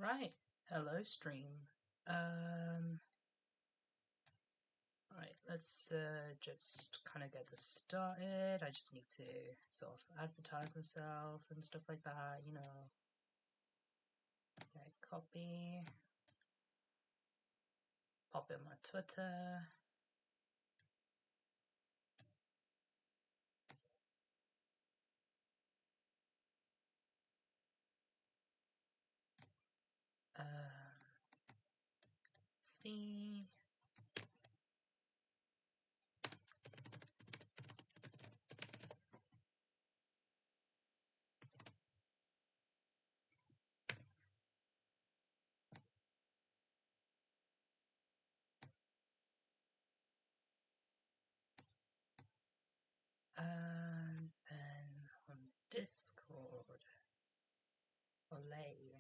Right, hello stream. Right, let's just kind of get this started. I just need to sort of advertise myself and stuff like that, you know. Okay, copy, pop in my Twitter. See. And then on Discord, Olay.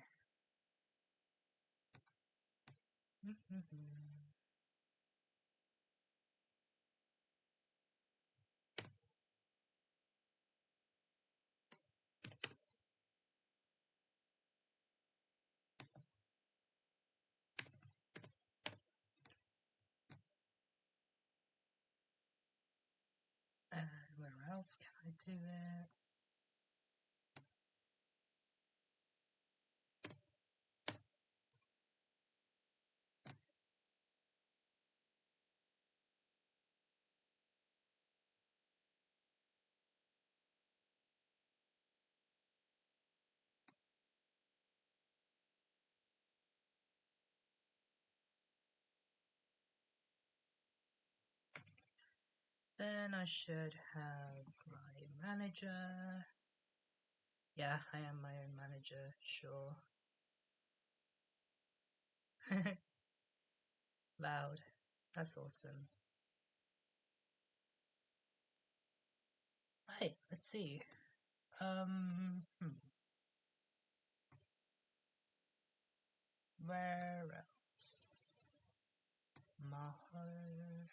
And where else can I do it? Then I should have my manager. Yeah, I am my own manager, sure. Loud. That's awesome. Right, let's see. Where else? Maho.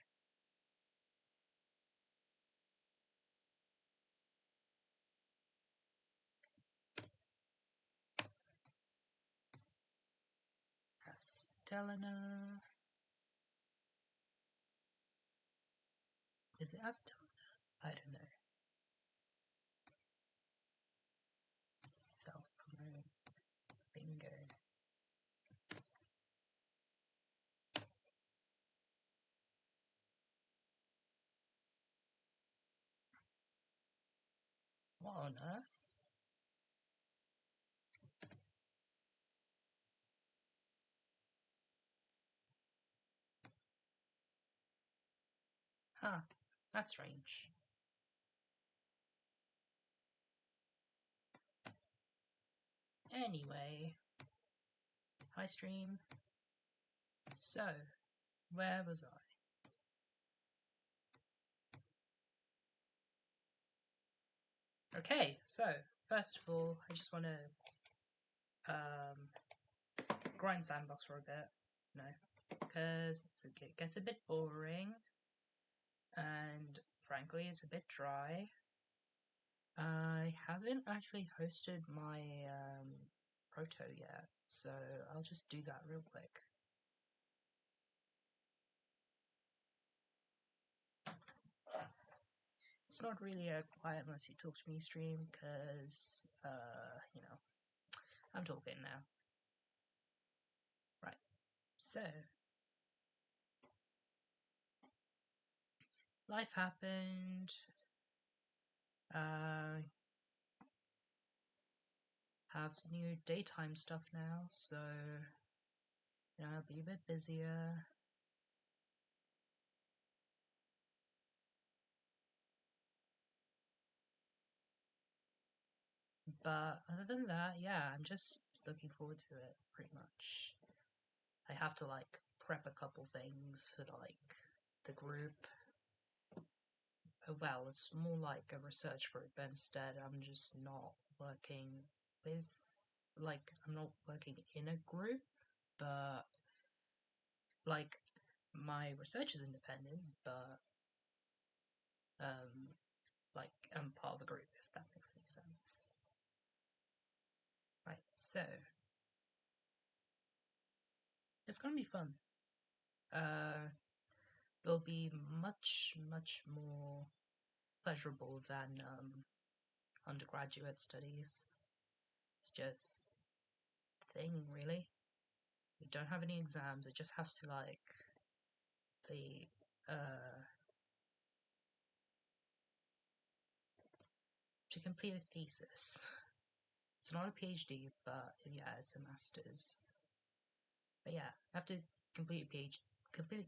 Castellana. Is it Castellana? I don't know. Self-promote. Bingo. What on earth? Huh, that's strange. Anyway, hi stream. So, where was I? Okay, so first of all, I just want to grind sandbox for a bit. No, because it gets a bit boring, and frankly, it's a bit dry. I haven't actually hosted my proto yet, so I'll just do that real quick. It's not really a quiet unless you talk to me stream, because, you know, I'm talking now. Right, so, life happened, have new daytime stuff now, so, you know, I'll be a bit busier. But other than that, yeah, I'm just looking forward to it, pretty much. I have to, like, prep a couple things for, like, the group. Well, it's more like a research group, but instead I'm just not working with, like, I'm not working in a group, but, like, my research is independent, but, like, I'm part of a group, if that makes any sense. Right, so, It's gonna be fun. It'll be much more pleasurable than undergraduate studies. It's just thing really. We don't have any exams. I just have to like the to complete a thesis. It's not a PhD, but yeah, it's a master's. But yeah, I have to complete a PhD. Complete.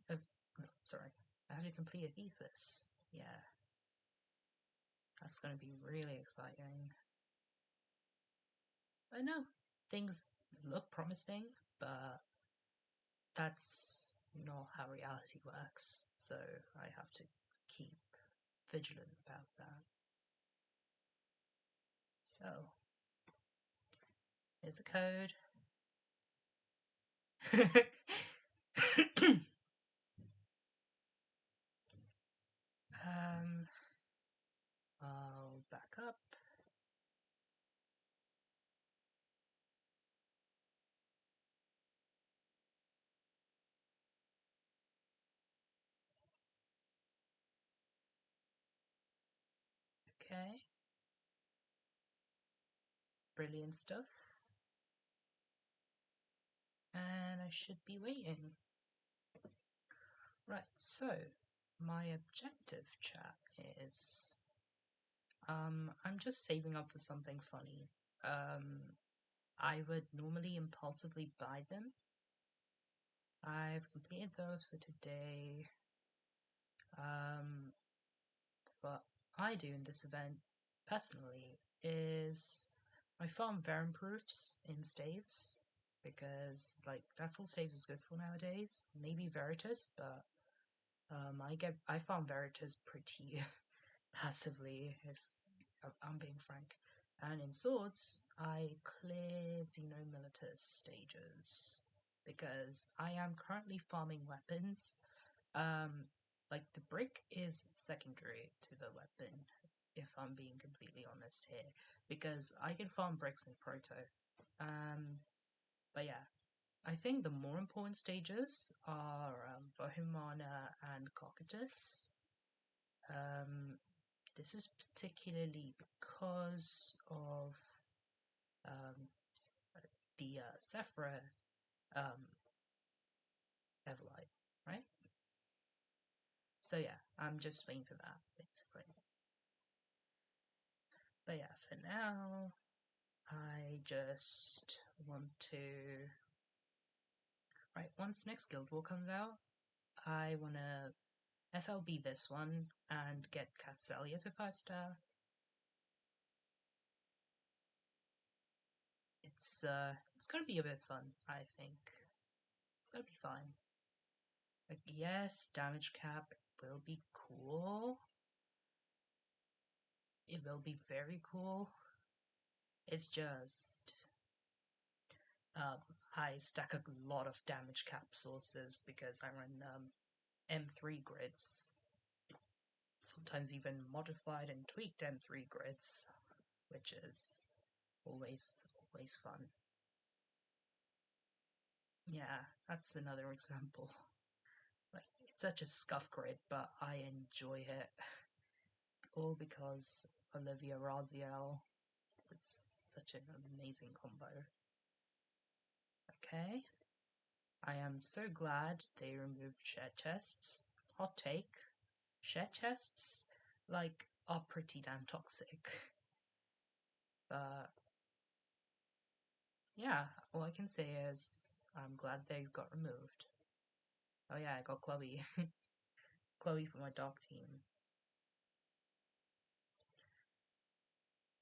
Sorry, I have to complete a thesis. Yeah, that's going to be really exciting. I know things look promising, but that's not how reality works. So I have to keep vigilant about that. So here's the code. um, I'll back up. Okay. Brilliant stuff. And I should be waiting. Right, so my objective, chat, is I'm just saving up for something funny. I would normally impulsively buy them. I've completed those for today. What I do in this event, personally, is I farm Varen proofs in staves because like that's all staves is good for nowadays. Maybe Veritas, but I farm Veritas pretty passively if I'm being frank. And in swords, I clear Xenomilitus stages because I am currently farming weapons. Um, like the brick is secondary to the weapon, if I'm being completely honest here, because I can farm bricks in Proto. But yeah, I think the more important stages are Vohumana and Cocytus. This is particularly because of um, the Sephira um, Everlight, right? So yeah, I'm just waiting for that, basically. But yeah, for now, I just want to... Right, once next Guild War comes out, I want to FLB this one and get Catzelia to 5-star. It's gonna be a bit fun, I think. It's gonna be fine. Like, yes, damage cap will be cool. It will be very cool. It's just I stack a lot of damage cap sources because I run M3 grids, sometimes even modified and tweaked M3 grids, which is always fun. Yeah, that's another example. Like, it's such a scuff grid, but I enjoy it. All because Olivia Raziel. It's such an amazing combo. Okay. I am so glad they removed share chests. Hot take. Share chests, like, are pretty damn toxic. But yeah, all I can say is I'm glad they got removed. Oh yeah, I got Chloe. Chloe for my dog team.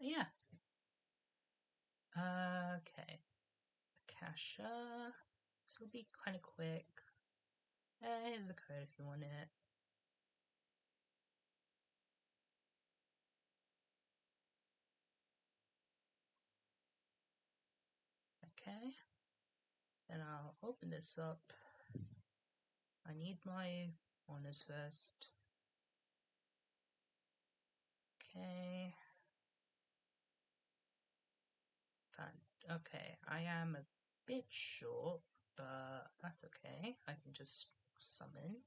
Yeah. Okay. Kasha. This will be kind of quick. Here's the code if you want it. Okay. Then I'll open this up. I need my honors first. Okay. Fine. Okay, I am a bit short but that's okay. I can just summon.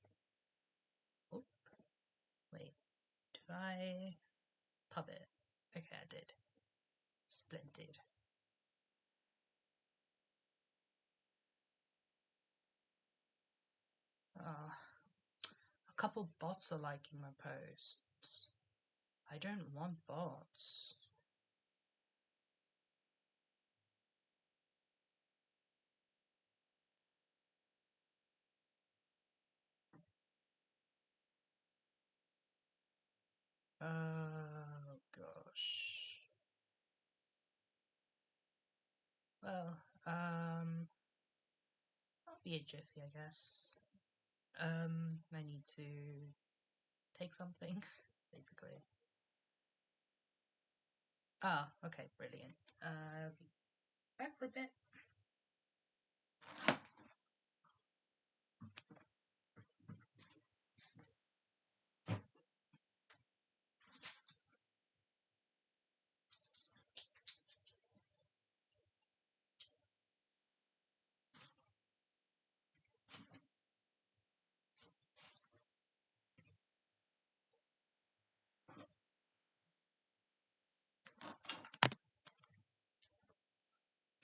Oop. Wait, did I pub it? Okay, I did. Splendid. A couple bots are liking my posts. I don't want bots. Oh gosh. Well, I'll be a jiffy, I guess. I need to take something, basically. Ah, okay, brilliant. Be back for a bit.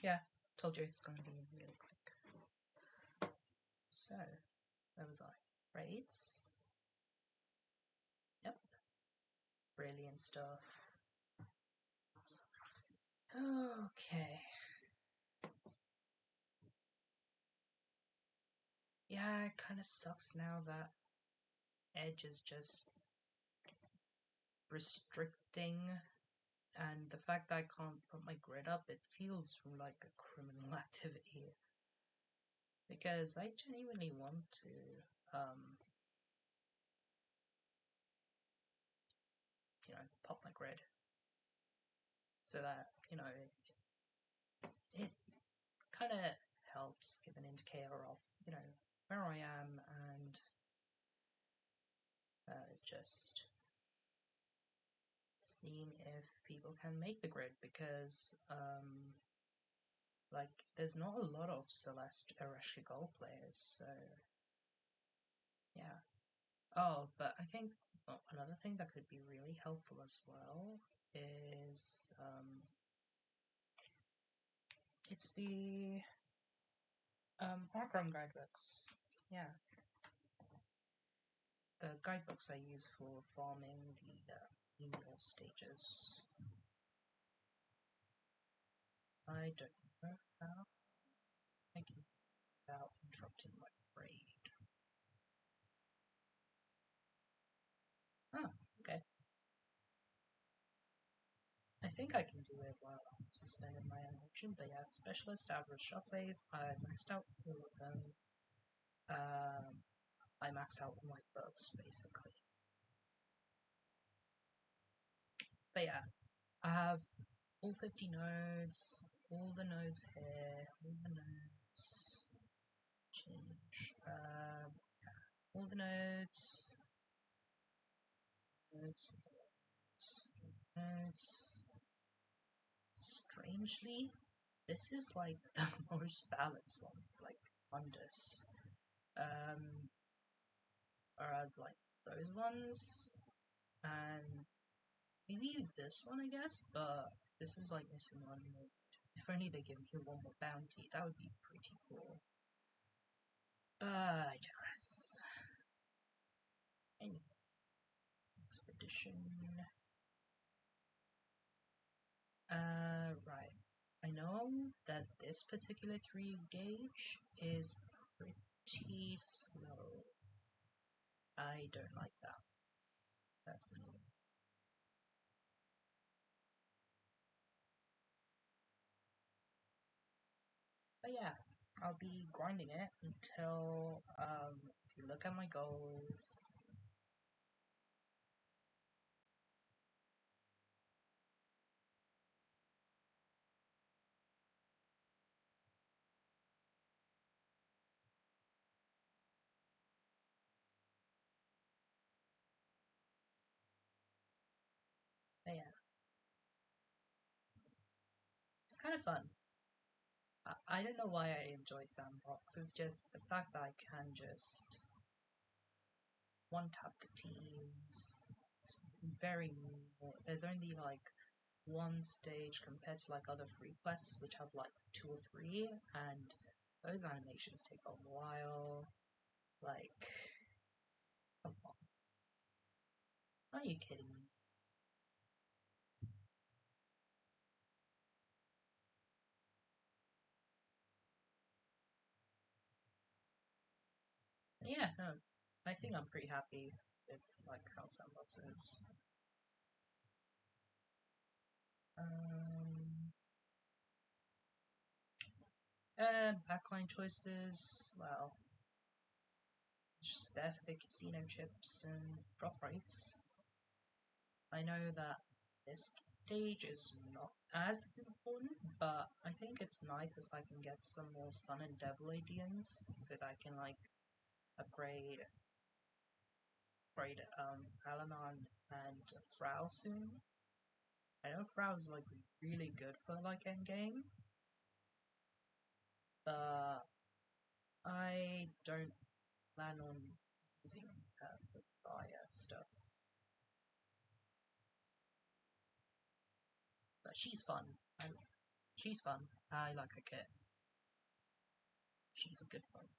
Yeah, told you it's going to be really quick. So, where was I? Raids. Yep, brilliant stuff. Okay. Yeah, it kind of sucks now that Edge is just restricting, and the fact that I can't put my grid up, it feels like a criminal activity. Because I genuinely want to, pop my grid. So that, it kind of helps give an indicator of, where I am and just seeing if people can make the grid because, like, there's not a lot of Celeste Ereshkigal Gold players, so yeah. Oh, but I think another thing that could be really helpful as well is it's the Arcrum guidebooks. Yeah, the guidebooks I use for farming the menial stages. I don't know how I can without interrupting my raid. Oh, okay. I think I can do it while I'm suspending my animation, but yeah, Specialist, Average, Shockwave, I maxed out all of them. I maxed out all my bugs, basically. But yeah, I have all 50 nodes, all the nodes here, all the nodes, change, all the nodes, nodes, nodes. Strangely, this is like the most balanced one. It's like Mundus. Whereas like those ones and maybe this one, I guess, but this is like missing one more. If only they give me one more bounty, that would be pretty cool. But I digress. Anyway, expedition. Right. I know that this particular 3 gauge is pretty slow. I don't like that, personally. But yeah, I'll be grinding it until, if you look at my goals, but yeah, it's kind of fun. I don't know why I enjoy sandbox. It's just the fact that I can just one tap the teams. It's very there's only like one stage compared to like other free quests which have like two or three, and those animations take a while. Like, come on, are you kidding me? Yeah, no, I think I'm pretty happy with like how sandbox is. Um, backline choices. Well, just there for the casino chips and drop rates. I know that this stage is not as important, but I think it's nice if I can get some more Sun and Devil ADNs so that I can like upgrade Alanon and Frau soon. I know Frau's like really good for like endgame, but I don't plan on using her for fire stuff. But she's fun. She's fun. I like her kit. She's a good fun.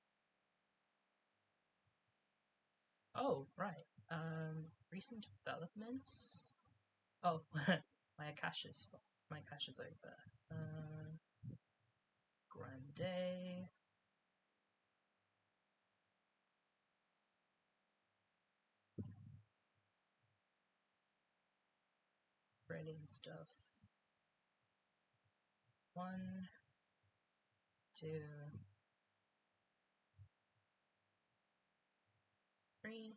Oh, right. Recent developments. Oh, my cache is over. Grande. Brilliant stuff. 1, 2, 3.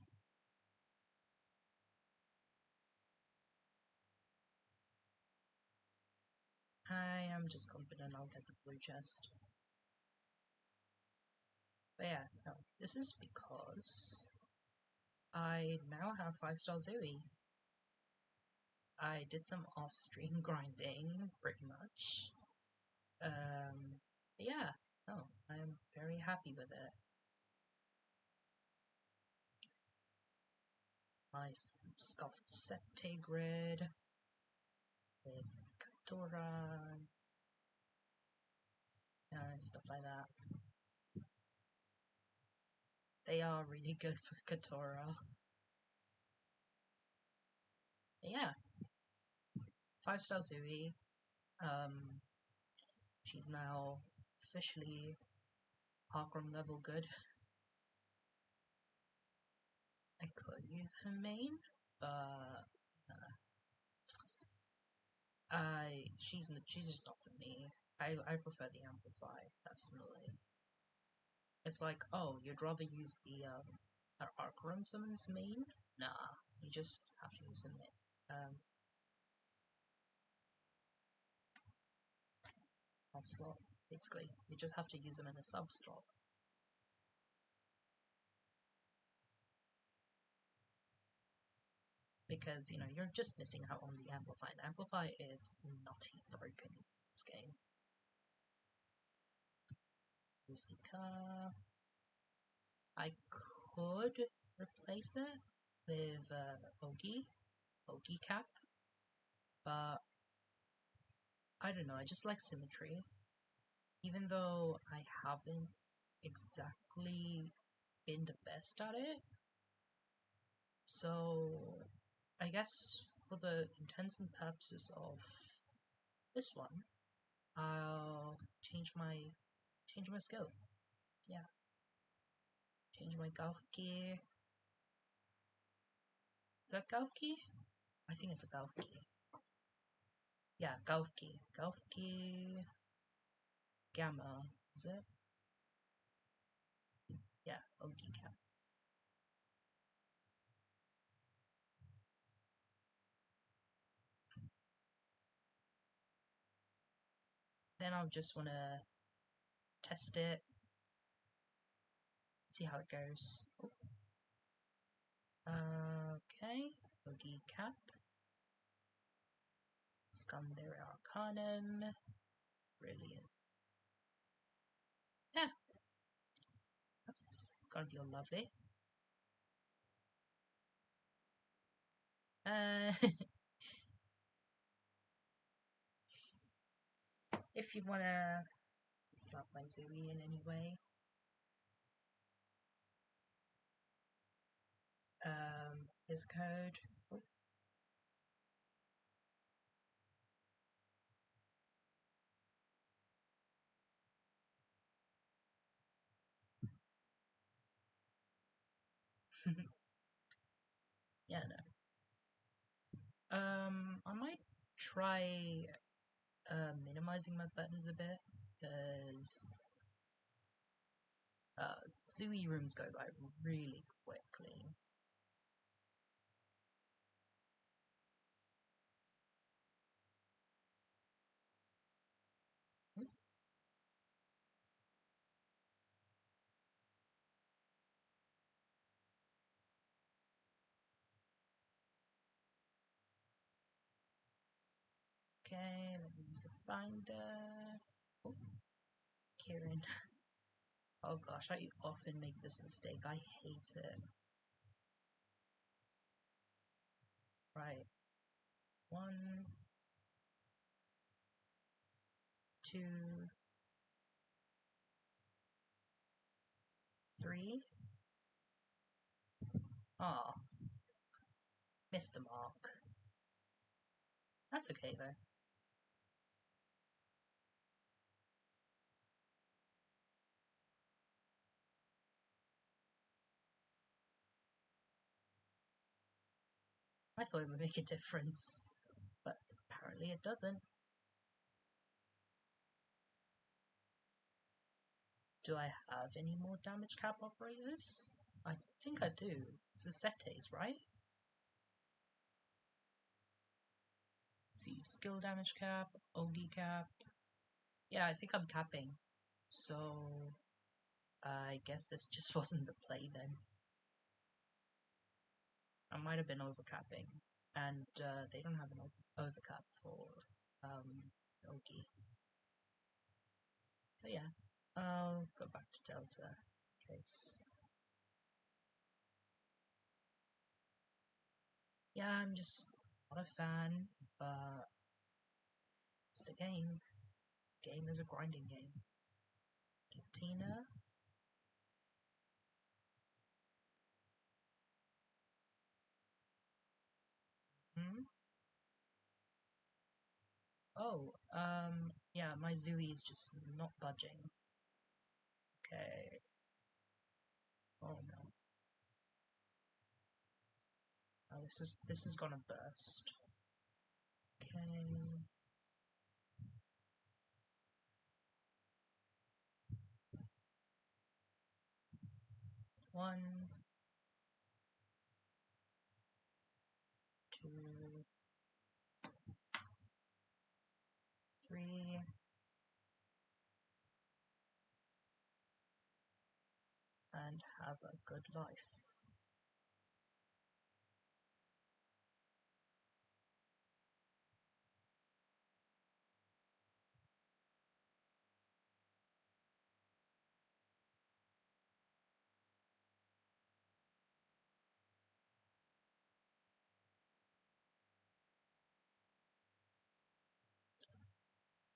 I am just confident I'll get the blue chest. But yeah, no, this is because I now have 5-star Zoe. I did some off-stream grinding, pretty much. Yeah, no, I'm very happy with it. My scuffed Septe grid with Katora and stuff like that. They are really good for Katora. But yeah, 5-star Zui. She's now officially Arkham level good. I could use her main, but she's just not for me. I prefer the Amplify personally. It's like, oh, you'd rather use the Arkham summons main? Nah, you just have to use the main. Off slot, basically. You just have to use them in a sub slot. Because, you know, you're just missing out on the Amplify. And Amplify is nutty broken in this game. Rusika. I could replace it with Ogi Cap, but I don't know, I just like symmetry. Even though I haven't exactly been the best at it, so I guess for the intents and purposes of this one, I'll change my skill. Yeah, change my golf key. Is that golf key? I think it's a golf key. Yeah, golf key. Golf key. Gamma. Is it? Yeah, Ogi Cap. Then I'll just want to test it, see how it goes. Oh. Okay, Ogi Cap. Scandere Arcanum. Brilliant. That's gonna be lovely. If you wanna slap my Zooey in any way, his code. Oh. Yeah, no. I might try minimizing my buttons a bit because Zooey rooms go by really quickly. Okay, let me use the finder. Oh, Kieran. Oh gosh, I often make this mistake. I hate it. Right. 1, 2, 3. Ah, missed the mark. That's okay though. I thought it would make a difference, but apparently it doesn't. Do I have any more damage cap operators? I think I do. It's the Setes, right? See, skill damage cap, OG cap. Yeah, I think I'm capping. So, I guess this just wasn't the play then. I might have been overcapping. And they don't have an overcap for OG. So yeah, I'll go back to Delta in case. Yeah, I'm just not a fan, but it's the game. Game is a grinding game. Tina. Hmm? Oh, yeah, my Zooey is just not budging. Okay. Oh no. Oh, this is gonna burst. Okay. 1, 2, 3, and have a good life.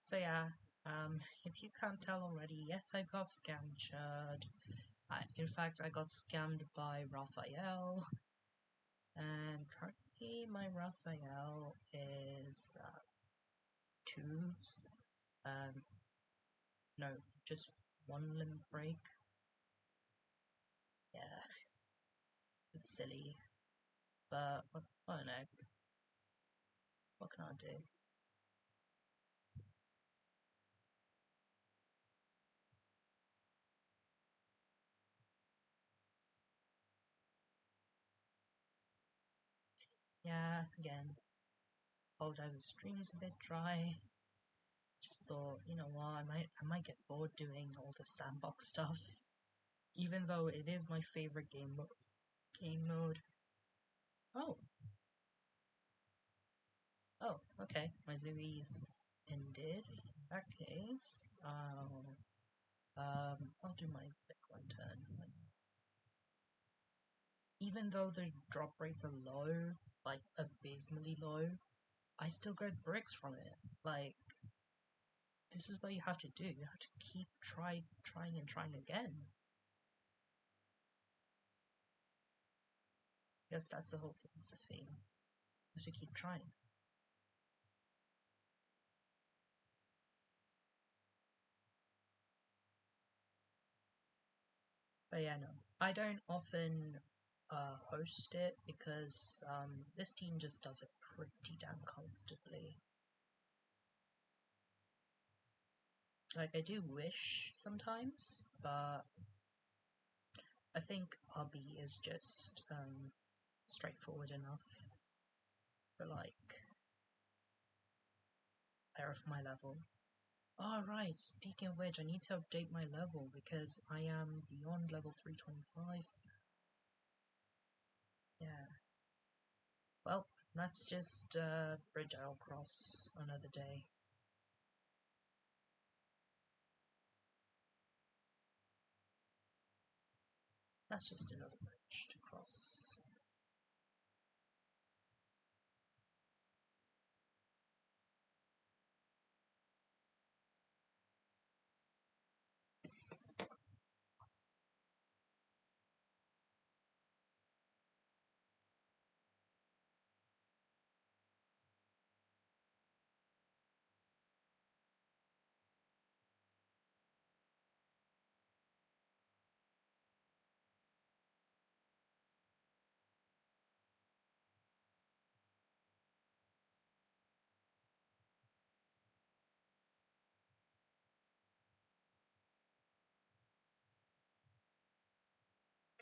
So yeah, if you can't tell already, yes, I got scammed, Chud. In fact, I got scammed by Raphael, and currently my Raphael is 2. Um, no, just 1 limb break. Yeah, it's silly, but what an egg. What can I do? Yeah, again, apologize if stream's a bit dry. Just thought, you know what, I might get bored doing all the sandbox stuff, even though it is my favorite game mode. Oh, oh, okay. My Zooey's ended. In that case, I'll do my quick one turn. Even though the drop rates are low, like abysmally low, I still get bricks from it. Like, this is what you have to do. You have to keep trying and trying again. I guess that's the whole philosophy. You have to keep trying. But yeah, no. I don't often host it because this team just does it pretty damn comfortably. Like, I do wish sometimes, but I think RB is just straightforward enough for, like, they're of my level. Alright, speaking of which, I need to update my level because I am beyond level 325. Yeah. Well, let's just bridge I'll cross another day. That's just another bridge to cross.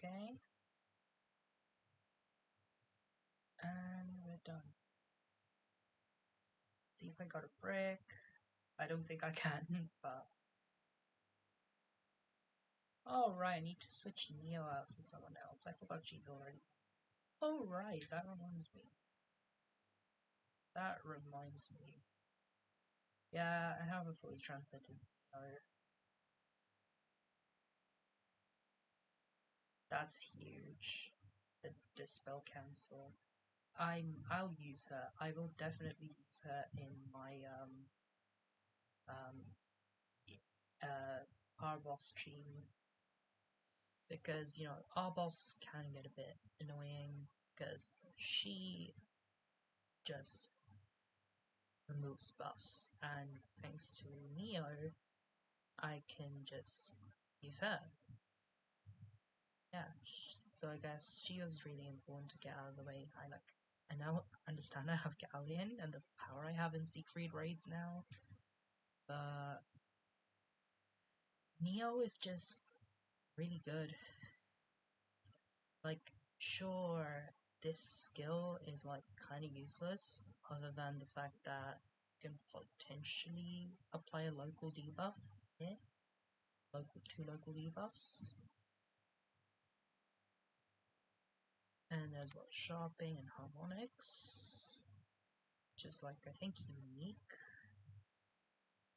Okay. And we're done. See if I got a brick. I don't think I can, but... Oh right, I need to switch Neo out for someone else. I forgot she's already... Oh right, that reminds me. That reminds me. Yeah, I have a fully translated Neo. That's huge. The Dispel Cancel. I'll use her. I will definitely use her in my um our boss team because you know our boss can get a bit annoying because she just removes buffs, and thanks to Neo, I can just use her. Yeah, so I guess she was really important to get out of the way. I now understand I have Galleon and the power I have in Siegfried raids now, but Neo is just really good. Like, sure, this skill is like kind of useless, other than the fact that you can potentially apply a local debuff. Yeah, two local debuffs, and there's what sharping and harmonics, just like I think unique.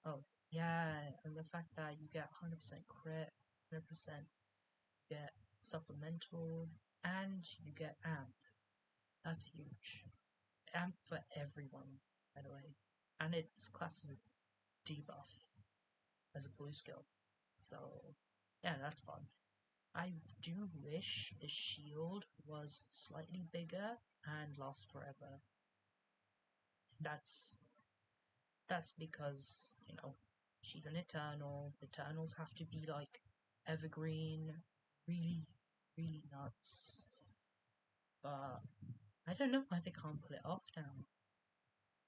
Oh yeah, and the fact that you get 100% crit, 100% get supplemental, and you get amp. That's huge. Amp for everyone, by the way. And it's classed as a debuff as a blue skill. So, yeah, that's fun. I do wish the shield was slightly bigger and lasts forever. That's because, you know, she's an Eternal. Eternals have to be like evergreen, really, really nuts. But I don't know why they can't pull it off now.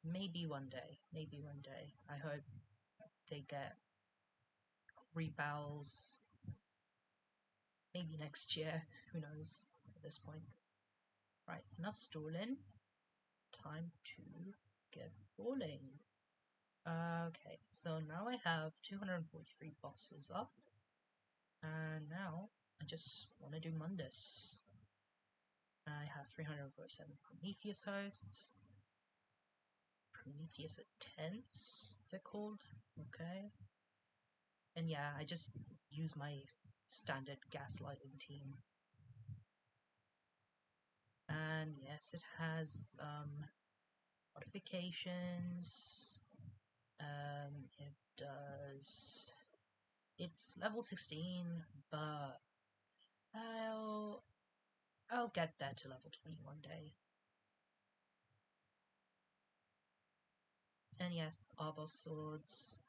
Maybe one day. Maybe one day. I hope they get rebels. Maybe next year. Who knows at this point. Right, enough stalling. Time to get balling. Okay, so now I have 243 bosses up. And now I just want to do Mundus. I have 347 Prometheus hosts. Prometheus attempts, they're called. Okay. And yeah, I just use my standard gaslighting team. And yes, it has modifications. It does. It's level 16, but I'll get there to level 20 one day. And yes, arbor swords.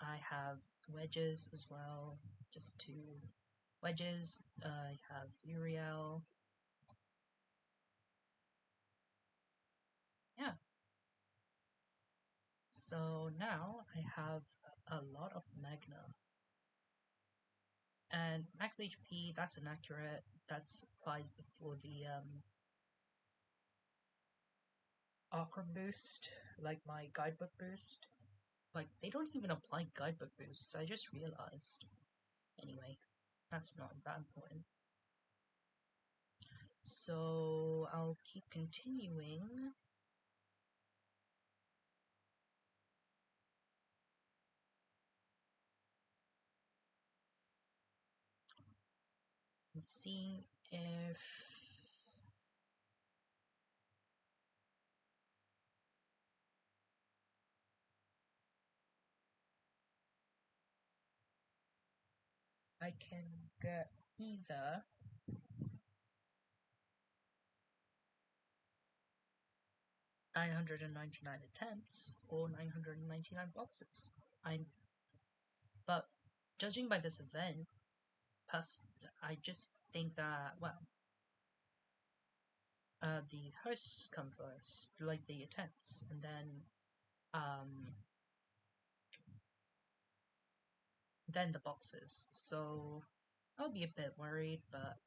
I have wedges as well, just 2 wedges. I have Uriel. Yeah. So now I have a lot of Magna. And max HP, that's inaccurate. That applies before the Arcra boost, like my guidebook boost. Like, they don't even apply guidebook boosts, I just realized. Anyway, that's not that important. So, I'll keep continuing. And seeing if I can get either 999 attempts or 999 boxes. But judging by this event, I just think that, well, the hosts come first, like the attempts, and then the boxes. So I'll be a bit worried, but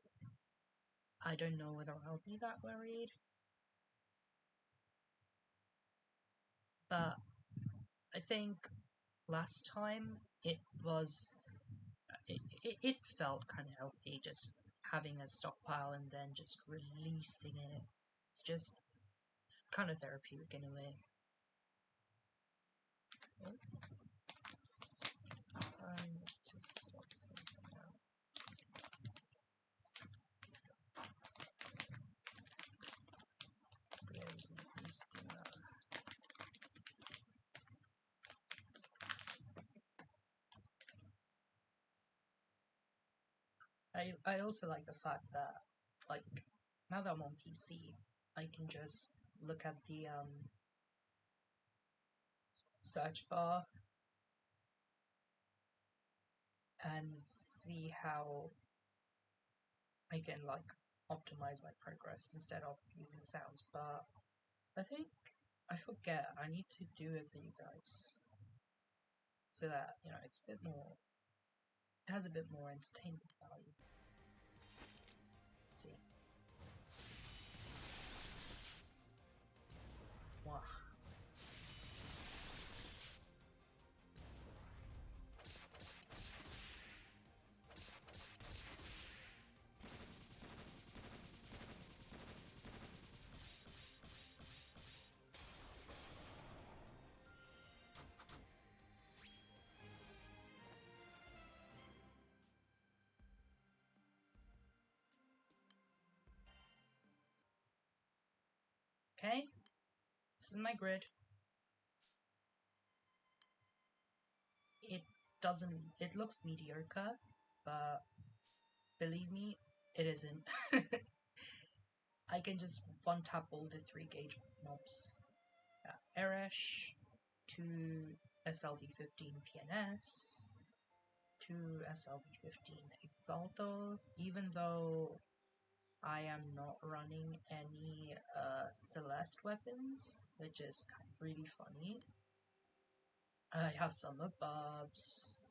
I don't know whether I'll be that worried. But I think last time it felt kind of healthy, just having a stockpile and then just releasing it. It's just kind of therapeutic in a way. I need to sort something out. I also like the fact that, like, now that I'm on PC, I can just look at the search bar and see how I can, like, optimize my progress instead of using sounds. But I think I forget I need to do it for you guys so that, you know, it's a bit more, it has a bit more entertainment value. Let's see. Wow. Okay, this is my grid. It looks mediocre, but believe me, it isn't. I can just one tap all the 3 gauge mobs. Eresh, 2 SLV15 PNS, 2 SLV15 Exalto, even though I am not running any Celeste weapons, which is kind of really funny. I have some buffs.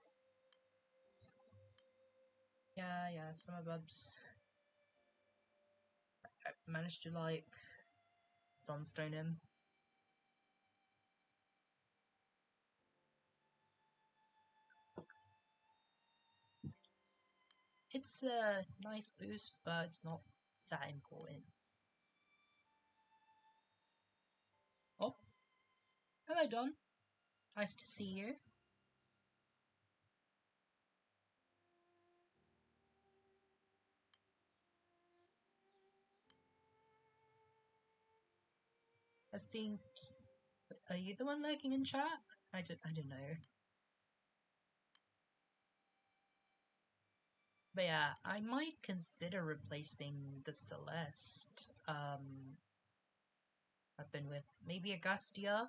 Yeah, some buffs. I managed to, like, Sunstone him. It's a nice boost, but it's not that important. Oh, hello Don. Nice to see you. I think. Are you the one lurking in chat? I don't know. But yeah, I might consider replacing the Celeste weapon with maybe a Gastia,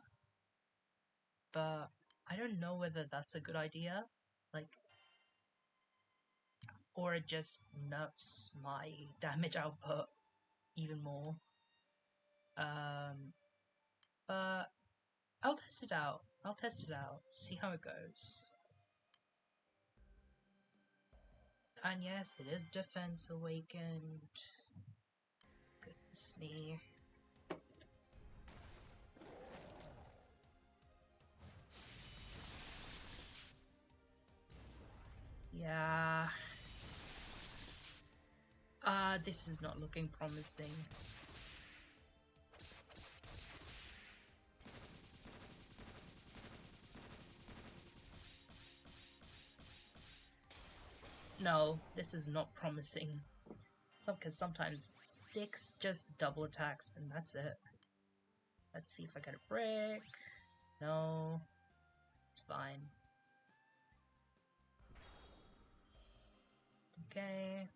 but I don't know whether that's a good idea. Like, or it just nerfs my damage output even more. But I'll test it out. See how it goes. And yes, it is Defense Awakened. Goodness me. Yeah. This is not looking promising. No, this is not promising. Because sometimes 6 just double attacks and that's it. Let's see if I get a brick. No. It's fine. Okay.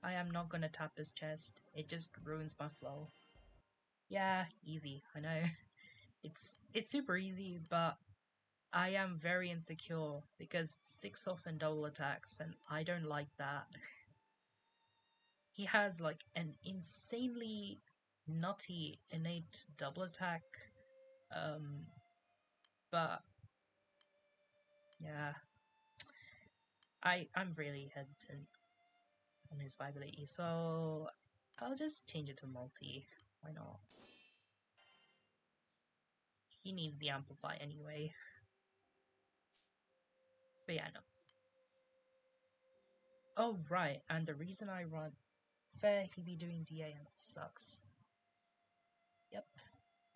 I am not gonna tap this chest. It just ruins my flow. Yeah, easy, I know. It's super easy, but I am very insecure because 6 often double attacks and I don't like that. He has like an insanely nutty innate double attack, but yeah, I'm really hesitant on his viability, so I'll just change it to multi. Why not? He needs the amplify anyway. But yeah, no. Oh right, and the reason I run fair, he be doing DA and it sucks. Yep,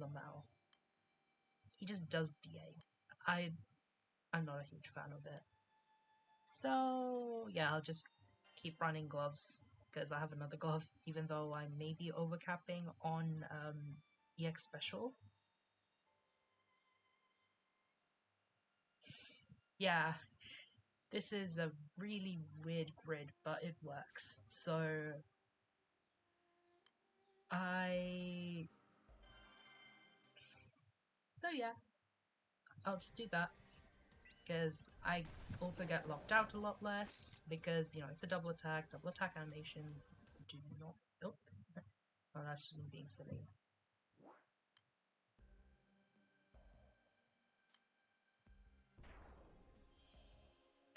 Lamau. He just does DA. I'm not a huge fan of it. So yeah, I'll just keep running gloves because I have another glove, even though I may be overcapping on EX special. Yeah, this is a really weird grid, but it works. So yeah, I'll just do that because I also get locked out a lot less because, you know, it's a double attack animations do not. Oh, oh that's just me being silly.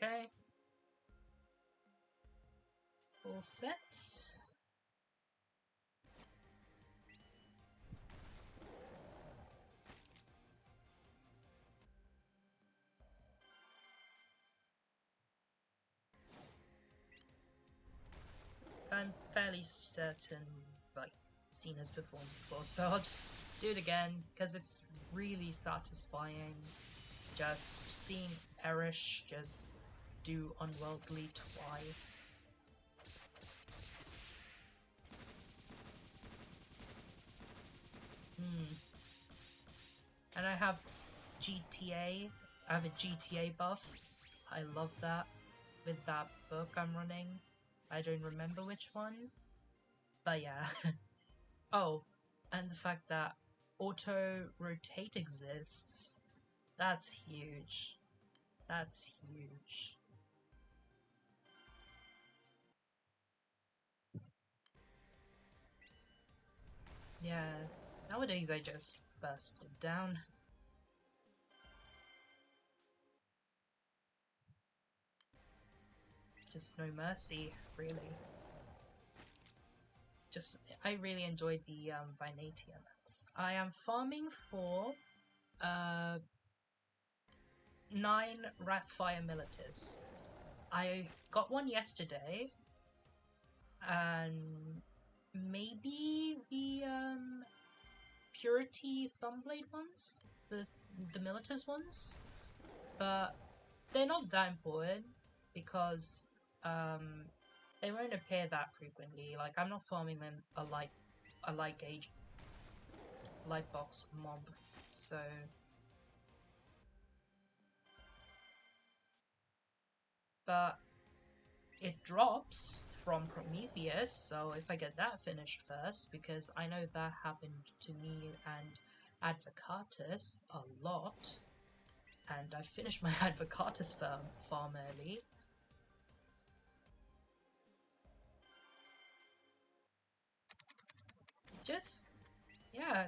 Okay. All set. I'm fairly certain, like, seen his performance before, so I'll just do it again because it's really satisfying just seeing Erish just do unworldly twice. And I have GTA. I have a GTA buff. I love that with that book I'm running. I don't remember which one, but yeah. Oh, and the fact that auto rotate exists. That's huge. That's huge. Yeah, nowadays I just burst it down. Just no mercy, really. Just, I really enjoy the Vinatians. I am farming for 9 Wrathfire Militars. I got one yesterday, and maybe the Purity Sunblade ones, the Militars ones, but they're not that important because they won't appear that frequently. Like, I'm not farming a light gauge Lightbox mob, so... But it drops from Prometheus, so if I get that finished first, because I know that happened to me and Advocatus a lot, and I finished my Advocatus farm early. Just, yeah.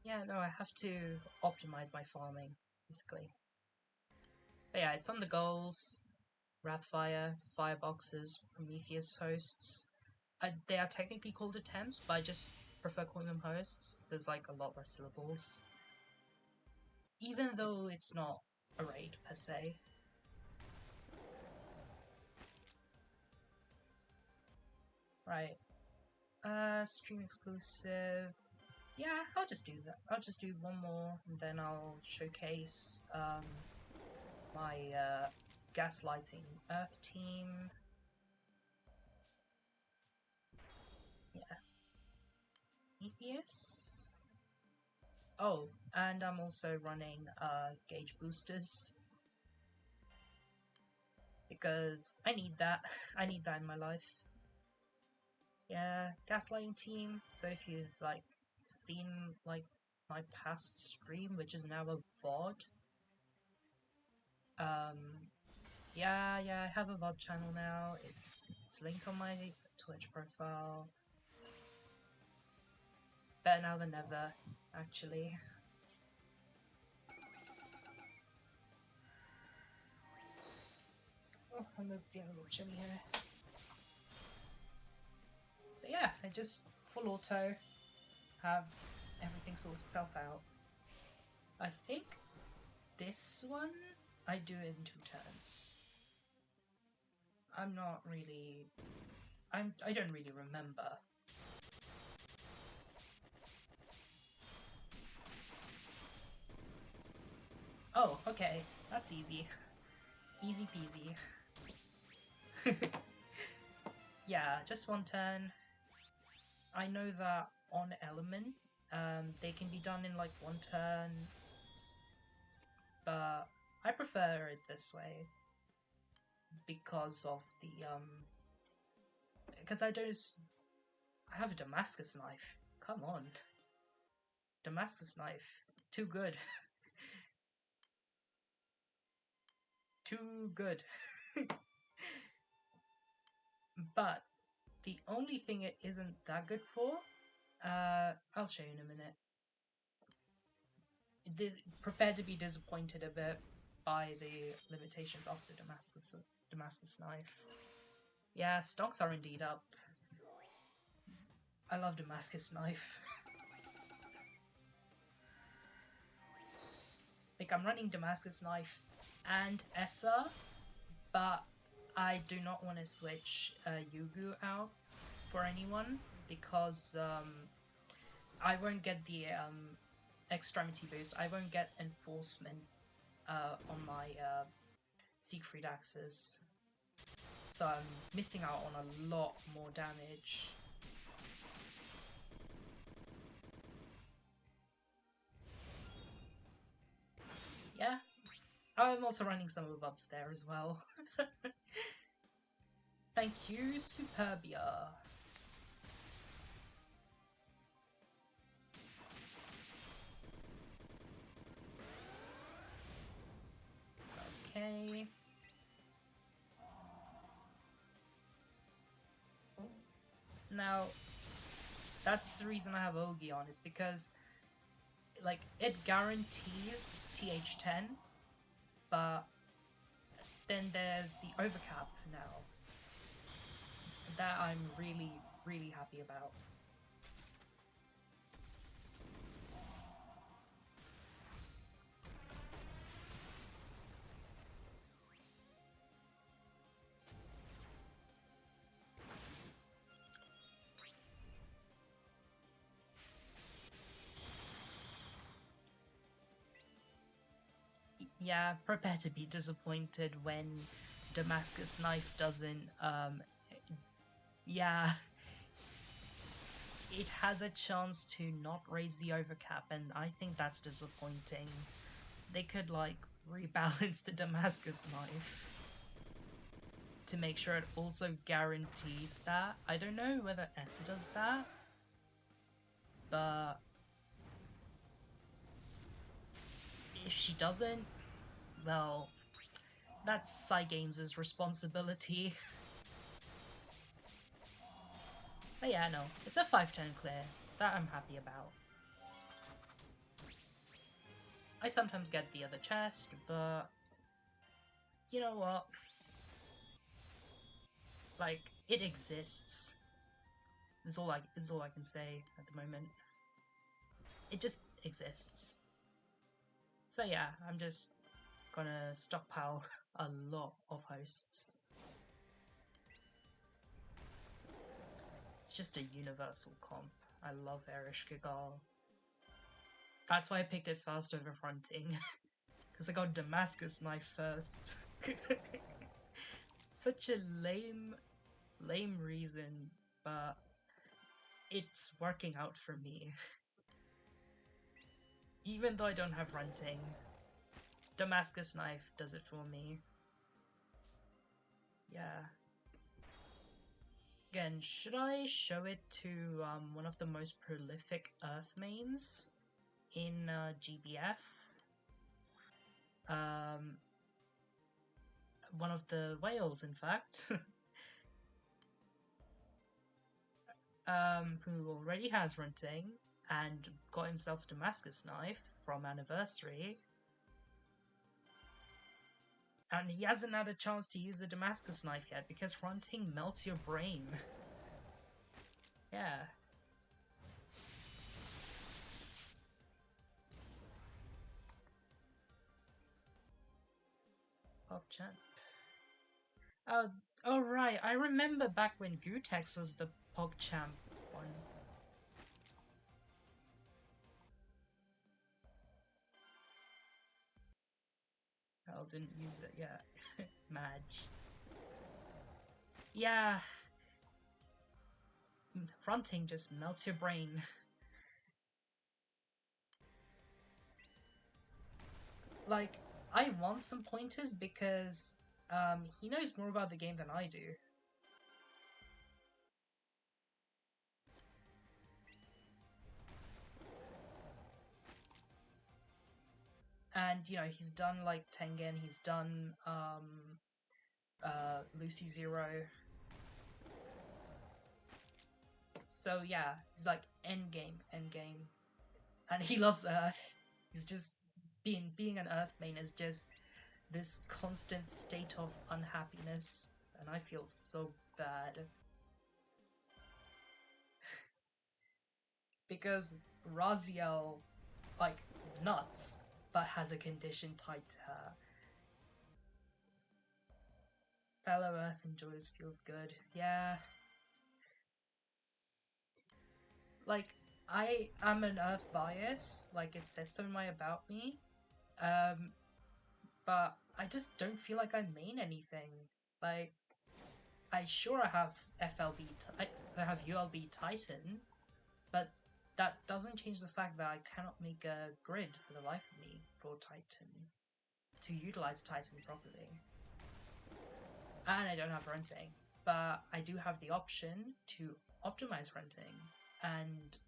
Yeah, no, I have to optimize my farming, basically. But yeah, it's on the goals. Wrathfire, Fireboxes, Prometheus hosts. They are technically called attempts, but I just prefer calling them hosts. There's like a lot less syllables. Even though it's not a raid per se. Right. Stream exclusive. Yeah, I'll just do that. I'll just do one more, and then I'll showcase my gaslighting Earth team. Yeah. Prometheus. Oh, and I'm also running gauge boosters because I need that. I need that in my life. Yeah, gaslighting team. So if you've like seen like my past stream, which is now a VOD. Yeah, I have a VOD channel now. It's linked on my Twitch profile. Better now than never, actually. Oh, I'm feeling a little chilly here. But yeah, I just full auto, have everything sort itself out. I think this one I do it in 2 turns. I'm not really... I don't really remember. Oh, okay. That's easy. Easy peasy. Yeah, just 1 turn. I know that on Element, they can be done in like 1 turn, but I prefer it this way because of the because I have a Damascus knife. Come on, Damascus knife, too good, too good. But the only thing it isn't that good for, I'll show you in a minute. Prepare to be disappointed a bit by the limitations of the Damascus knife. Yeah, stocks are indeed up. I love Damascus knife. Like, I'm running Damascus knife and Essa, but I do not want to switch Yugu out for anyone because I won't get the extremity boost. I won't get enforcement on my Siegfried axes. So I'm missing out on a lot more damage. Yeah. I'm also running some of Bubs there as well. Thank you, Superbia. Okay. Now, that's the reason I have Ogi on, is because, like, it guarantees TH10, but then there's the overcap now. That I'm really, really happy about. Yeah, prepare to be disappointed when Damascus Knife doesn't, yeah. it has a chance to not raise the overcap, and I think that's disappointing. They could, like, rebalance the Damascus knife to make sure it also guarantees that. I don't know whether S does that, but if she doesn't, well, that's Cygames' responsibility. But yeah, no, it's a 5-turn clear. That I'm happy about. I sometimes get the other chest, but you know what? Like, it exists. Is all I can say at the moment. It just exists. So yeah, I'm just gonna stockpile a lot of hosts. It's just a universal comp. I love Erish Gigal. That's why I picked it first over fronting. Because I got Damascus knife first. Such a lame reason, but it's working out for me. Even though I don't have fronting, Damascus knife does it for me. Yeah. Again, should I show it to one of the most prolific Earth mains in GBF? One of the whales, in fact, who already has runting and got himself a Damascus knife from Anniversary. And he hasn't had a chance to use the Damascus knife yet because fronting melts your brain. Yeah. PogChamp. Oh right, I remember back when Gutex was the PogChamp one. I didn't use it yet. Madge. Yeah. Fronting just melts your brain. Like, I want some pointers because he knows more about the game than I do. And, you know, he's done, like, Tengen, he's done, Lucy Zero. So, yeah, he's like, endgame. And he loves Earth. He's just, being an Earth main is just this constant state of unhappiness. And I feel so bad. Because Raziel, like, nuts, but has a condition tied to her. Fellow Earth enjoys feels good. Yeah. Like, I am an Earth bias, like it says so in my About Me. But I just don't feel like I main anything. Like, I have I have ULB Titan, but that doesn't change the fact that I cannot make a grid for the life of me for Titan, to utilize Titan properly. And I don't have renting, but I do have the option to optimize renting. And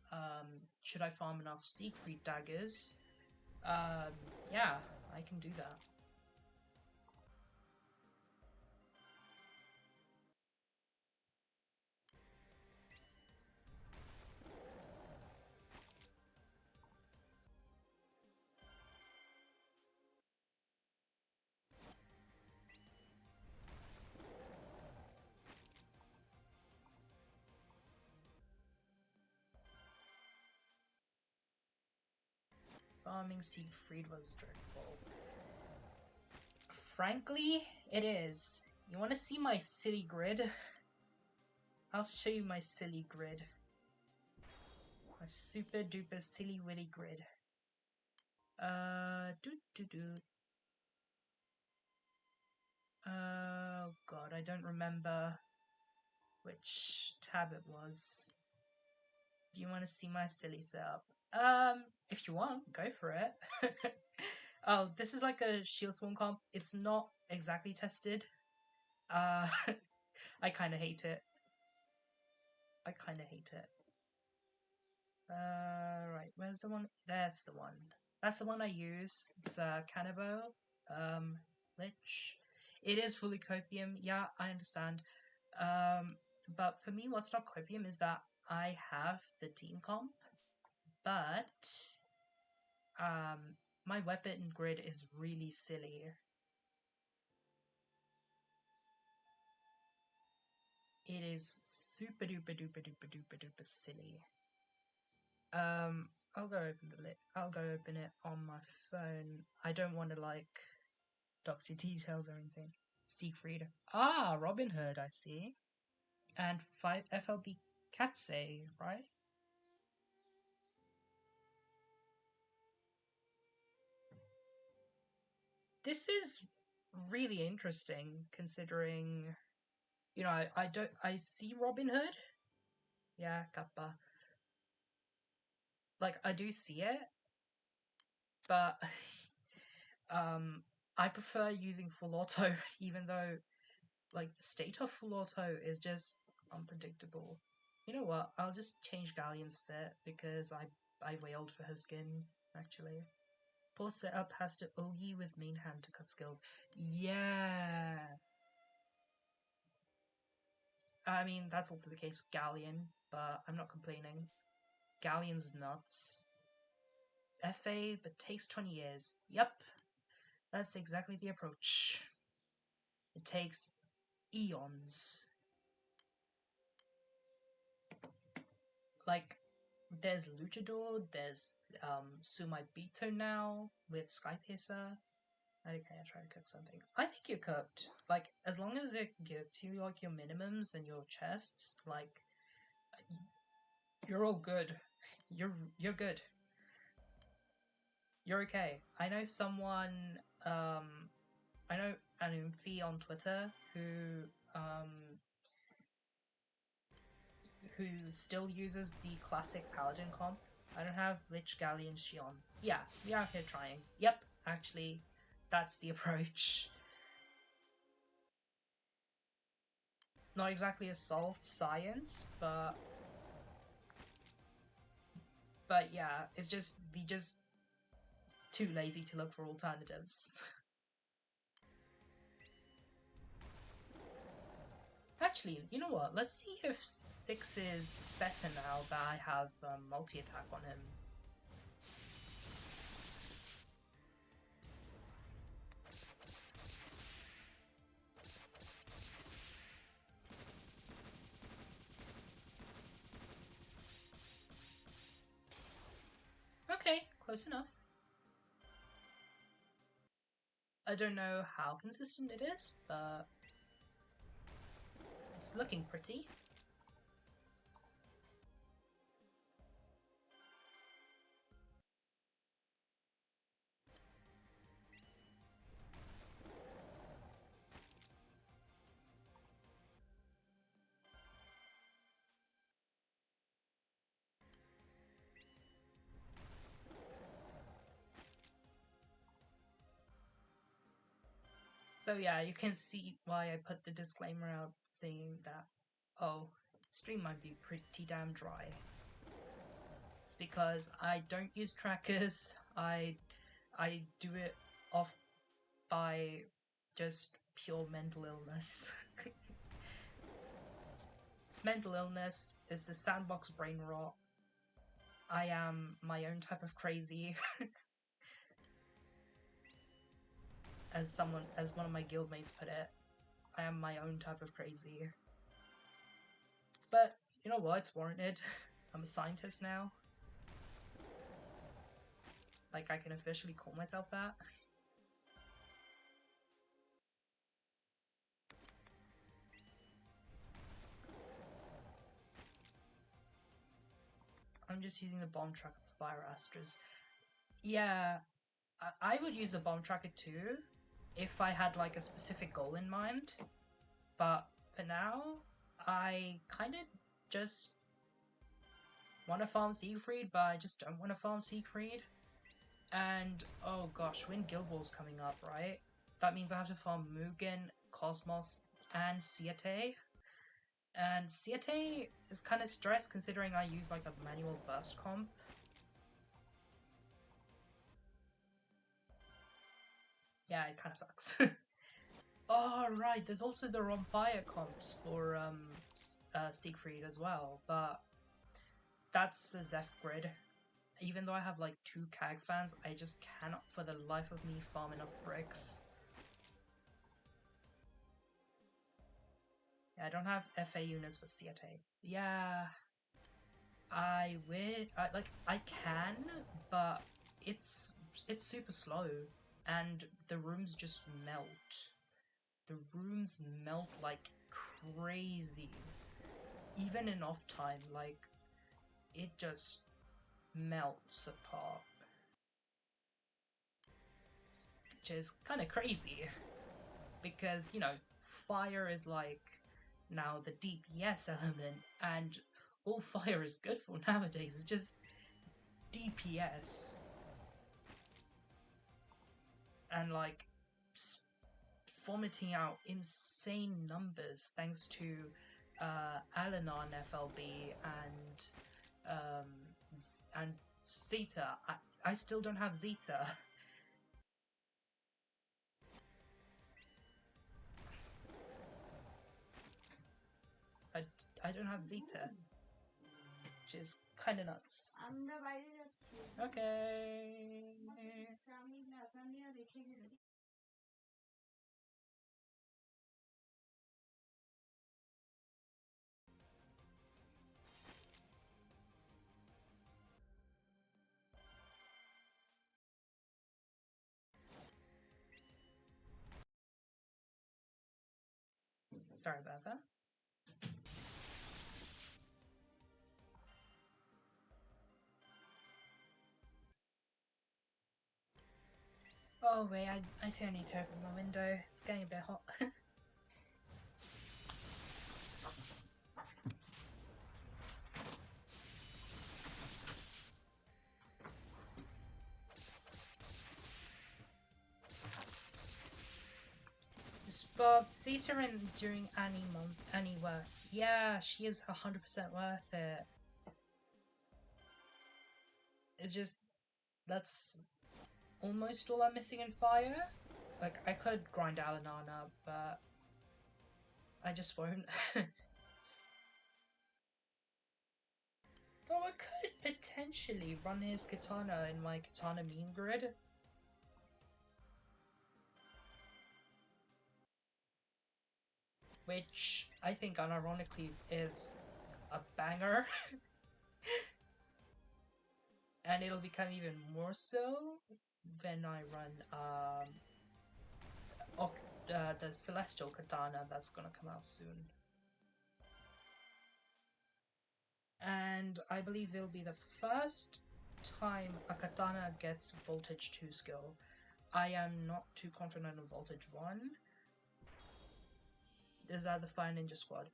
should I farm enough Siegfried daggers, yeah, I can do that. Farming Siegfried was dreadful. Frankly, it is. You want to see my silly grid? I'll show you my silly grid. My super duper silly witty grid. Oh god, I don't remember which tab it was. Do you want to see my silly setup? If you want, go for it. Oh, this is like a shield swarm comp. It's not exactly tested. I kind of hate it. I kind of hate it. Right, where's the one? There's the one. That's the one I use. It's a Cannibal, Lich. It is fully copium. Yeah, I understand. But for me, what's not copium is that I have the team comp, but my weapon grid is really silly. It is super duper duper duper duper duper silly. I'll go open the lit. I'll go open it on my phone. I don't want to like dox your details or anything. Siegfried. Ah, Robin Hood, I see. And 5 FLB Katsei, right? This is really interesting considering, you know, I see Robin Hood. Yeah, Kappa. Like I do see it, but I prefer using full auto even though like the state of full auto is just unpredictable. You know what? I'll just change Galleon's fit because I wailed for her skin actually. Poor setup has to OE with main hand to cut skills. Yeah. I mean that's also the case with Galleon, but I'm not complaining. Galleon's nuts. FA but takes 20 years. Yep. That's exactly the approach. It takes eons. Like there's Luchador, there's Sumai Bito now with Skypiercer. Okay, I try to cook something. I think you're cooked. Like as long as it gives you like your minimums and your chests, like you're all good. You're good. You're okay. I know someone I know an Umfi on Twitter who still uses the classic Paladin comp. I don't have Lich, Galleon, Shion. Yeah, we are here trying. Yep, actually, that's the approach. Not exactly a solved science, but yeah, it's just we just too lazy to look for alternatives. Actually, you know what? Let's see if 6 is better now that I have multi-attack on him. Okay, close enough. I don't know how consistent it is, but it's looking pretty. So yeah, you can see why I put the disclaimer out saying that, oh, stream might be pretty damn dry. It's because I don't use trackers. I do it off by just pure mental illness. It's mental illness. It's the sandbox brain rot. I am my own type of crazy. As one of my guildmates put it, I am my own type of crazy. But you know what? It's warranted. I'm a scientist now. Like I can officially call myself that. I'm just using the bomb tracker for fire astras. Yeah, I would use the bomb tracker too if I had like a specific goal in mind. But for now, I kind of just want to farm Siegfried, but I just don't want to farm Siegfried. And oh gosh, when Guild War's coming up, right? That means I have to farm Mugen, Cosmos, and Siete. And Siete is kind of stressed considering I use like a manual burst comp. Yeah, it kind of sucks. Oh, right, there's also the Rompire comps for Siegfried as well, but that's a Zeph grid. Even though I have like 2 CAG fans, I just cannot for the life of me farm enough bricks. Yeah, I don't have FA units for Siete. Yeah, I can, but it's super slow, and the rooms just melt. The rooms melt like crazy. Even in off time, like, it just melts apart. Which is kind of crazy. Because, you know, fire is like now the DPS element, and all fire is good for nowadays is just DPS. And like vomiting out insane numbers thanks to Alanon FLB and Zeta. I still don't have Zeta. I don't have Zeta, which is kind of nuts. Okay. Sorry about that. Oh wait, I think I need to open my window. It's getting a bit hot. But Zeta in during Annie worth. Yeah, she is 100% worth it. It's just that's almost all I'm missing in fire. Like I could grind Alanana, but I just won't. Though I could potentially run his katana in my katana meme grid. Which I think unironically is a banger. And it'll become even more so when I run the Celestial Katana that's gonna come out soon. And I believe it'll be the first time a katana gets Voltage 2 skill. I am not too confident of Voltage 1. Is that the Fire Ninja Squad?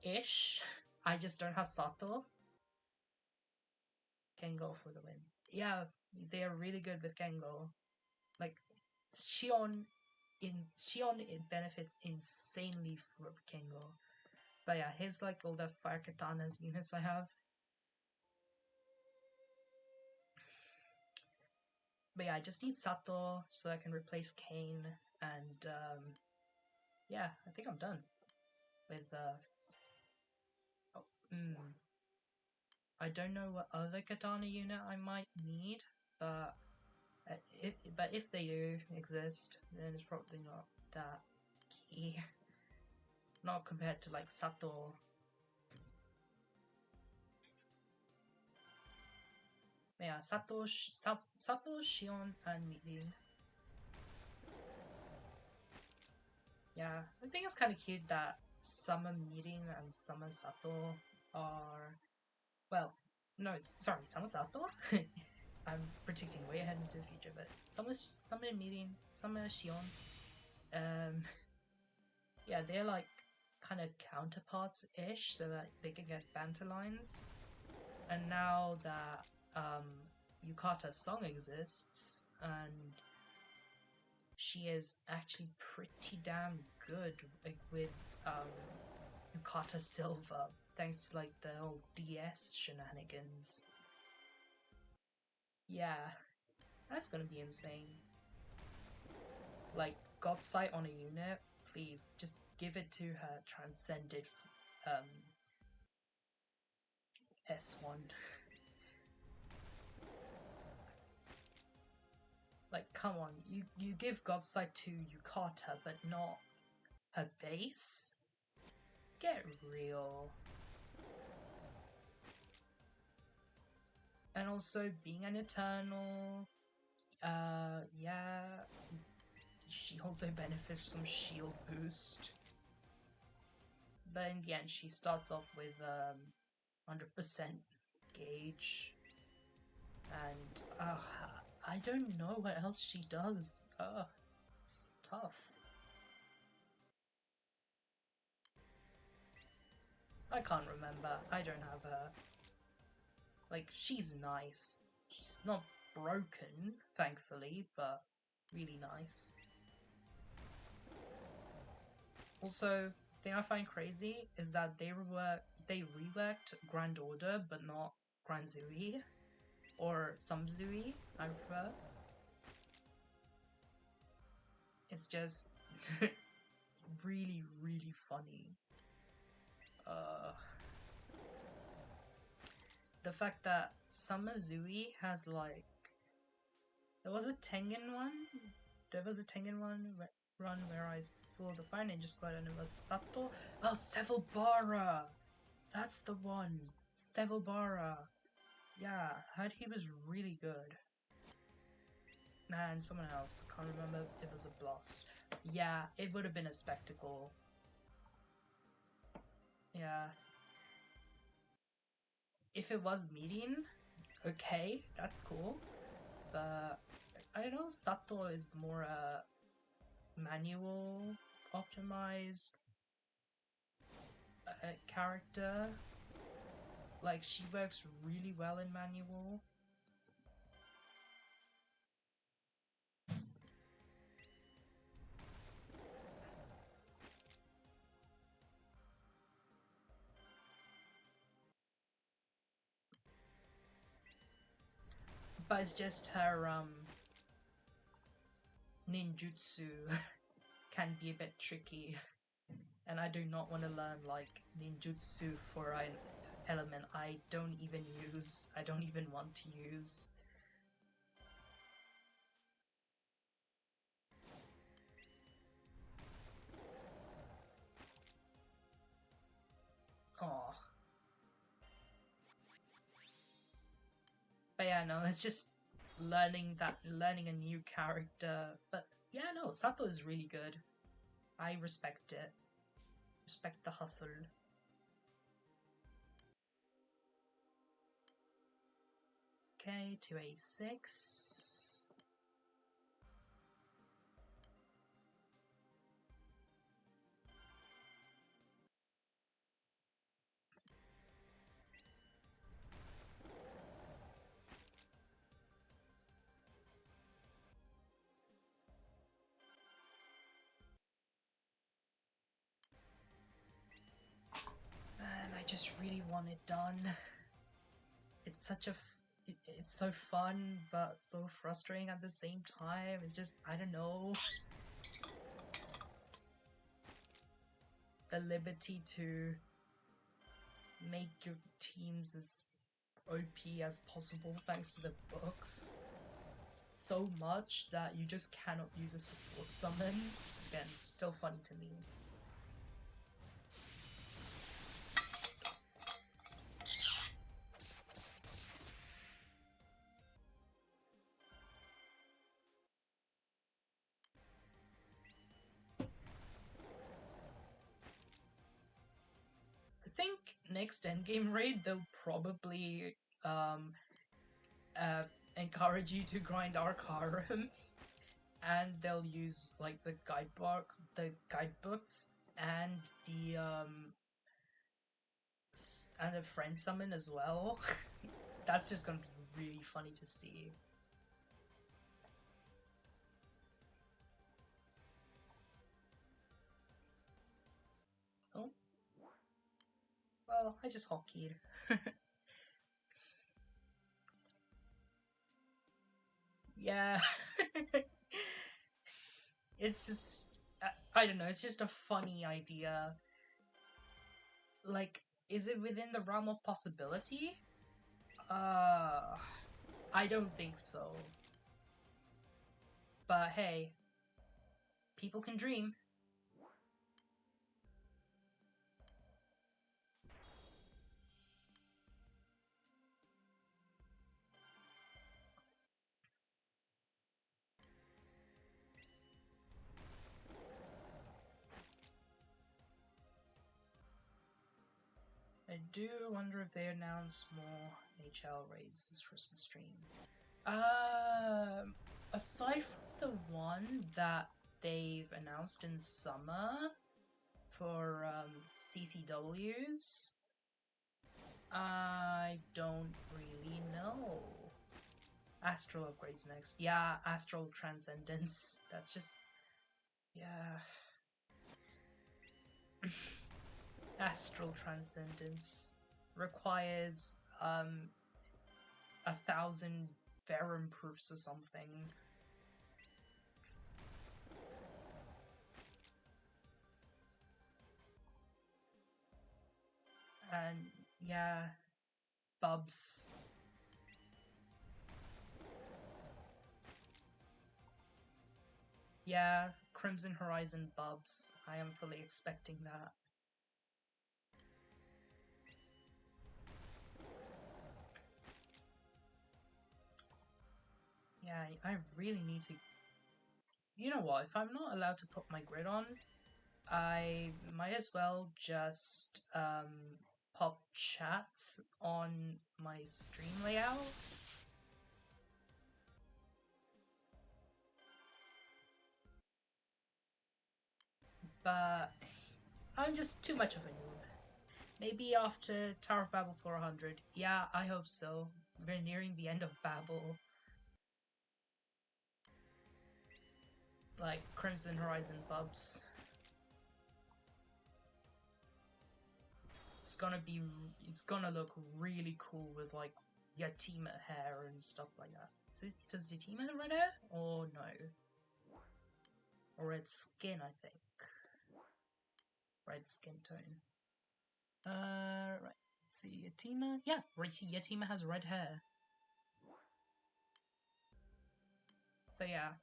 Ish. I just don't have Sato. Kengo for the win. Yeah, they are really good with Kengo. Like, Shion it benefits insanely for Kengo. But yeah, here's like all the Fire Katanas units I have. But yeah, I just need Sato so I can replace Kane, and yeah, I think I'm done with I don't know what other katana unit I might need, but if they do exist, then it's probably not that key. Not compared to like Sato. But yeah, Sato, Shion, and Meeting. Yeah, I think it's kind of cute that Summer Meeting and Summer Sato are, well, no, sorry, Summer Sato? I'm predicting way ahead into the future, but Summer Meeting, Summer Shion, yeah, they're like kind of counterparts-ish so that they can get banter lines. And now that Yukata's song exists, and she is actually pretty damn good, like, with Yukata Silva, thanks to like the whole DS shenanigans. Yeah, that's gonna be insane. Like, Godsight on a unit, please, just give it to her transcended S1. Like, come on, you give Godsight to Yukata, but not her base? Get real. And also, being an Eternal, yeah, she also benefits from shield boost. But in the end, she starts off with 100% gauge. And I don't know what else she does. It's tough. I can't remember. I don't have her. Like, she's nice. She's not broken, thankfully, but really nice. Also, the thing I find crazy is that they reworked Grand Order, but not Grand Zui. Or some Zui, I prefer. It's just really, really funny. The fact that Summer Zui has like... There was a Tengen run where I saw the Fire Ninja Squad and it was Sato. Oh, Sevelbara! That's the one! Sevelbara! Yeah, heard he was really good. And someone else, can't remember if it was a Blast. Yeah, it would have been a spectacle. Yeah. If it was median, okay, that's cool. But I don't know, Sato is more manual optimized character. Like, she works really well in manual. But it's just her ninjutsu can be a bit tricky. And I do not want to learn like ninjutsu for an element I don't even use. I don't even want to use. Oh. But yeah, no, it's just learning a new character. But yeah, no, Sato is really good. I respect it. Respect the hustle. Okay, 286. Man, I just really want it done. It's such a... It's so fun, but so frustrating at the same time. It's just, I don't know. The liberty to make your teams as OP as possible thanks to the books. So much that you just cannot use a support summon. Again, still funny to me. I think next endgame raid they'll probably encourage you to grind Arc Harem, and they'll use like the guidebooks and the friend summon as well. That's just gonna be really funny to see. Oh. Well, I just hotkeyed. Yeah. It's just... I don't know, it's just a funny idea. Like, is it within the realm of possibility? I don't think so. But hey, people can dream. I do wonder if they announce more HL raids this Christmas stream. Aside from the one that they've announced in summer for CCWs, I don't really know. Astral upgrades next. Yeah, Astral Transcendence. That's just... yeah. Astral Transcendence requires 1,000 Verum proofs or something. And yeah, Bubs. Yeah, Crimson Horizon Bubs. I am fully expecting that. Yeah, I really need to... You know what, if I'm not allowed to put my grid on, I might as well just pop chat on my stream layout. But I'm just too much of a noob. Maybe after Tower of Babel 400. Yeah, I hope so. We're nearing the end of Babel. Like Crimson Horizon Bubs. It's gonna look really cool with like Yatima hair and stuff like that. Does Yatima have red hair? Or no? Or red skin, I think. Red skin tone. Right. Let's see, Yatima? Yeah, Yatima has red hair. So yeah.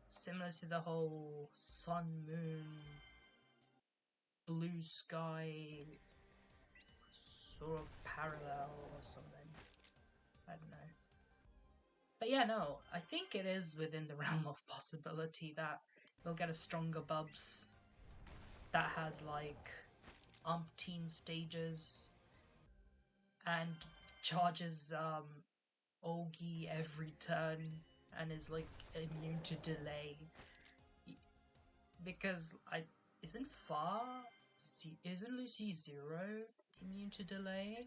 Similar to the whole sun, moon, blue sky sort of parallel or something. I don't know. But yeah, no, I think it is within the realm of possibility that we'll get a stronger Bubs that has like umpteen stages and charges Ogi every turn and is like immune to delay. Because isn't Lucy Zero immune to delay?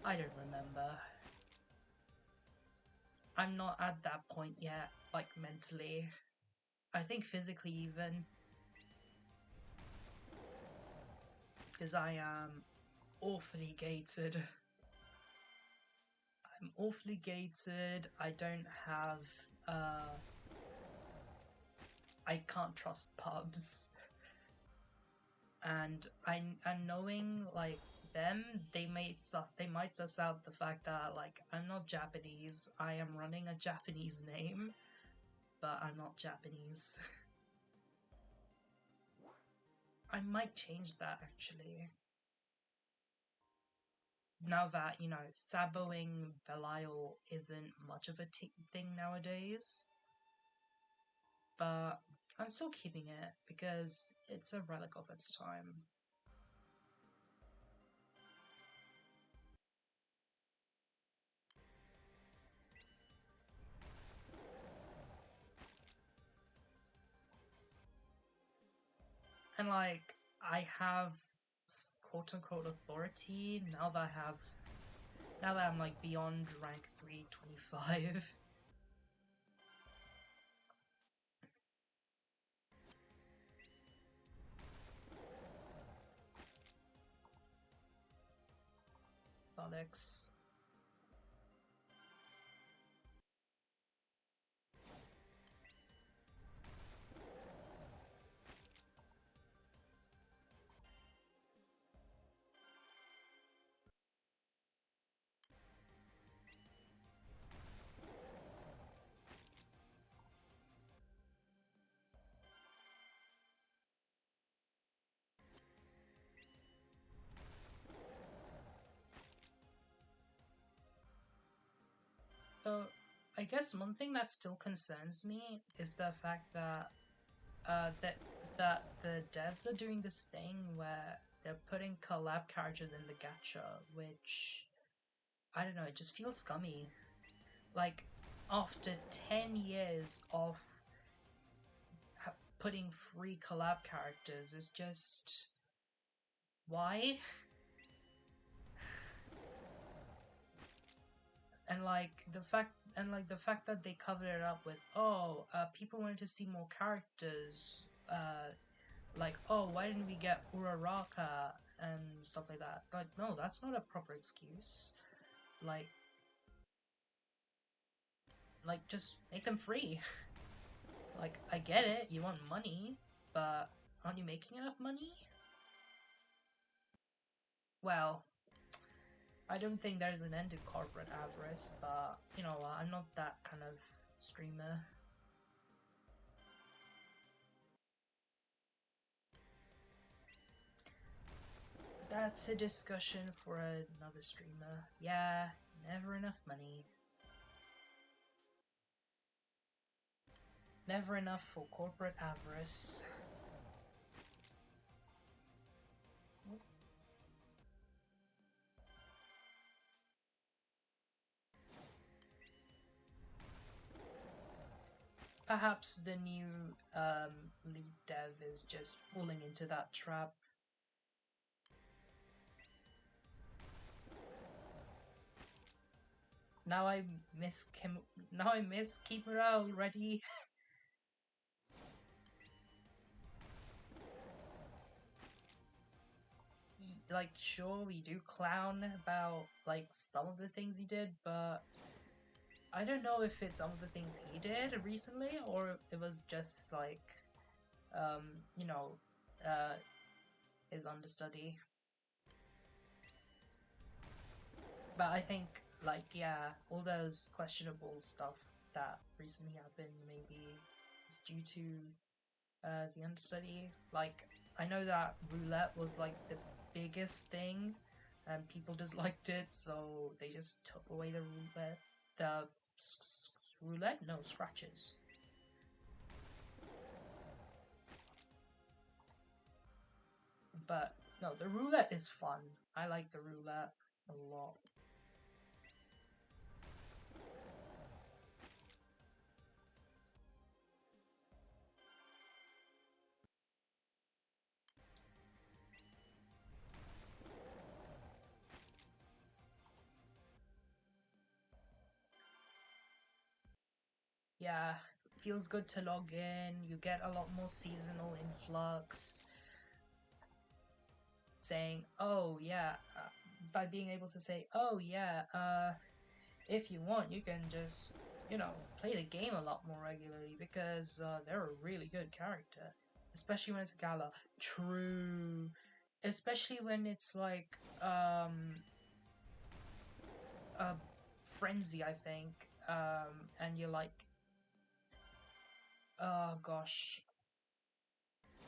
I don't remember. I'm not at that point yet, like mentally. I think physically even. Because I am awfully gated. I'm awfully gated. I don't have I can't trust pubs. And knowing like them, they might suss out the fact that like I'm not Japanese. I am running a Japanese name, but I'm not Japanese. I might change that actually. Now that, you know, saboing Belial isn't much of a thing nowadays. But I'm still keeping it because it's a relic of its time. And like, I have quote-unquote authority now that I'm like beyond rank 325. Alex. So, I guess one thing that still concerns me is the fact that that the devs are doing this thing where they're putting collab characters in the gacha, which I don't know, it just feels scummy. Like after 10 years of putting free collab characters, is just why? And the fact that they covered it up with, oh, people wanted to see more characters, like, oh, why didn't we get Uraraka and stuff like that? Like, no, that's not a proper excuse. Like just make them free. Like, I get it, you want money, but aren't you making enough money? Well, I don't think there's an end to corporate avarice, but you know what, I'm not that kind of streamer. That's a discussion for another streamer. Yeah, never enough money. Never enough for corporate avarice. Perhaps the new lead dev is just falling into that trap. Now I miss Kimura already. Like, sure, we do clown about like some of the things he did, but I don't know if it's some of the things he did recently or it was just like you know, uh his understudy. But I think like, yeah, all those questionable stuff that recently happened maybe is due to the understudy. Like, I know that roulette was like the biggest thing and people disliked it, so they just took away the roulette. The roulette? No, scratches. But no, the roulette is fun. I like the roulette a lot. Yeah, feels good to log in. You get a lot more seasonal influx. Saying, oh yeah, by being able to say, oh yeah, if you want, you can just, you know, play the game a lot more regularly because they're a really good character. Especially when it's Gala. True. Especially when it's like, a frenzy, I think. And you're like, oh gosh.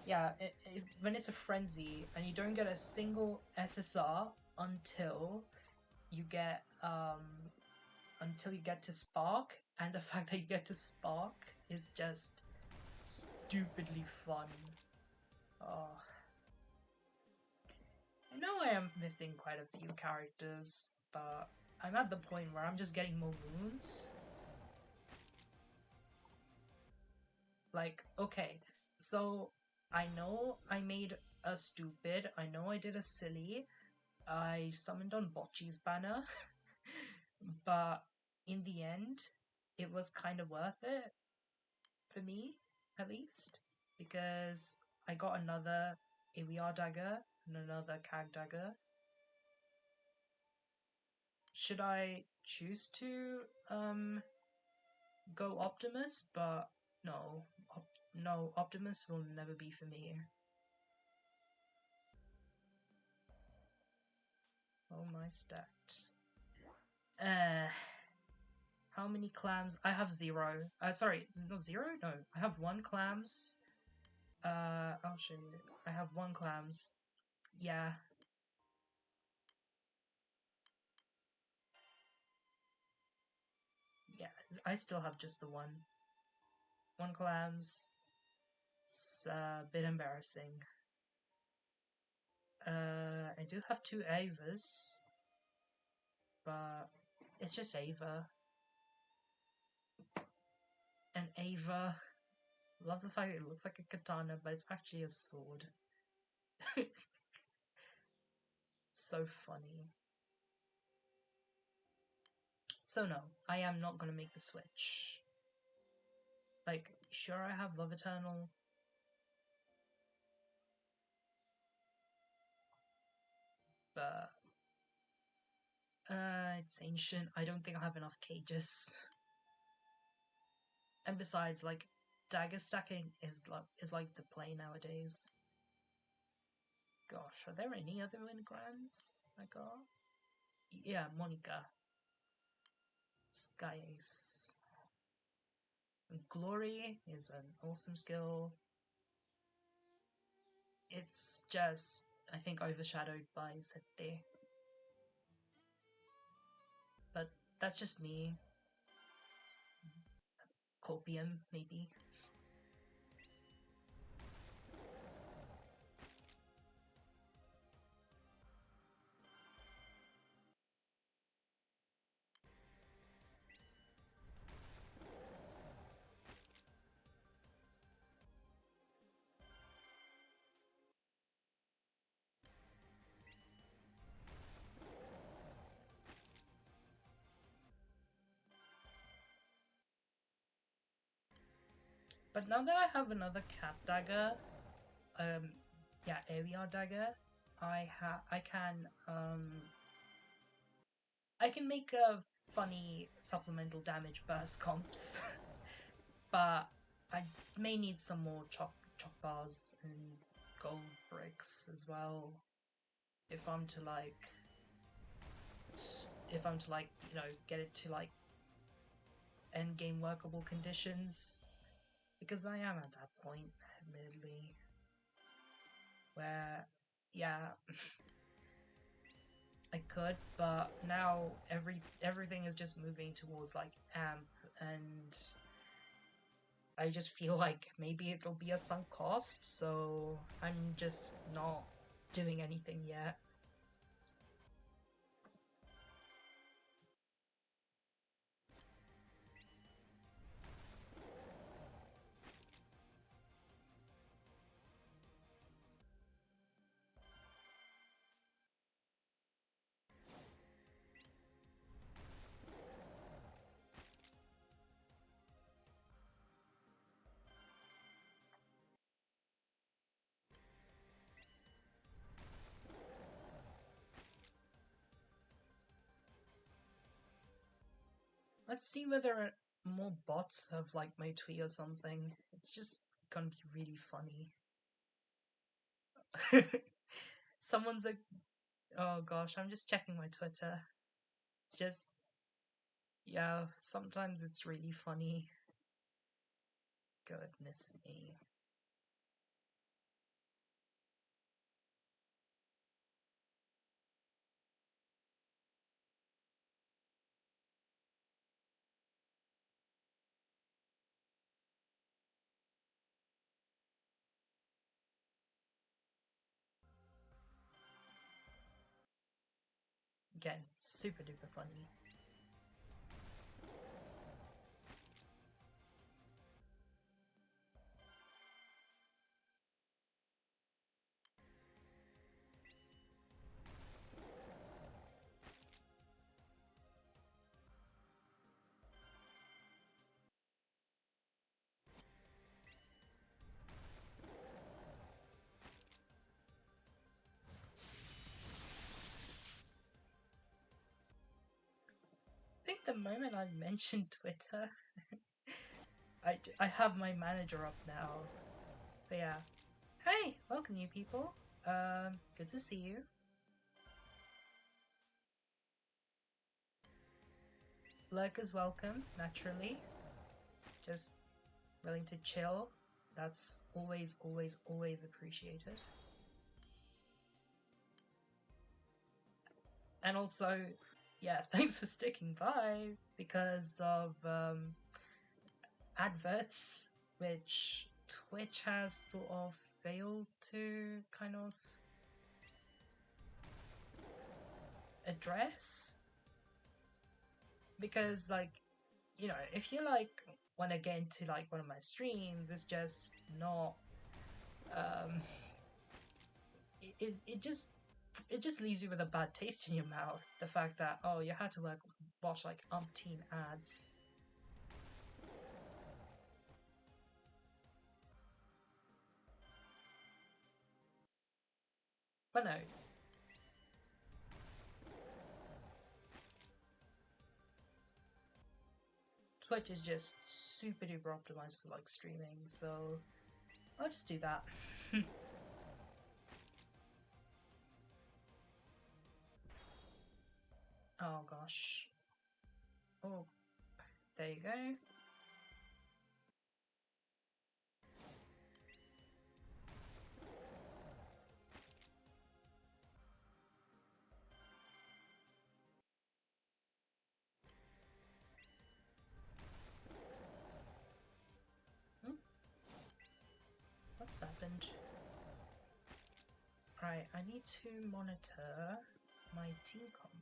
Yeah, when it's a frenzy and you don't get a single SSR you get um until you get to Spark, and the fact that you get to Spark is just stupidly fun. Oh, I know I am missing quite a few characters, but I'm at the point where I'm just getting more moons. Like, okay, so I know I made a stupid, I know I did a silly, I summoned on Bocce's banner, but in the end, it was kind of worth it, for me, at least, because I got another AVR dagger and another CAG dagger. Should I choose to go Optimus? But no, no, Optimus will never be for me. Oh my stat. How many clams? I have 0. Sorry, not 0? No, I have 1 clams. I'll show you. I have 1 clams. Yeah. Yeah, I still have just the 1. 1 clams. It's a bit embarrassing. I do have 2 Avas. But it's just Ava. And Ava. Love the fact it looks like a katana, but it's actually a sword. So funny. So no, I am not gonna make the switch. Like, sure I have Love Eternal. But it's ancient. I don't think I have enough cages. And besides, like, dagger stacking is like the play nowadays. Gosh, are there any other Ingrands I got? Yeah, Monica. Sky Ace. Glory is an awesome skill. It's just, I think, overshadowed by Sette. But that's just me. Copium, maybe. But now that I have another cat dagger, yeah, AVR dagger, I can make a funny supplemental damage burst comps, but I may need some more chop bars and gold bricks as well if I'm to like get it to like end game workable conditions, because I am at that point, admittedly, where yeah. I could, but now everything is just moving towards like amp, and I just feel like maybe it'll be a sunk cost, so I'm just not doing anything yet. Let's see whether more bots have like my tweet or something. It's just gonna be really funny. Someone's like, oh gosh, I'm just checking my Twitter. It's just, yeah, sometimes it's really funny. Goodness me. Again, super duper funny. think the moment I mentioned Twitter, I have my manager up now. But yeah. Hey, welcome you people. Good to see you. Lurkers welcome, naturally. Just willing to chill. That's always, always, always appreciated. And also, yeah, thanks for sticking by because of adverts, which Twitch has sort of failed to kind of address. Because, like, you know, if you like want to get into like one of my streams, it's just not. It just leaves you with a bad taste in your mouth. The fact that, oh, you had to like watch like umpteen ads. But no. Twitch is just super duper optimized for like streaming, so I'll just do that. Oh gosh. Oh, there you go. What's happened? Right, I need to monitor my team comp.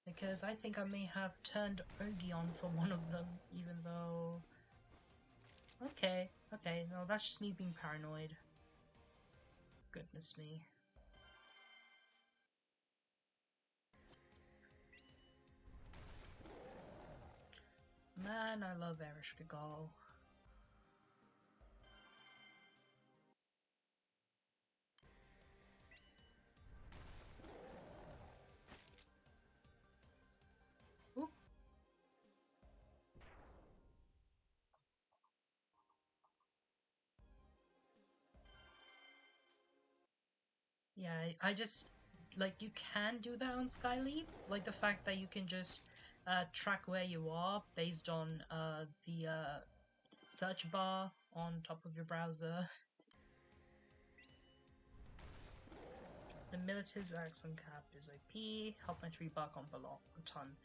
Because I think I may have turned Ogi on for one of them, even though... Okay, no, that's just me being paranoid. Goodness me. Man, I love Erish Gagal. Ooh. Yeah, I just... Like, you can do that on Skyleap. Like, the fact that you can just track where you are based on the search bar on top of your browser. The Military's Axon Cap is OP. Help my 3 bar comp a ton.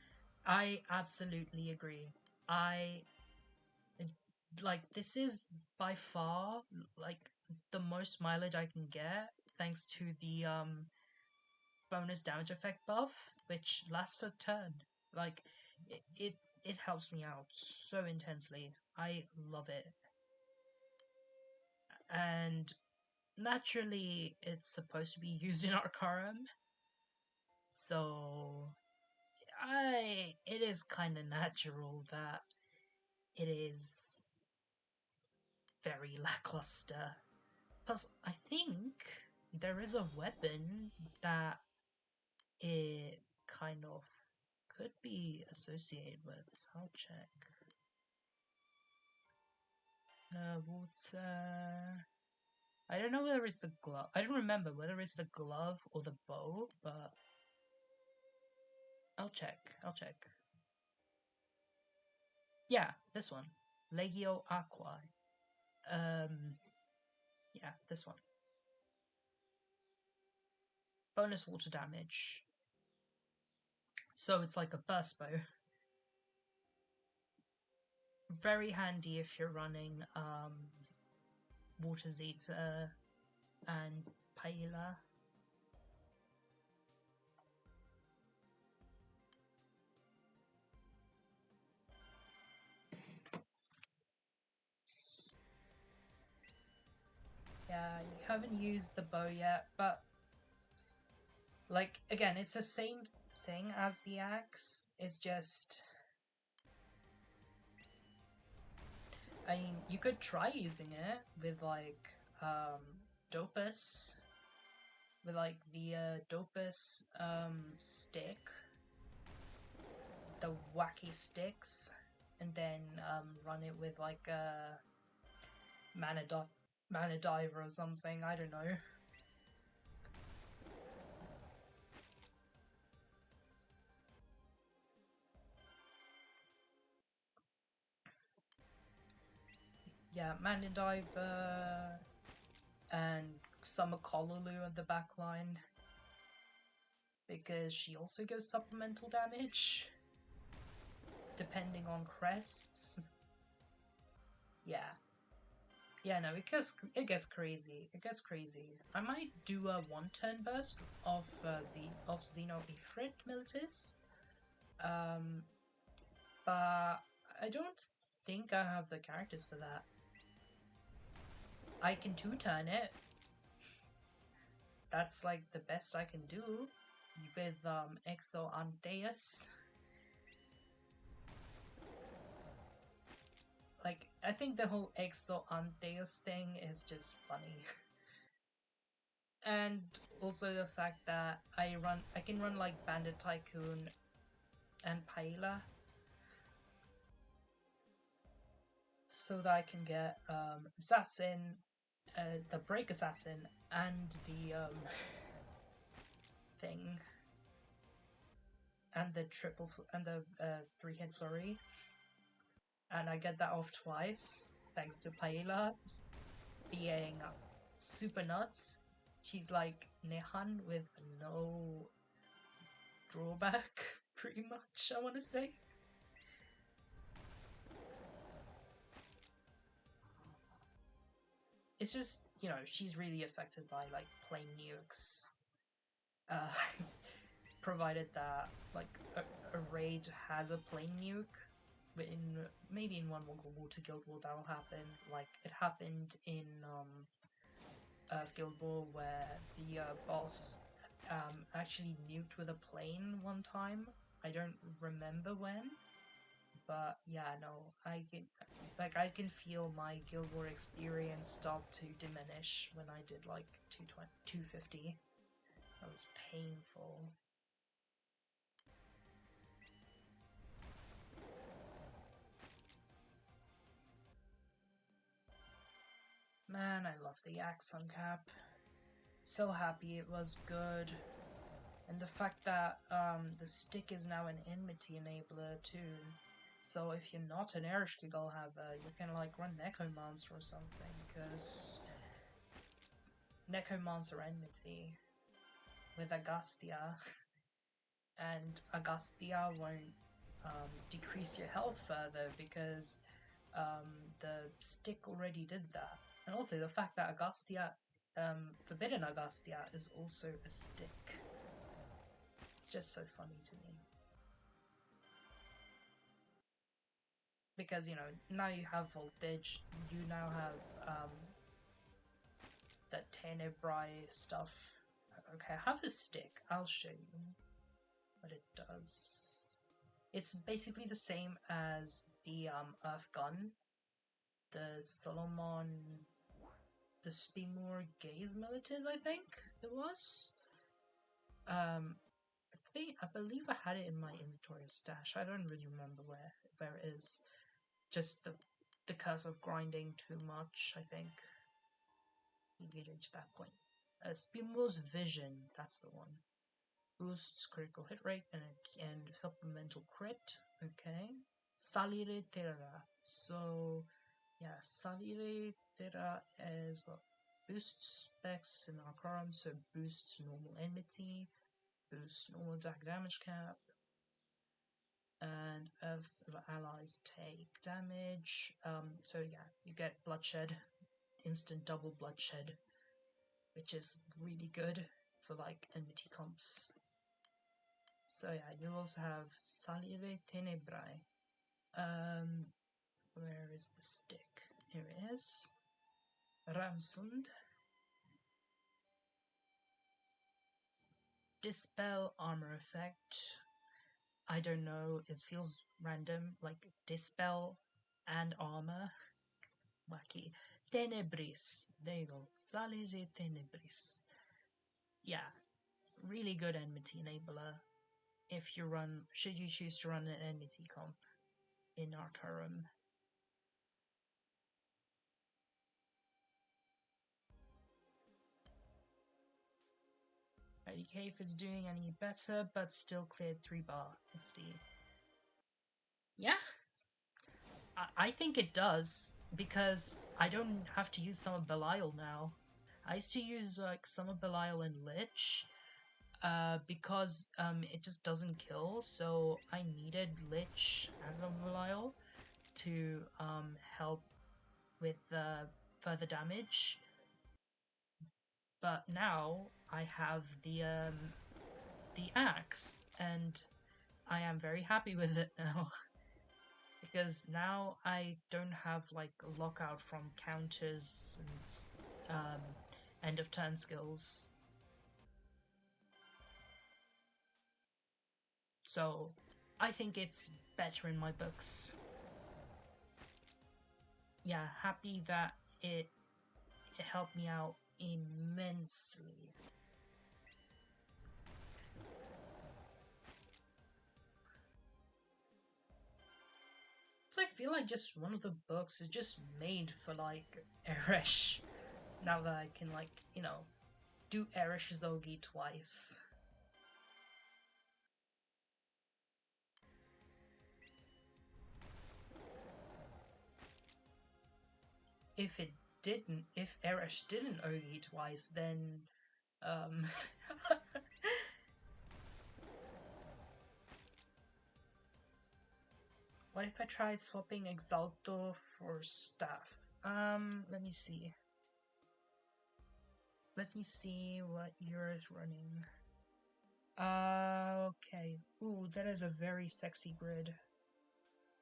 I absolutely agree. Like, this is by far like the most mileage I can get thanks to the bonus damage effect buff, which lasts for a turn. Like, it helps me out so intensely. I love it. And naturally it's supposed to be used in Arcarum, so it is kind of natural that it is very lackluster. Plus, I think there is a weapon that it kind of could be associated with. I'll check. Water. I don't know whether it's the glove. I don't remember whether it's the glove or the bow, but I'll check. Yeah, this one. Legio Aqua. Yeah, this one. Bonus water damage. So it's like a burst bow. Very handy if you're running Water Zeta and Paella. Yeah, you haven't used the bow yet, but like, again, it's the same thing as the axe. It's just, I mean, you could try using it with like Dopus, with like the Dopus stick. the wacky sticks, and then run it with like a mana diver or something. I don't know. Yeah, mana diver and Summer Kololu on the back line, because she also gives supplemental damage depending on crests. Yeah. Yeah, no, it gets crazy. It gets crazy. I might do a one-turn burst of Xeno Ifrit Militis. But I don't think I have the characters for that. I can two-turn it. That's like the best I can do with Exo Antaeus. Like, I think the whole Exo Antaeus thing is just funny. And also the fact that I can run like Bandit Tycoon and Paella, so that I can get Assassin, the Break Assassin, and the thing, and the three-hit flurry, and I get that off twice thanks to Paella being super nuts. She's like Nehan with no drawback, pretty much, I want to say. It's just, you know, she's really affected by like plain nukes. Uh, provided that like a raid has a plain nuke, maybe in one Water Guild War that'll happen. Like it happened in Guild War where the boss actually nuked with a plane one time. I don't remember when, but yeah, no, I can feel my Guild War experience start to diminish when I did like 250. That was painful. Man, I love the Axon Cap. So happy it was good. And the fact that the stick is now an enmity enabler too. So if you're not an Ereshkigal haver, you can like run Necromancer or something, because Necromancer enmity with Agastya, and Agastya won't decrease your health further because the stick already did that. And also the fact that Agastya, Forbidden Agastya, is also a stick. It's just so funny to me. Because, you know, now you have voltage, you now have that Tenebrae stuff. Okay, I have a stick. I'll show you what it does. It's basically the same as the Earth Gun, the Solomon, the Spimur Gaze Militis, I think it was. I believe I had it in my inventory stash. I don't really remember where it is. Just the curse of grinding too much, I think. You get into that point. Spimur's Vision, that's the one. Boosts critical hit rate and supplemental crit. Okay. Salire Terra. So, yeah, Salire Terra is what boosts specs in Arcarum, so boosts normal enmity, boosts normal attack damage cap, and Earth allies take damage. So yeah, you get bloodshed, instant double bloodshed, which is really good for like enmity comps. So yeah, you also have Salire Tenebrae. Where is the stick? Here it is. Ramsund. Dispel armor effect. I don't know, it feels random, like Dispel and armor. Wacky. Tenebris. There you go. Salire Tenebris. Yeah, really good enmity enabler. if you run, should you choose to run an entity comp in Arcarum. IDK if it's doing any better, but still cleared 3-bar SD. Yeah, I think it does, because I don't have to use Summer Belial now. I used to use like Summer Belial and Lich, because it just doesn't kill, so I needed Lich and Summer Belial to help with further damage. But now I have the axe, and I am very happy with it now. Because now I don't have like a lockout from counters and end of turn skills. So I think it's better in my books. Yeah, happy that it helped me out immensely. So I feel like just one of the books is just made for like Eresh. Now that I can like, you know, do Eresh Zogi twice. If Eresh didn't Ogi twice, then what if I tried swapping Exalto for Staff? Let me see. Let me see what you're running. Okay. Ooh, that is a very sexy grid.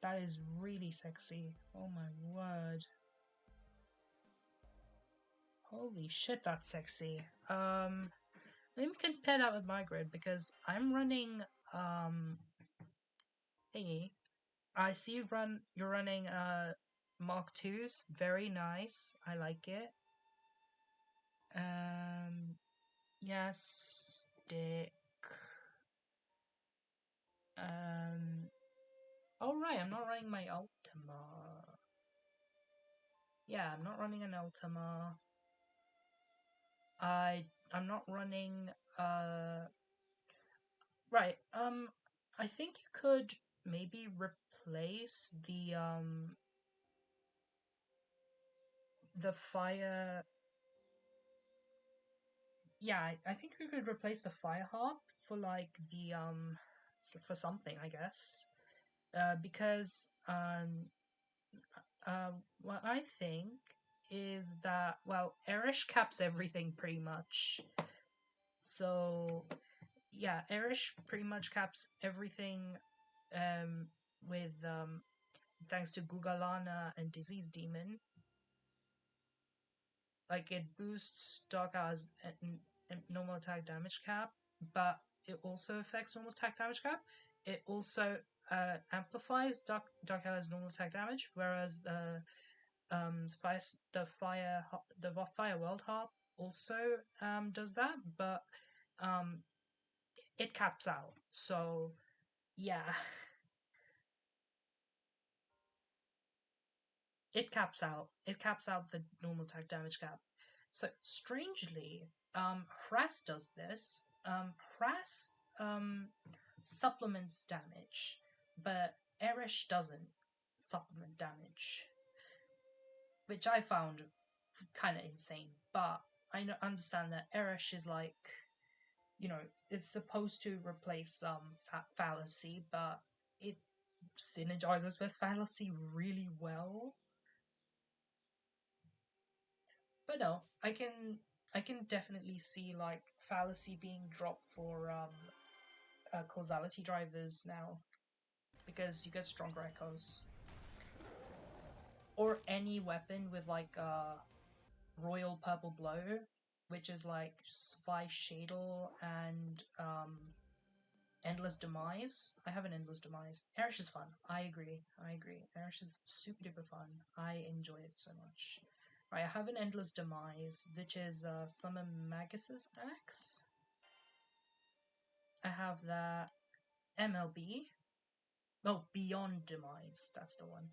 That is really sexy. Oh my word. Holy shit, that's sexy. Let me compare that with my grid, because I'm running, thingy. I see you're running, Mark 2s. Very nice. I like it. Yes, stick. Oh right, I'm not running my Ultima. Yeah, I'm not running an Ultima. I'm not running, right, I think you could maybe replace the fire. Yeah, I think we could replace the fire harp for like the for something, I guess. Because what I think is that, well, Erish caps everything pretty much. So yeah, Erish pretty much caps everything with thanks to Gugalana and Disease Demon. Like, it boosts Dark Hour's normal attack damage cap, but it also affects normal attack damage cap. It also amplifies Dark Hour's normal attack damage, whereas the Fire World Harp also does that, but it caps out. So yeah, it caps out. It caps out the normal attack damage cap. So strangely, Hrass does this. Hrass supplements damage, but Erish doesn't supplement damage, which I found kind of insane. But I understand that Erish is like, you know, it's supposed to replace fallacy, but it synergizes with fallacy really well. But no, I can definitely see like fallacy being dropped for causality drivers now, because you get stronger echoes, or any weapon with like royal purple blow, which is like Vi Shadle and endless demise. I have an endless demise. Erish is fun. I agree. Erish is super duper fun. I enjoy it so much. Right, I have an endless demise, which is Summon Magus's axe. I have that. MLB. Oh, Beyond Demise, that's the one.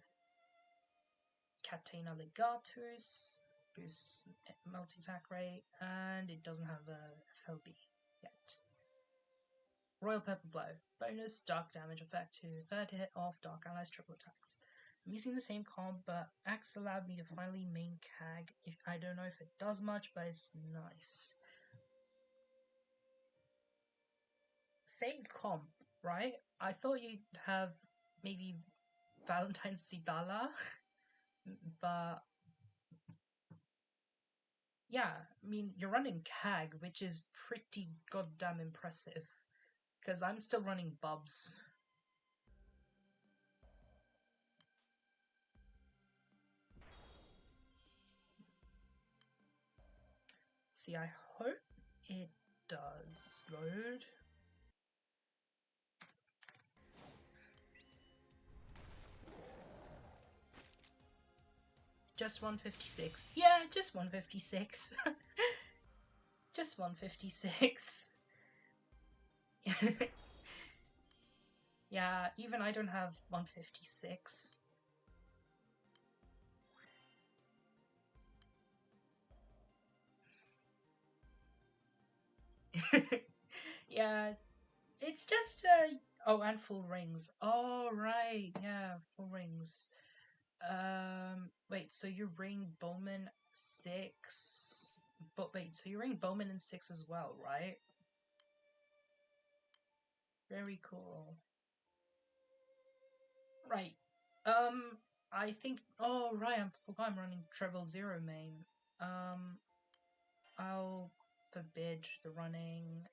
Catena Legatus, boosts multi-attack rate, and it doesn't have a FLB yet. Royal Purple Blow. Bonus dark damage effect to third hit of Dark Allies triple attacks. I'm using the same comp, but Axe allowed me to finally main CAG. I don't know if it does much, but it's nice. Same comp, right? I thought you'd have maybe Valentine's Sidala, but yeah, I mean, you're running CAG, which is pretty goddamn impressive. Because I'm still running Bubs. See, I hope it does load. Just 156. Yeah, just 156. Just 156. Yeah, even I don't have 156. Yeah, it's just oh, and full rings. Oh right, yeah, full rings. Wait, so you ring Bowman 6, but wait, so you ring Bowman in 6 as well, right? Very cool. Right. I think. Oh right, I forgot I'm running treble zero main. I'll forbid the running.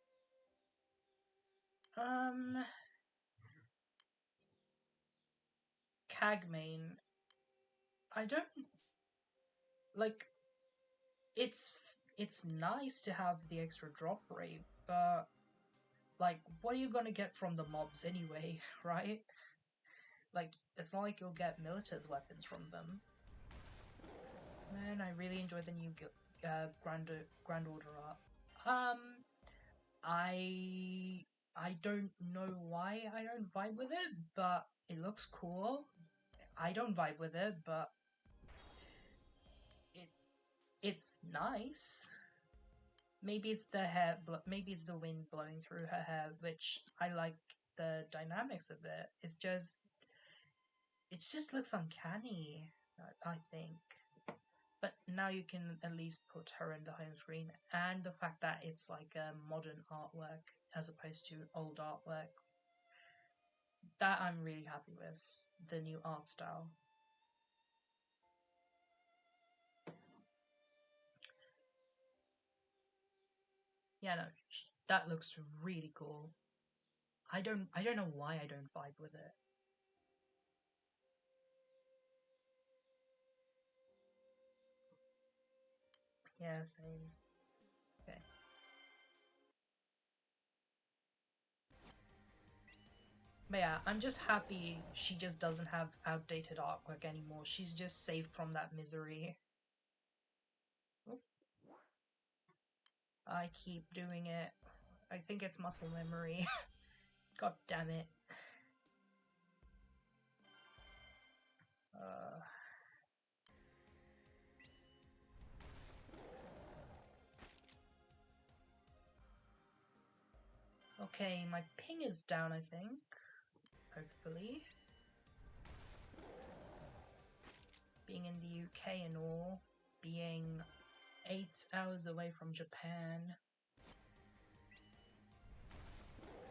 CAG main. I don't like. It's nice to have the extra drop rate, but like, what are you gonna get from the mobs anyway, right? Like, it's not like you'll get Milita's weapons from them. Man, I really enjoy the new Grand Order art. I don't know why I don't vibe with it, but it looks cool. I don't vibe with it, but it's nice. Maybe it's the hair, maybe it's the wind blowing through her hair, which I like the dynamics of it. It just looks uncanny, I think. But now you can at least put her in the home screen, and the fact that it's like a modern artwork as opposed to old artwork, that I'm really happy with, the new art style. Yeah, no, that looks really cool. I don't know why I don't vibe with it. Yeah, same. Okay. But yeah, I'm just happy she just doesn't have outdated artwork anymore. She's just saved from that misery. Oop. I keep doing it. I think it's muscle memory. God damn it. Uh, okay, my ping is down, I think. Hopefully. Being in the UK and all, being 8 hours away from Japan.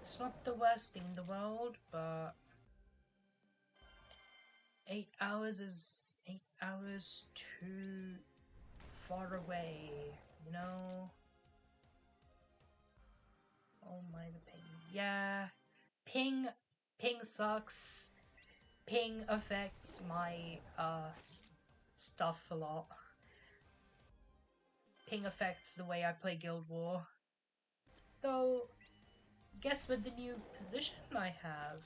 It's not the worst thing in the world, but 8 hours is 8 hours too far away, you know? Oh my, the ping. Yeah, ping sucks. Ping affects my stuff a lot. Ping affects the way I play Guild War. Though, guess what the new position I have?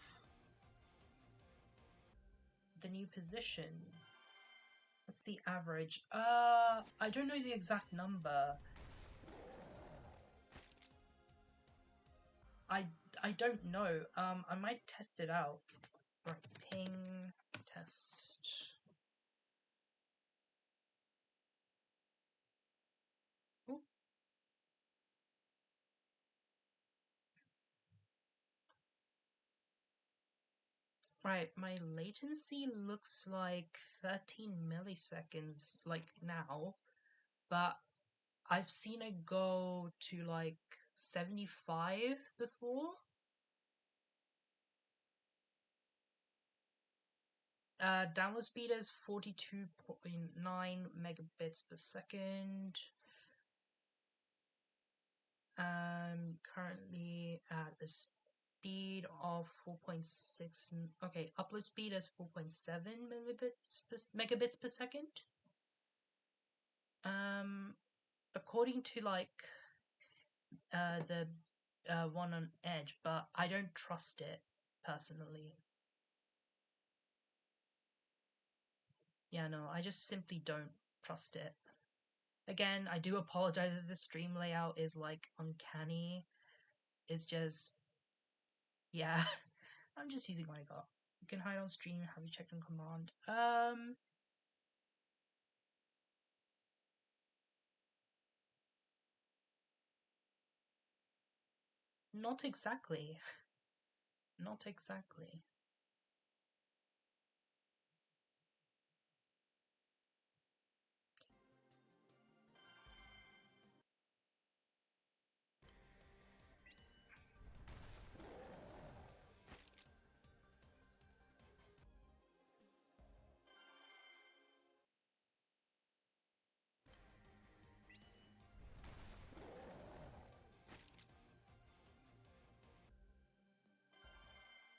The new position. What's the average? I don't know the exact number. I I don't know. I might test it out. Right, ping test. Ooh. Right, my latency looks like 13 milliseconds like now, but I've seen it go to like 75 before. Download speed is 42.9 megabits per second. Currently at a speed of 4.6. Okay, upload speed is 4.7 megabits per second. According to like the one on Edge, but I don't trust it personally. Yeah, no, I just simply don't trust it. Again, I do apologize if the stream layout is like uncanny. It's just, yeah, I'm just using what I got. You can hide on stream. Have you checked on command? Not exactly. Not exactly.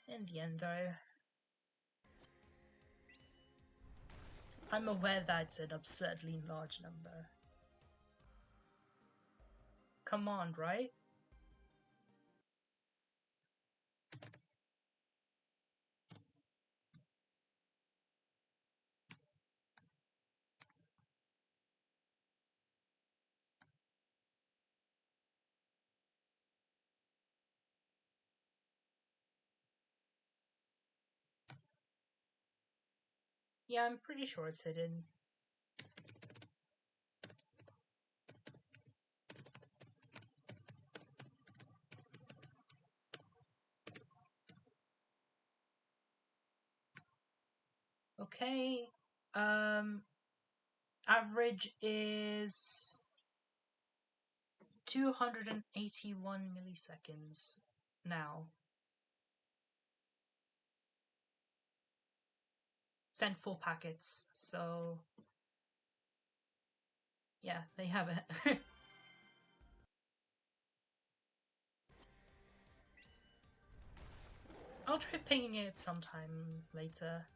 In the end, though, I'm aware that's an absurdly large number. Command, right? Yeah, I'm pretty sure it's hidden. Okay. Average is 281 milliseconds now. Sent 4 packets, so yeah, they have it. I'll try pinging it sometime later.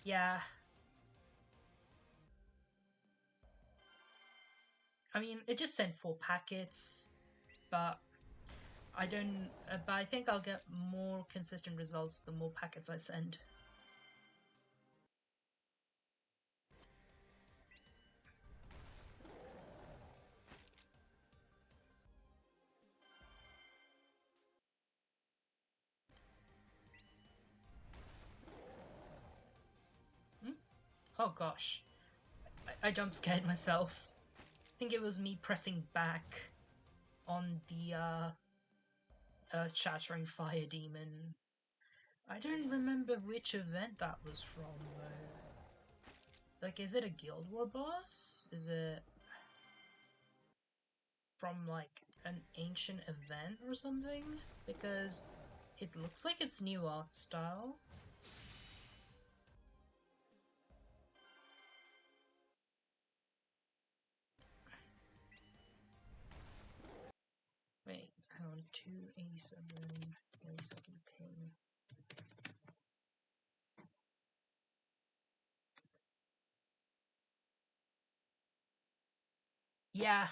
Yeah. I mean, it just sent 4 packets, but I don't. But I think I'll get more consistent results the more packets I send. Hmm? Oh gosh, I jump scared myself. I think it was me pressing back on the Shattering Fire Demon. I don't remember which event that was from though. Like, is it a Guild War boss? Is it from like an ancient event or something? Because it looks like it's new art style. Wait, hang on, 287 millisecond ping. Yeah,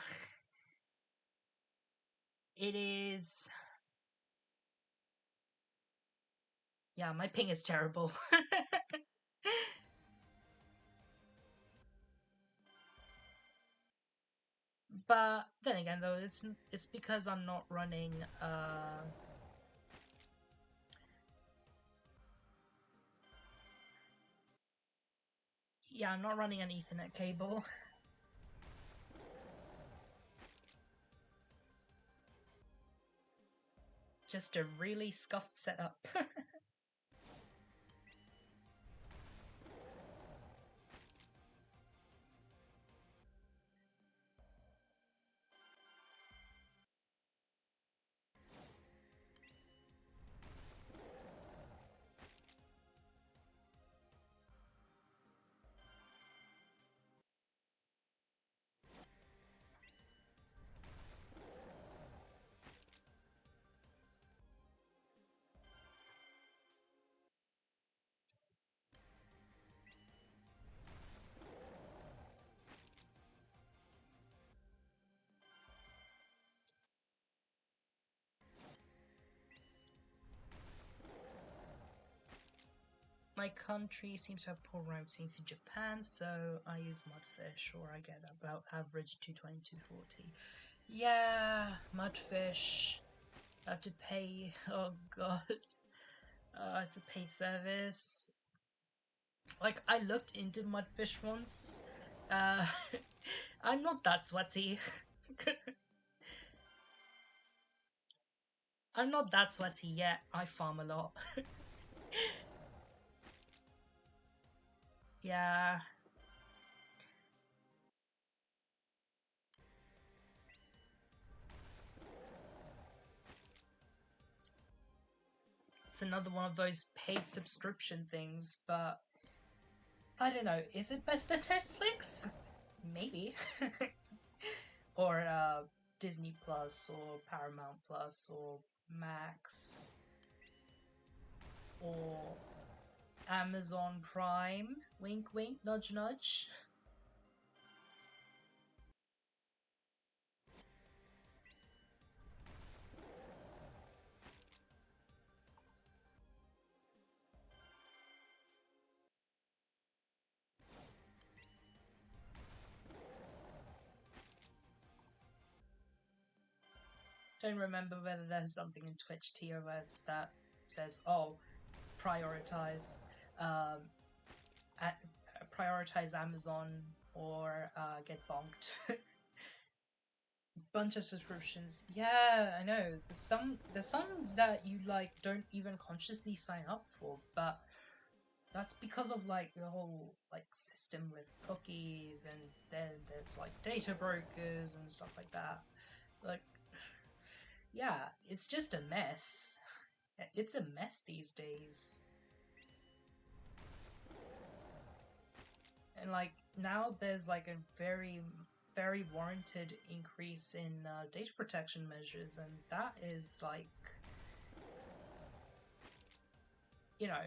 it is. Yeah, my ping is terrible. But then again, though, it's because I'm not running yeah, I'm not running an Ethernet cable. Just a really scuffed setup. My country seems to have poor routing to Japan, so I use Mudfish, or I get about average 220, 240. Yeah, Mudfish. I have to pay. Oh god. It's a paid service. Like, I looked into Mudfish once. Uh, I'm not that sweaty. I'm not that sweaty yet. I farm a lot. Yeah. It's another one of those paid subscription things, but I don't know. Is it better than Netflix? Maybe. Or Disney Plus, or Paramount Plus, or Max, or Amazon Prime. Wink, wink, nudge, nudge. Don't remember whether there's something in Twitch TOS that says, "Oh, prioritize, prioritize Amazon or get bonked." Bunch of subscriptions. Yeah, I know. There's some that you like don't even consciously sign up for, but that's because of like the whole like system with cookies, and then there's like data brokers and stuff like that. Like, yeah, it's just a mess. It's a mess these days. And like now there's like a very warranted increase in data protection measures, and that is like, you know,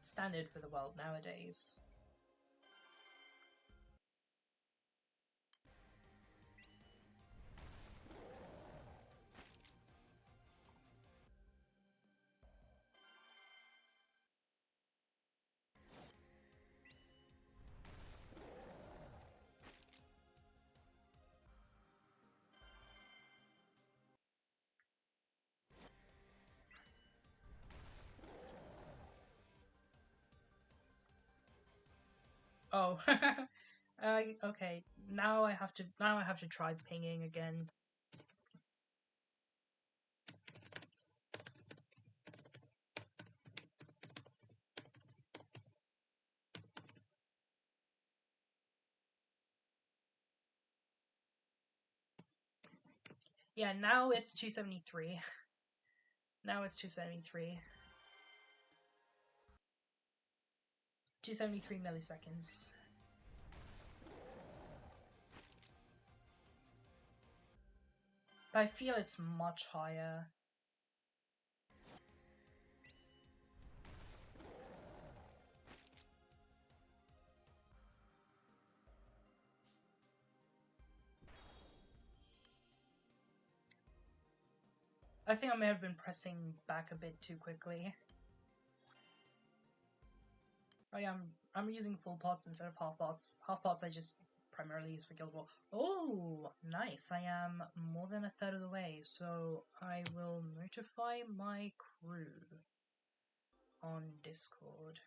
standard for the world nowadays. Oh, okay. Now I have to try pinging again. Yeah, now it's 273. Now it's 273. 273 milliseconds. I feel it's much higher. I think I may have been pressing back a bit too quickly. Oh yeah, I'm using full pots instead of half pots. Half pots I just primarily used for Guild War. Oh, nice. I am more than a third of the way, so I will notify my crew on Discord.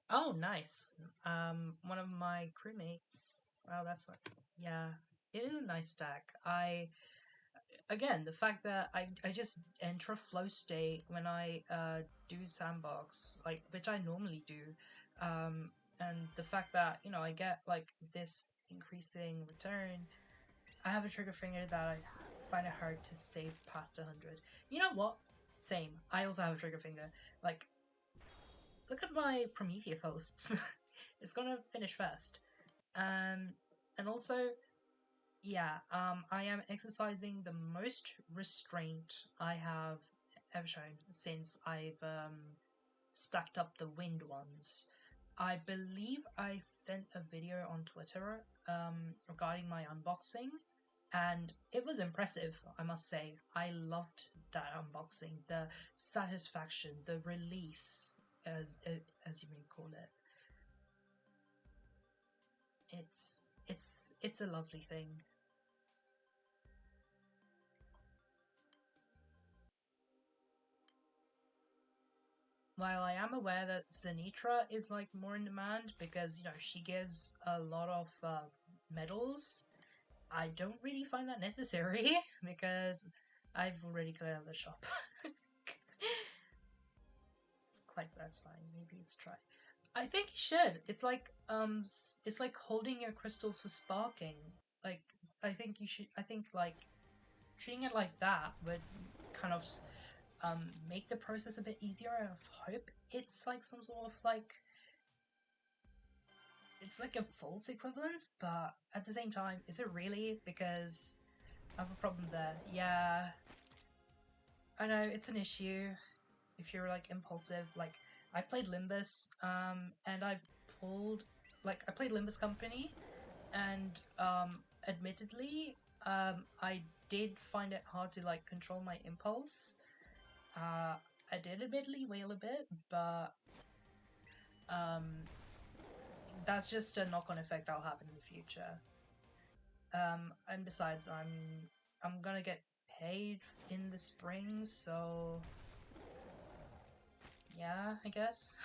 Oh, nice. One of my crewmates. Oh, that's like, yeah, it is a nice stack. Again, the fact that I just enter a flow state when I do sandbox, like, which I normally do, and the fact that, you know, I get like this increasing return. I have a trigger finger that I find it hard to save past 100. You know what? Same. I also have a trigger finger. Like, look at my Prometheus hosts. It's gonna finish first. And also, yeah, I am exercising the most restraint I have ever shown since I've stacked up the wind ones. I believe I sent a video on Twitter regarding my unboxing, and it was impressive, I must say. I loved that unboxing, the satisfaction, the release, as you may call it. It's a lovely thing. While I am aware that Zenitra is like more in demand because, you know, she gives a lot of medals, I don't really find that necessary because I've already cleared out the shop. It's quite satisfying. Maybe it's try. I think you should. It's like holding your crystals for sparking. Like, I think you should. I think like treating it like that would kind of make the process a bit easier. I hope it's like some sort of like, it's like a false equivalence, but at the same time, is it really? Because I have a problem there. Yeah, I know it's an issue if you're like impulsive. Like, I played Limbus, and I played Limbus Company, and admittedly, I did find it hard to like control my impulse. I did admittedly wail a bit, but that's just a knock-on effect I'll have in the future. And besides, I'm gonna get paid in the spring, so yeah, I guess.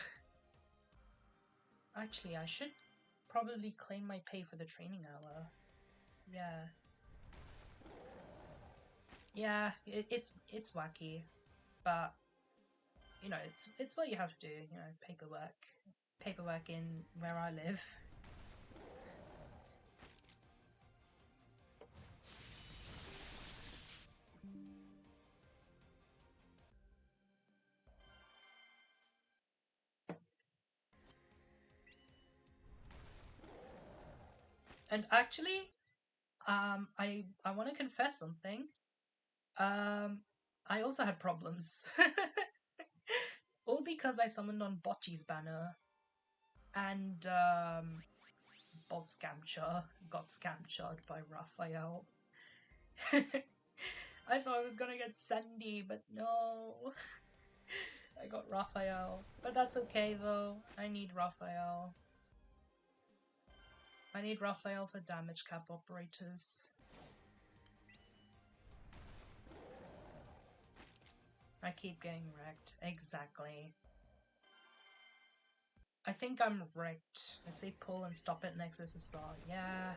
Actually, I should probably claim my pay for the training hour. Yeah. Yeah, it's wacky, but you know, it's what you have to do. You know, paperwork in where I live. And actually, I want to confess something. I also had problems, all because I summoned on Bocce's banner, and got scammed by Raphael. I thought I was gonna get Sandy, but no. I got Raphael. But that's okay though. I need Raphael. I need Raphael for damage cap operators. I keep getting wrecked. Exactly. I think I'm wrecked. I say pull and stop it next SSR. Yeah.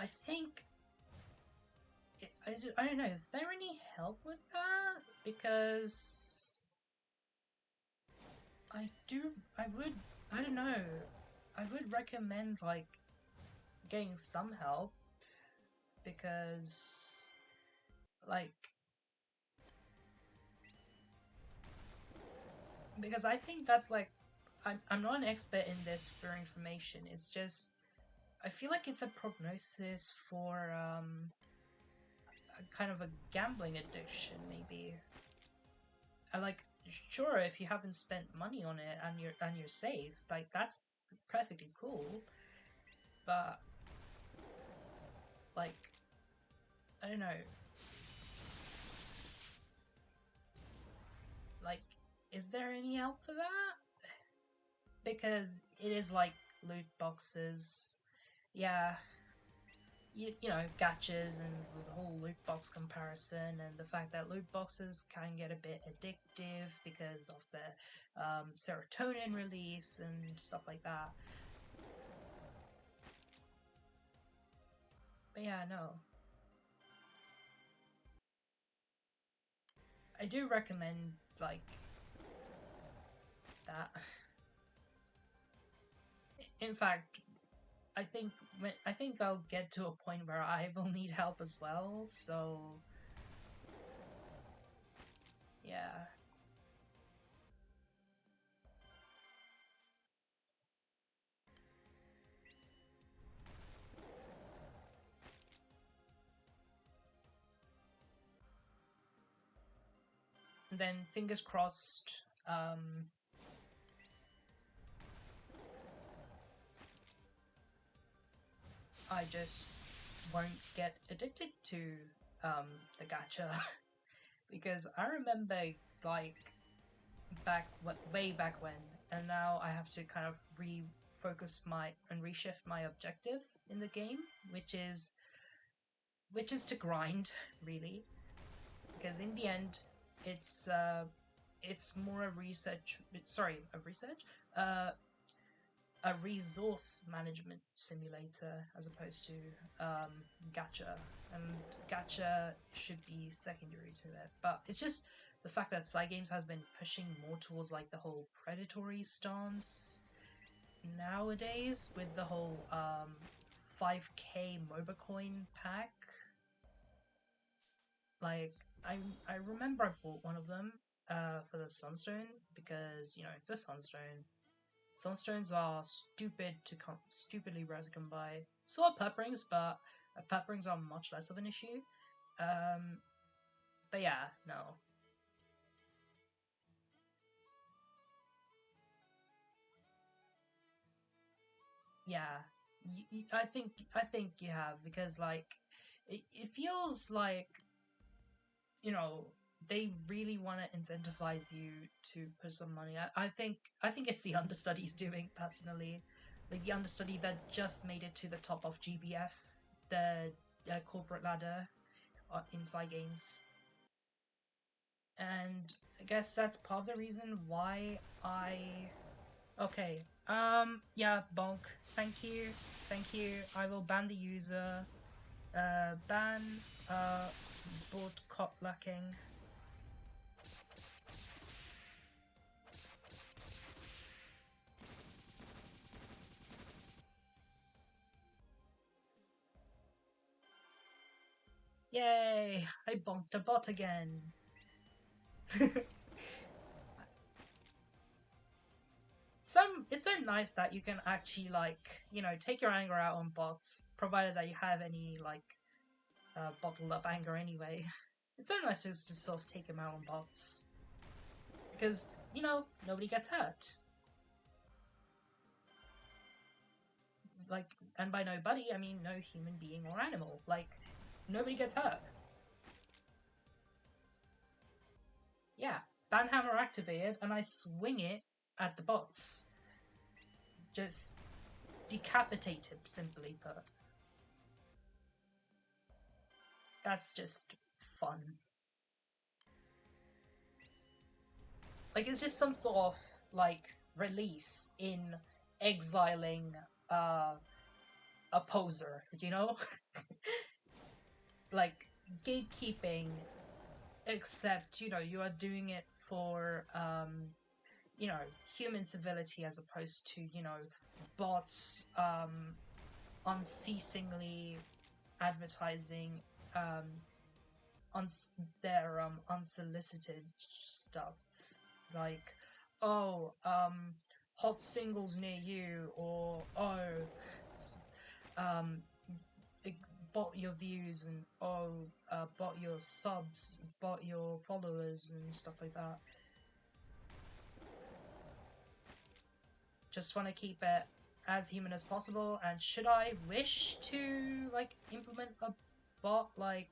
I think... I don't know, is there any help with that? Because... I don't know. I would recommend, like, getting some help. Because... Like... Because I think that's, like... I'm not an expert in this for information. It's just... I feel like it's a prognosis for, a kind of a gambling addiction, maybe. Like, sure, if you haven't spent money on it and you're safe, like, that's perfectly cool. But like, I don't know. Like, is there any help for that? Because it is like loot boxes. Yeah, you know, gachas and the whole loot box comparison, and the fact that loot boxes can get a bit addictive because of the serotonin release and stuff like that. But yeah, no. I do recommend, like, that. In fact, I think I'll get to a point where I will need help as well, so yeah. And then fingers crossed, I just won't get addicted to the gacha because I remember, like, way back when, and now I have to kind of refocus my and reshift my objective in the game, which is to grind really, because in the end, it's it's more a research. Sorry, a research. Uh, a resource management simulator as opposed to gacha, and gacha should be secondary to it. But it's just the fact that Cygames has been pushing more towards like the whole predatory stance nowadays with the whole 5K MOBA coin pack. Like I remember I bought one of them for the Sunstone because you know it's a Sunstone. Sunstones are stupidly rare to come by. So are pep rings, but pep rings are much less of an issue. Um, but yeah, no. Yeah, I think you have because like it feels like you know they really want to incentivize you to put some money. I think it's the understudies doing personally, like the understudy that just made it to the top of GBF, the corporate ladder inside games, and I guess that's part of the reason why I. Okay. Yeah, bonk. Thank you. Thank you. I will ban the user. Ban. Bot cop lacking. Yay! I bonked a bot again. It's so nice that you can actually like you know take your anger out on bots, provided that you have any like bottled up anger anyway. It's so nice to just sort of take them out on bots because you know nobody gets hurt. Like, and by nobody I mean no human being or animal. Like, nobody gets hurt. Yeah, banhammer activated, and I swing it at the bots. Just decapitate him, simply put. That's just fun. Like, it's just some sort of like release in exiling a poser, you know? Like gatekeeping, except you know you are doing it for you know human civility as opposed to you know bots unceasingly advertising um on their unsolicited stuff like oh hot singles near you or oh um bot your views and oh bot your subs, bot your followers and stuff like that. Just want to keep it as human as possible. And should I wish to like implement a bot like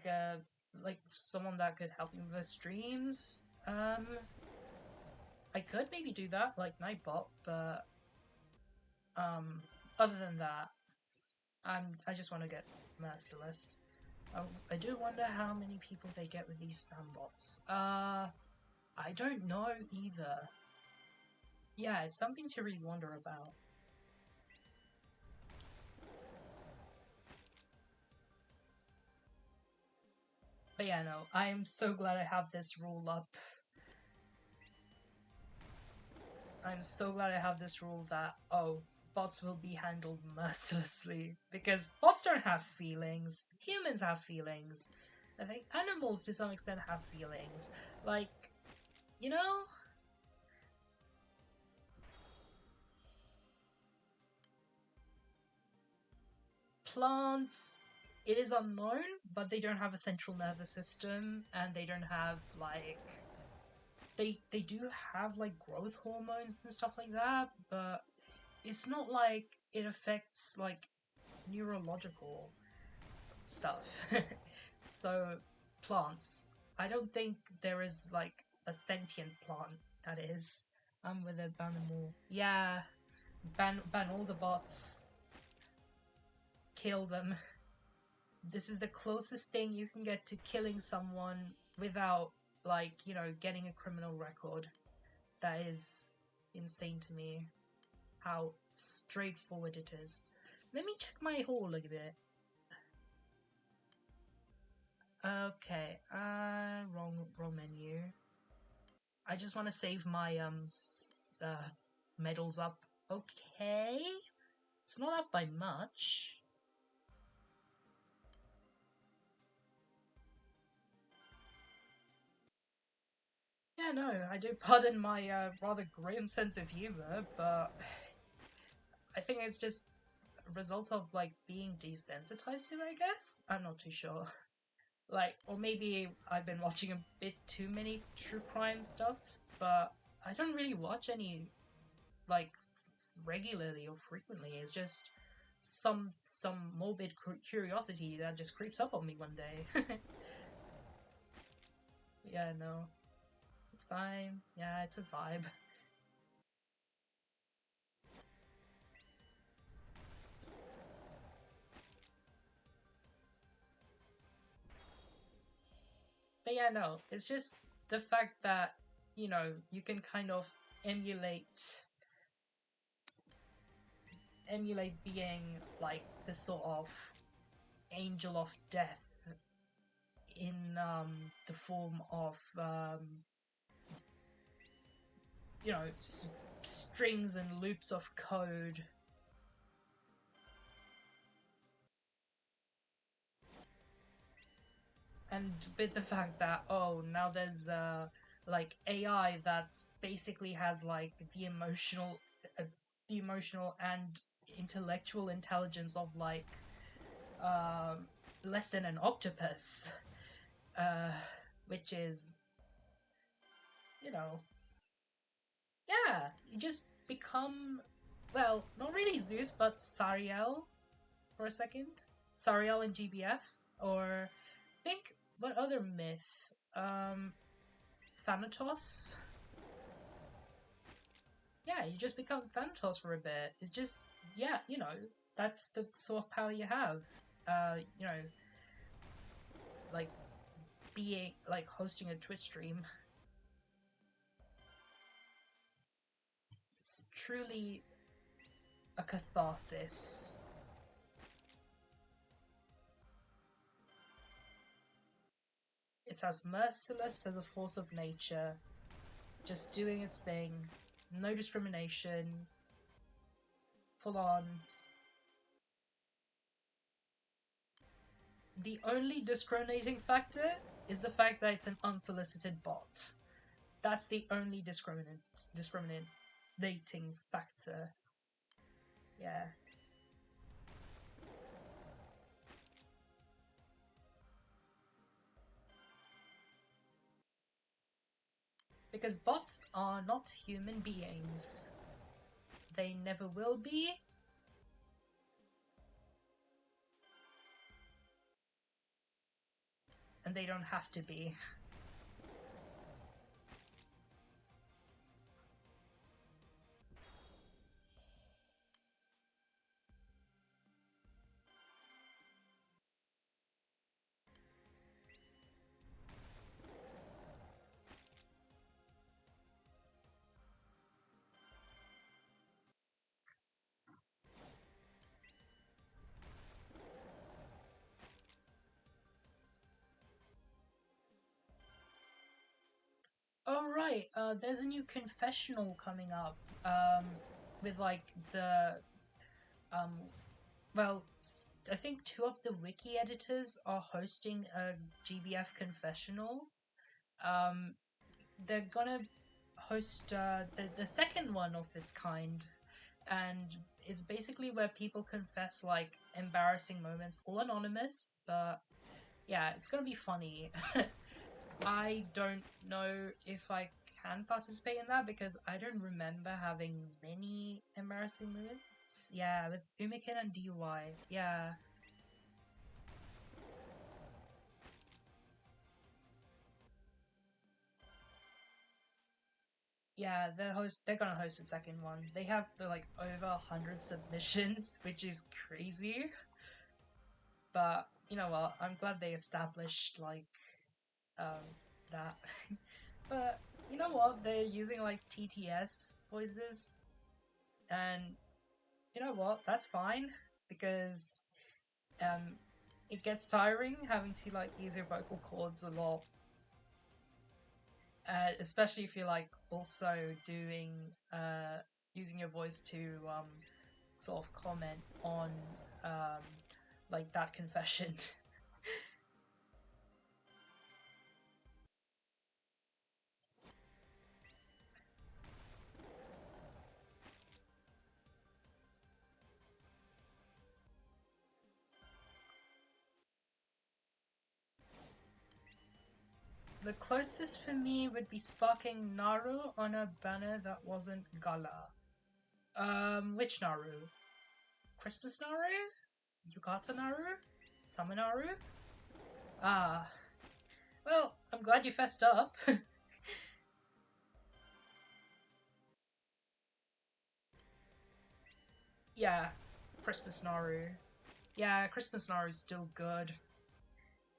a like someone that could help me with the streams. I could maybe do that, like Nightbot, but other than that, I just want to get Merciless. I do wonder how many people they get with these spam bots. I don't know either. Yeah, it's something to really wonder about. But yeah, no, I'm so glad I have this rule up. I'm so glad I have this rule that, oh, bots will be handled mercilessly. Because bots don't have feelings. Humans have feelings. I think animals to some extent have feelings. Like, you know? Plants, it is unknown, but they don't have a central nervous system, and they don't have, like... They do have, like, growth hormones and stuff like that, but it's not like it affects, like, neurological stuff. So, plants. I don't think there is, like, a sentient plant that is. I'm with a animal. Yeah, ban all the bots. Kill them. This is the closest thing you can get to killing someone without, like, you know, getting a criminal record. That is insane to me. How straightforward it is. Let me check my haul a bit. Okay, wrong menu. I just want to save my medals up. Okay, it's not up by much. Yeah, no, I do pardon my rather grim sense of humor, but I think it's just a result of like being desensitized to it, I guess. I'm not too sure. Like, or maybe I've been watching a bit too many true crime stuff, but I don't really watch any like regularly or frequently. It's just some morbid curiosity that just creeps up on me one day. Yeah, no, it's fine. Yeah, it's a vibe. But yeah, no, it's just the fact that, you know, you can kind of emulate being like this sort of angel of death in the form of you know, strings and loops of code. And with the fact that, oh, now there's like AI that's basically has like uh, the emotional and intellectual intelligence of like um less than an octopus, uh, which is, you know, yeah, you just become, well, not really Zeus, but Sariel for a second. Sariel in GBF, or think what other myth? Thanatos. Yeah, you just become Thanatos for a bit. It's just, yeah, you know, that's the sort of power you have. You know, like being like hosting a Twitch stream. It's truly a catharsis. It's as merciless as a force of nature, just doing its thing, no discrimination, full on. The only discriminating factor is the fact that it's an unsolicited bot. That's the only discriminating factor. Yeah. Because bots are not human beings. They never will be. and they don't have to be. Oh right, there's a new confessional coming up. With like the um, well, I think two of the wiki editors are hosting a GBF confessional. Um, they're gonna host the second one of its kind, and it's basically where people confess like embarrassing moments, all anonymous. But yeah, it's gonna be funny. I don't know if I can participate in that because I don't remember having many embarrassing moments. Yeah, with Umikin and DUI. Yeah. Yeah, they're gonna host a second one. They have like over 100 submissions, which is crazy. But you know what? I'm glad they established like um that. But you know what? They're using like TTS voices, and you know what? That's fine because um it gets tiring having to like use your vocal cords a lot, especially if you're like also doing using your voice to sort of comment on um like that confession. The closest for me would be sparking Naru on a banner that wasn't Gala. Which Naru? Christmas Naru? Yukata Naru? Summer Naru? Ah, well, I'm glad you fessed up. Yeah, Christmas Naru. Yeah, Christmas Naru's still good.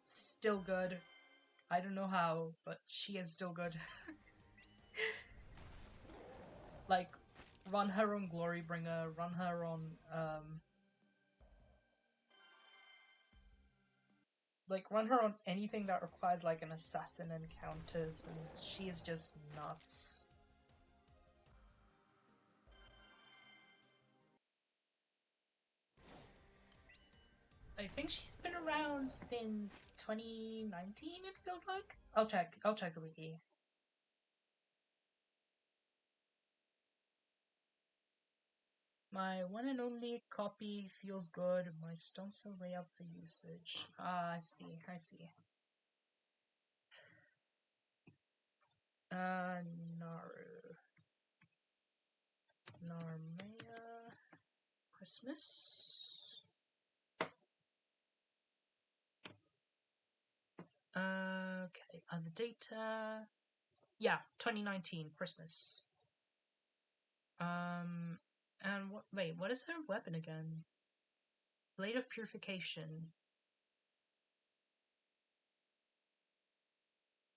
Still good. I don't know how, but she is still good. Like, run her on Glorybringer, run her on, like, run her on anything that requires, like, an assassin encounters, and she is just nuts. I think she's been around since 2019, it feels like. I'll check the wiki. My one and only copy feels good. My stunts are way up for usage. Ah, I see. Naru. Narmaya. Christmas. Okay, other data. Yeah, 2019, Christmas. And what? Wait, what is her weapon again? Blade of Purification.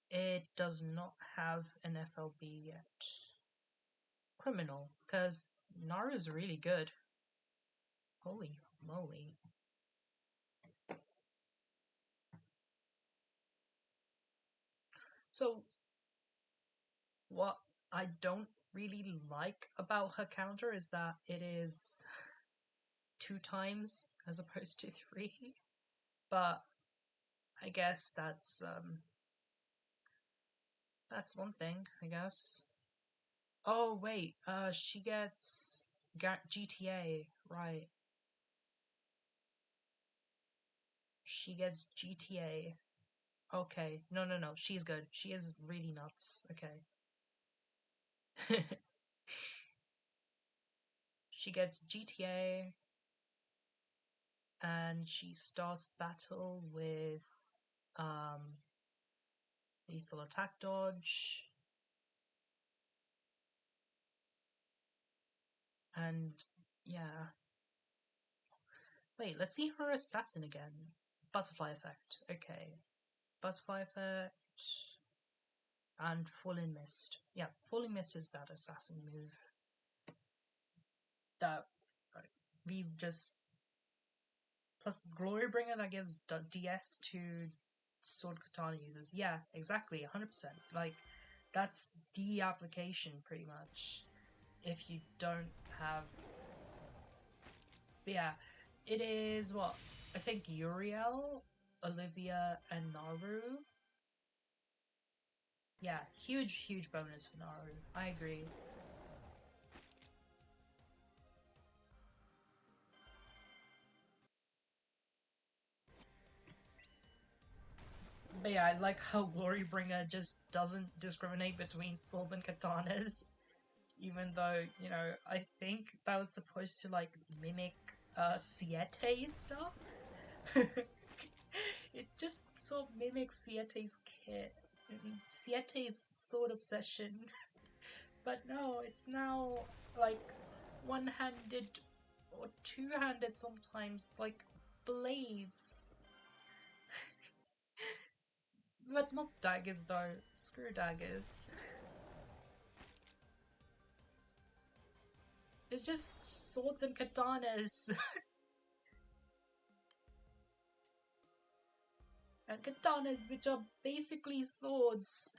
It does not have an FLB yet. Criminal, because Naru's really good. Holy moly. So, what I don't really like about her counter is that it is 2 times as opposed to 3. But I guess that's one thing, I guess. Oh wait, she gets GTA, right? She gets GTA. Okay, no, she's good. She is really nuts. Okay. She gets GTA, and she starts battle with lethal attack dodge, and yeah. Wait, let's see her assassin again. Butterfly effect. Okay. Butterfly effect and falling mist. Yeah, falling mist is that assassin move that we've just plus Glorybringer that gives DS to Sword Katana users. Yeah, exactly, 100%. Like, that's the application pretty much. If you don't have, but yeah, it is what I think Uriel, Olivia, and Naru. Yeah, huge bonus for Naru. I agree. But yeah, I like how Glorybringer just doesn't discriminate between swords and katanas. Even though, you know, I think that was supposed to like mimic Siete stuff. It just sort of mimics Siete's kit. Siete's sword obsession. But no, it's now like one-handed or two-handed sometimes, like blades. But not daggers though. Screw daggers. It's just swords and katanas. And katanas, which are basically swords.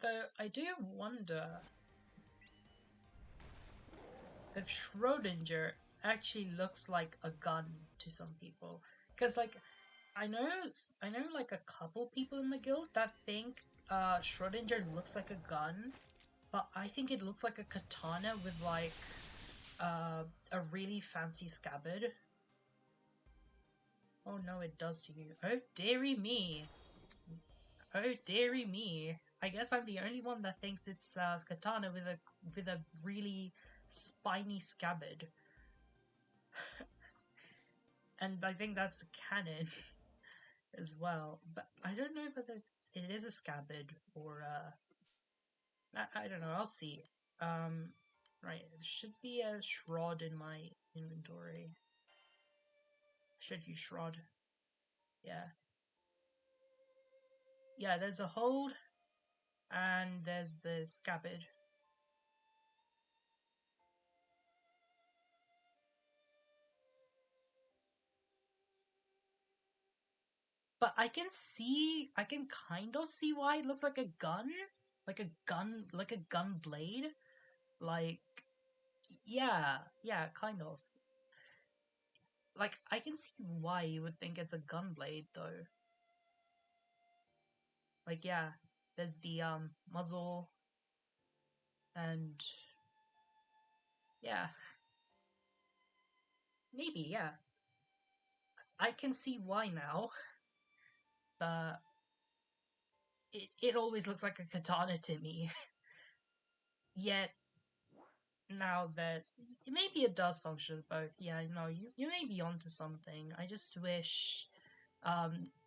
Though I do wonder if Schrodinger actually looks like a gun to some people. Because like I know like a couple people in my guild that think Schrodinger looks like a gun, but I think it looks like a katana with like a really fancy scabbard. Oh no, it does to you. Oh dearie me. Oh dearie me. I guess I'm the only one that thinks it's katana with a really spiny scabbard. And I think that's canon as well. But I don't know whether it is a scabbard or I don't know. I'll see. Right. There should be a shroud in my inventory. Should use shroud. Yeah. Yeah. There's a hold, and there's the scabbard. But I can kind of see why it looks like a gun, like a gun blade, like yeah, kind of. Like I can see why you would think it's a gun blade though. Like yeah, there's the muzzle and yeah, maybe yeah. I can see why now, but it always looks like a katana to me. Yet now there's maybe it does function as both. Yeah, no, you may be onto something. I just wish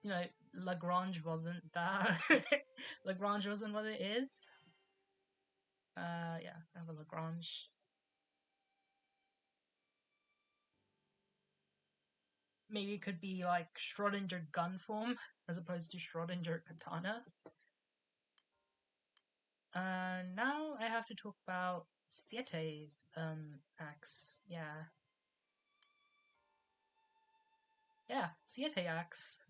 you know, Lagrange wasn't that. Lagrange wasn't what it is. Yeah, I have a Lagrange. Maybe it could be like Schrodinger gun form as opposed to Schrodinger katana. Now I have to talk about Siete's axe. Yeah. Yeah, Siete axe.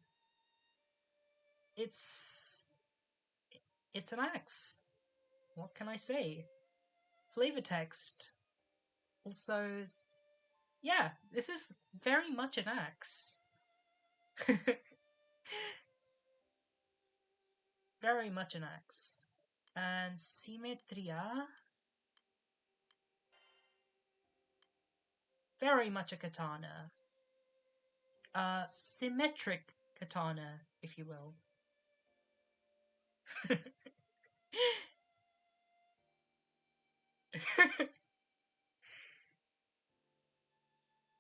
It's it's an axe. What can I say? Flavor text. Also, yeah, this is very much an axe. very much an axe. And Simetria, very much a katana. Symmetric katana, if you will.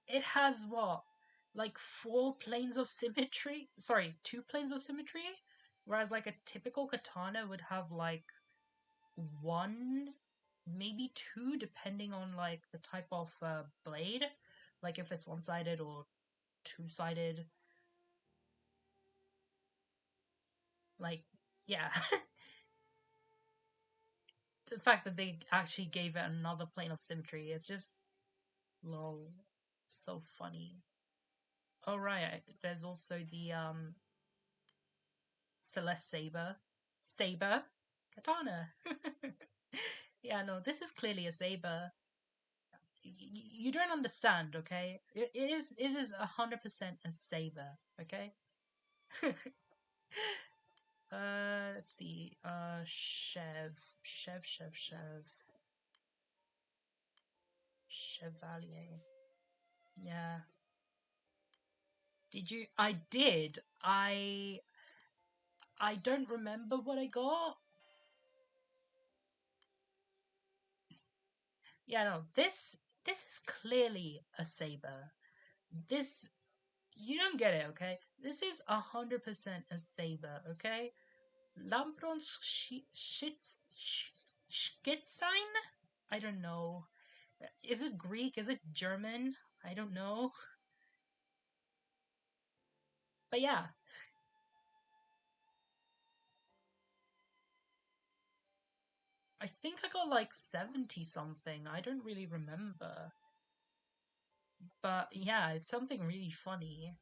It has what? Like 4 planes of symmetry? Sorry, 2 planes of symmetry? Whereas like a typical katana would have like 1, maybe 2, depending on like the type of blade. Like if it's one-sided or two-sided. Like, yeah. The fact that they actually gave it another plane of symmetry, it's just lol. So funny. Oh right, there's also the Celeste Saber. Saber? Katana. Yeah, no, this is clearly a saber. You don't understand, okay? It is 100% a saber, okay? Let's see. Chev. Chevalier. Yeah. Did you? I did. I don't remember what I got. Yeah, no. This is clearly a saber. This you don't get it, okay? This is 100% a saber, okay? Lampron's Schitzein? I don't know. Is it Greek? Is it German? I don't know. But yeah. I think I got like 70 something. I don't really remember. But yeah, it's something really funny.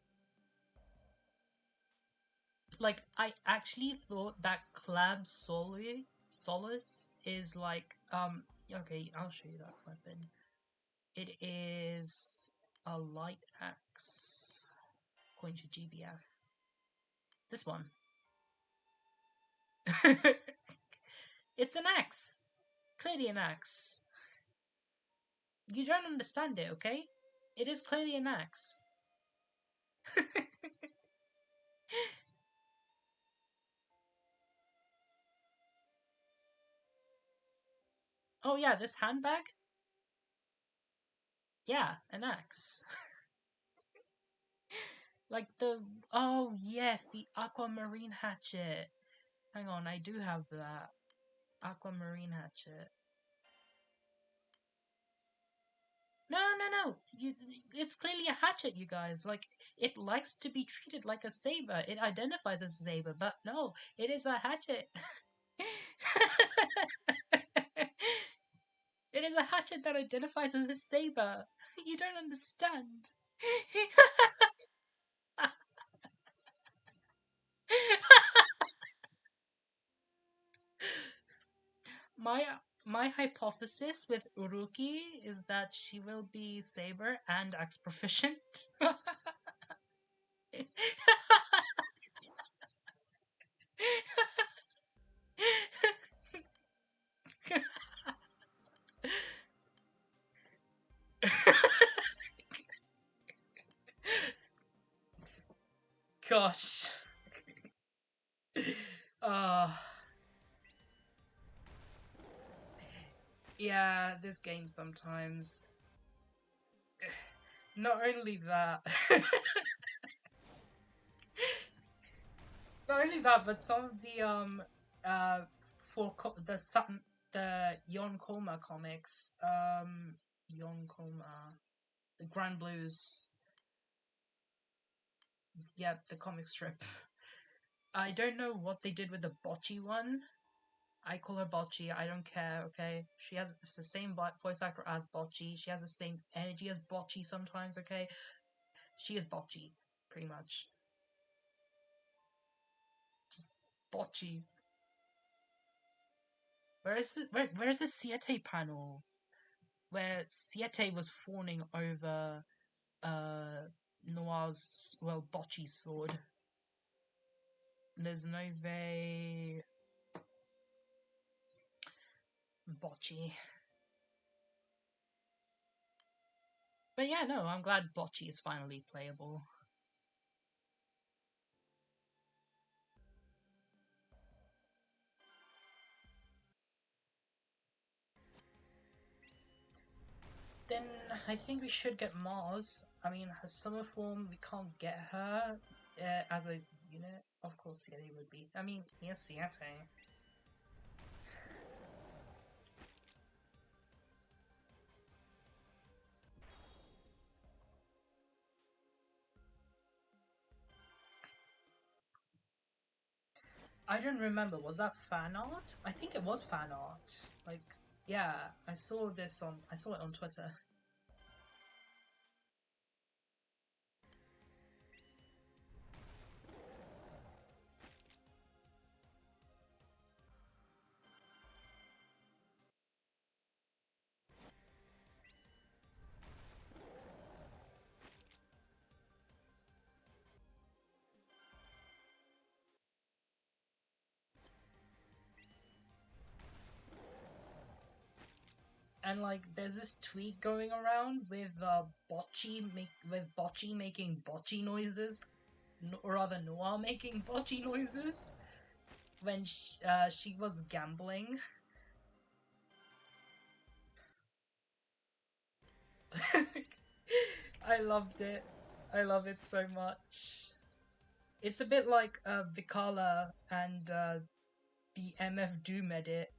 Like, I actually thought that Clab Solus is like, okay, I'll show you that weapon. It is a light axe. According to GBF. This one. It's an axe. Clearly an axe. You don't understand it, okay? It is clearly an axe. Oh yeah, this handbag? Yeah, an axe. Like the... Oh yes, the aquamarine hatchet. Hang on, I do have that. Aquamarine hatchet. No. It's clearly a hatchet, you guys. Like, it likes to be treated like a saber. It identifies as a saber, but no, it is a hatchet. It is a hatchet that identifies as a saber. You don't understand. my my hypothesis with Uruki is that she will be saber and axe proficient. Gosh. Uh yeah, this game sometimes. Not only that. Not only that, but some of the the Yonkoma comics, Yonkoma, the Granblues, yeah, the comic strip. I don't know what they did with the Bocce one. I call her Bocce. I don't care. Okay, she has the same voice actor as Bocce. She has the same energy as Bocce sometimes. Okay, she is Bocce, pretty much. Just Bocce. Where's the Siete panel where Siete was fawning over Noir's Bocce's sword? There's no way. Bocce. But yeah, no, I'm glad Bocce is finally playable. Then I think we should get Mars. I mean, her summer form, we can't get her as a unit. Of course, Siete would be. I mean, yes, Siete. I don't remember. Was that fan art? I think it was fan art. Like, yeah, I saw this on. I saw it on Twitter. And like, there's this tweet going around with Bocce making Bocce noises, or rather Noir making Bocce noises when she was gambling. I loved it. I love it so much. It's a bit like Vikala and the MF Doom edit.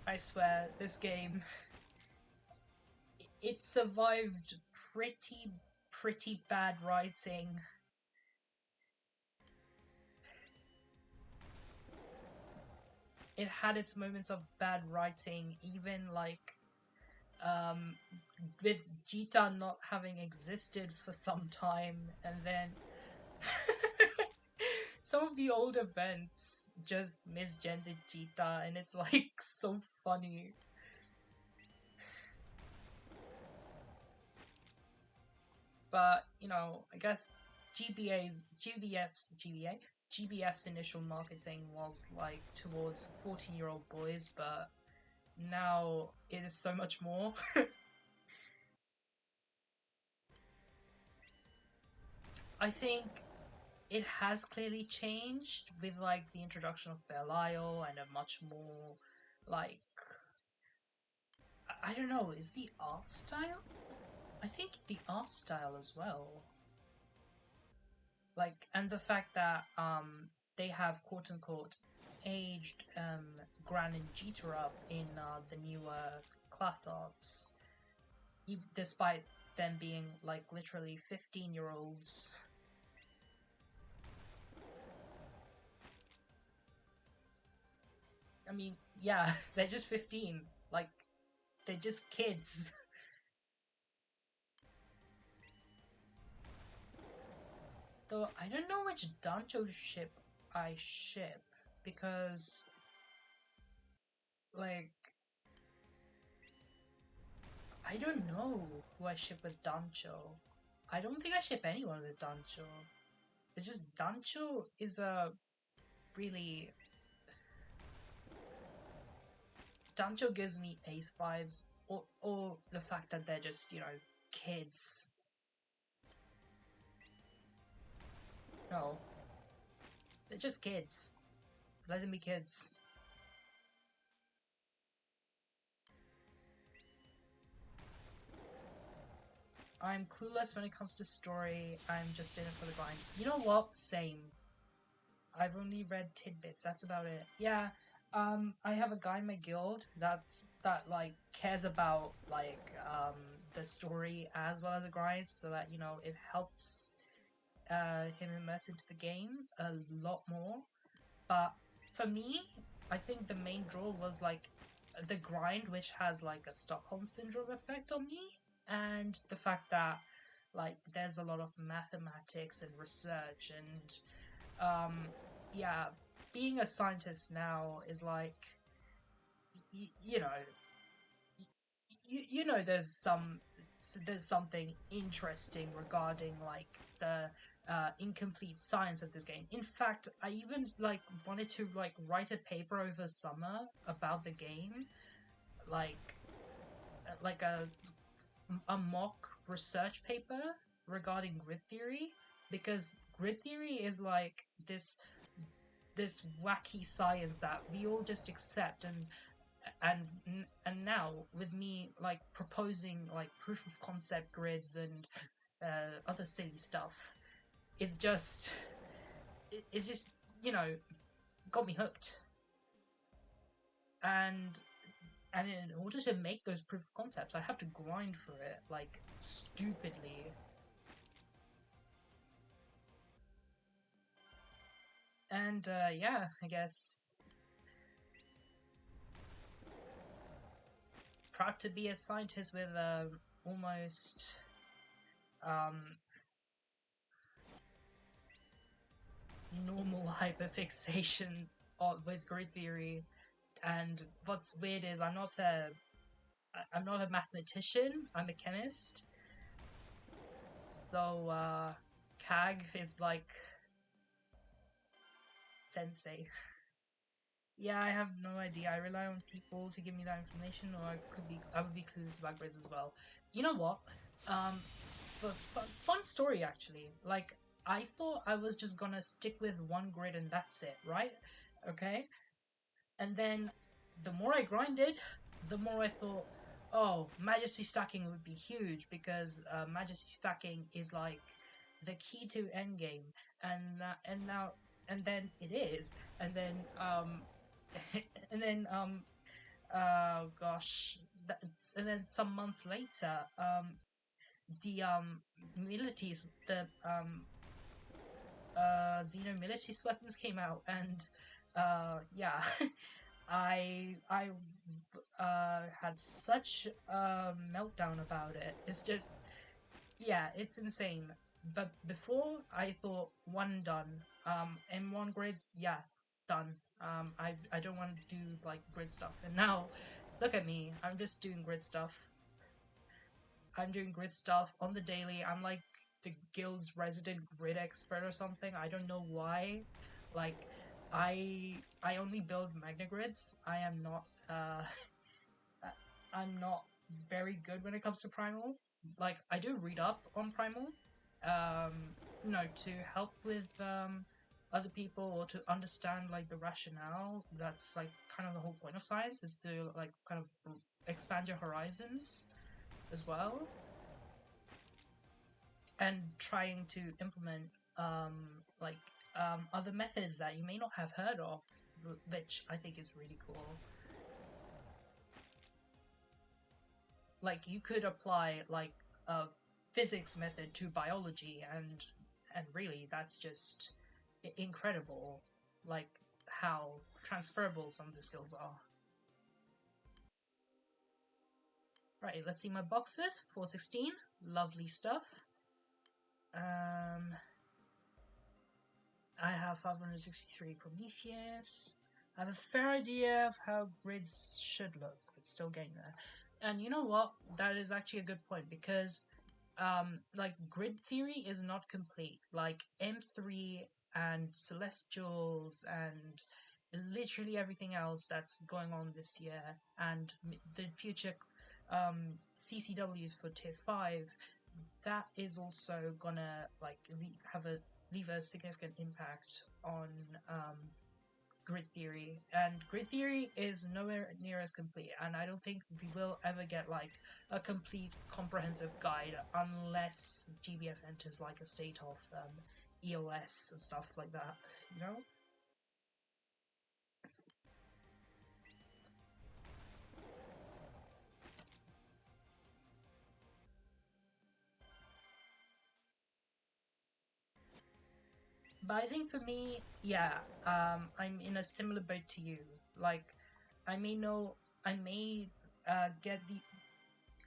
I swear, this game, it survived pretty bad writing. It had its moments of bad writing, even like um, with Jita not having existed for some time, and then some of the old events just misgendered Jita, and it's like so funny. But you know, I guess GBF's initial marketing was like towards 14-year-old boys, but now it is so much more. I think it has clearly changed with like the introduction of Belial and a much more like I don't know, is the art style? I think the art style as well. Like and the fact that they have quote unquote aged Gran and Jita up in the newer class arts, despite them being like literally 15-year-olds. I mean, yeah, they're just 15. Like, they're just kids. Though, I don't know which Dancho ship I ship, because, like, I don't know who I ship with Dancho. I don't think I ship anyone with Dancho. It's just Dancho is a really... Dancho gives me ace vibes, or the fact that they're just, you know, kids. No, they're just kids. Let them be kids. I'm clueless when it comes to story. I'm just in it for the grind. You know what? Same. I've only read tidbits. That's about it. Yeah. I have a guy in my guild that like cares about like the story as well as the grind, so that you know it helps him immerse into the game a lot more. But for me, I think the main draw was like the grind, which has like a Stockholm syndrome effect on me, and the fact that like there's a lot of mathematics and research and um yeah, being a scientist now is like, you know, there's something interesting regarding like the incomplete science of this game. In fact, I even like wanted to like write a paper over summer about the game, like like a mock research paper regarding grid theory, because grid theory is like this wacky science that we all just accept, and now with me like proposing like proof of concept grids and other silly stuff, it's just it's just got me hooked. And in order to make those proof of concepts, I have to grind for it like stupidly. And yeah, I guess proud to be a scientist with almost um, normal hyperfixation with grid theory. And what's weird is I'm not a mathematician. I'm a chemist. So CAG is like sensei. Yeah, I have no idea. I rely on people to give me that information, or I would be clueless about grids as well. You know what? Fun story actually. Like I thought I was just gonna stick with one grid and that's it, right? Okay. And then the more I grinded, the more I thought, oh, majesty stacking would be huge, because majesty stacking is like the key to endgame, and then it is, and then and then gosh, and then some months later, the milities, the Xeno milities weapons came out, and yeah, I had such a meltdown about it. It's just, yeah, it's insane. But before, I thought one done. M1 grids, yeah, done. I don't want to do like grid stuff. And now, look at me. I'm just doing grid stuff. I'm doing grid stuff on the daily. I'm like the guild's resident grid expert or something. I don't know why. Like, I only build magna grids. I am not I'm not very good when it comes to primal. Like, I do read up on primal, to help with other people, or to understand like the rationale. That's like kind of the whole point of science, is to like kind of expand your horizons as well, and trying to implement other methods that you may not have heard of, which I think is really cool. Like, you could apply like a physics method to biology, and really that's just incredible, like how transferable some of the skills are. Right, let's see my boxes. 416, lovely stuff. I have 563 Prometheus. I have a fair idea of how grids should look, but still getting there. And you know what? That is actually a good point, because like grid theory is not complete. Like M3 and Celestials and literally everything else that's going on this year, and the future CCWs for Tier 5, that is also gonna like leave a significant impact on grid theory. And grid theory is nowhere near as complete, and I don't think we will ever get like a complete comprehensive guide unless GBF enters like a state of EOS and stuff like that, you know? But I think for me, yeah, I'm in a similar boat to you. Like, I may know, I may get the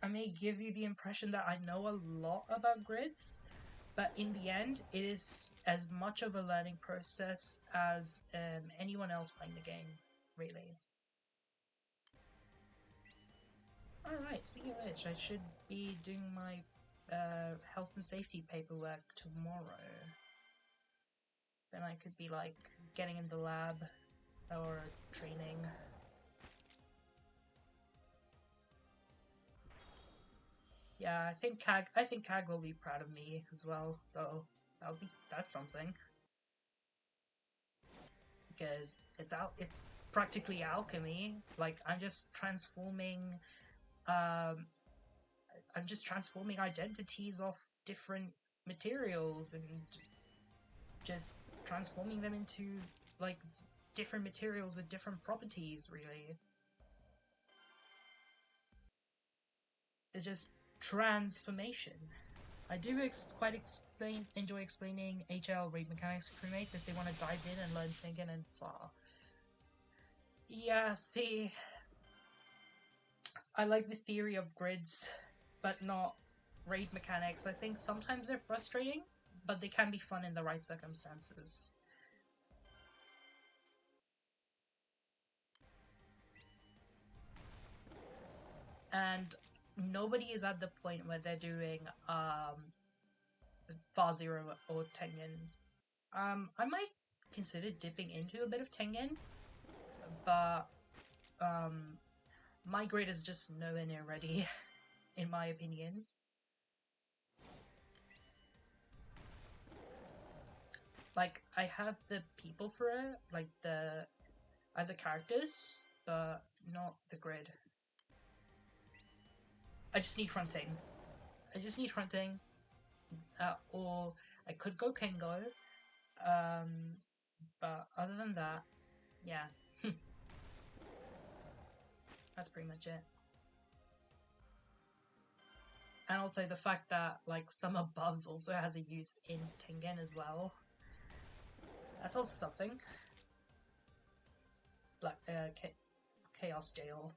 I may give you the impression that I know a lot about grids, But in the end, it is as much of a learning process as anyone else playing the game, really. Alright, speaking of which, I should be doing my health and safety paperwork tomorrow. Then I could be like getting in the lab or training. Yeah, I think Cag will be proud of me as well, so that's something. Because it's practically alchemy. Like I'm just transforming identities of different materials and just transforming them into like different materials with different properties, really. It's just transformation. I do enjoy explaining HL raid mechanics to crewmates if they want to dive in and learn Tengen and Far. Yeah, see, I like the theory of grids, but not raid mechanics. I think sometimes they're frustrating, but they can be fun in the right circumstances. And nobody is at the point where they're doing Far Zero or Tengen. I might consider dipping into a bit of Tengen, but my grade is just nowhere near ready, in my opinion. Like, I have the people for it, like I have the characters, but not the grid. I just need fronting. Or I could go Kengo, but other than that, yeah. That's pretty much it. And also the fact that like Summer Bubs also has a use in Tengen as well. That's also something. Like Chaos Jail.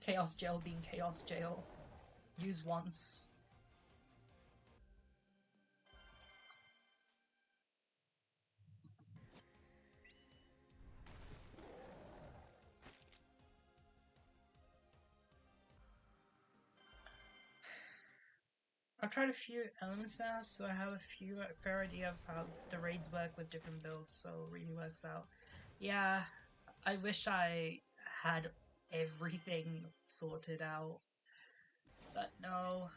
Chaos Jail being Chaos Jail. Use once. I've tried a few elements now, so I have a fair idea of how the raids work with different builds, so it really works out. Yeah, I wish I had everything sorted out, but no,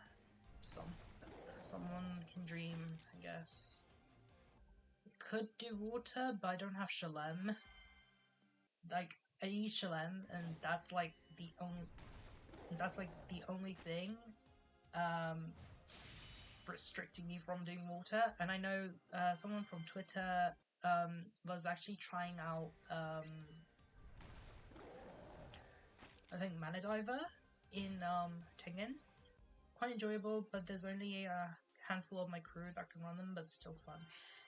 someone can dream, I guess. Could do water, but I don't have Shalem. Like, I need Shalem, and that's like the only thing restricting me from doing water. And I know someone from Twitter was actually trying out I think Mana Diver in Tengen. Quite enjoyable, but there's only a handful of my crew that can run them, but still fun.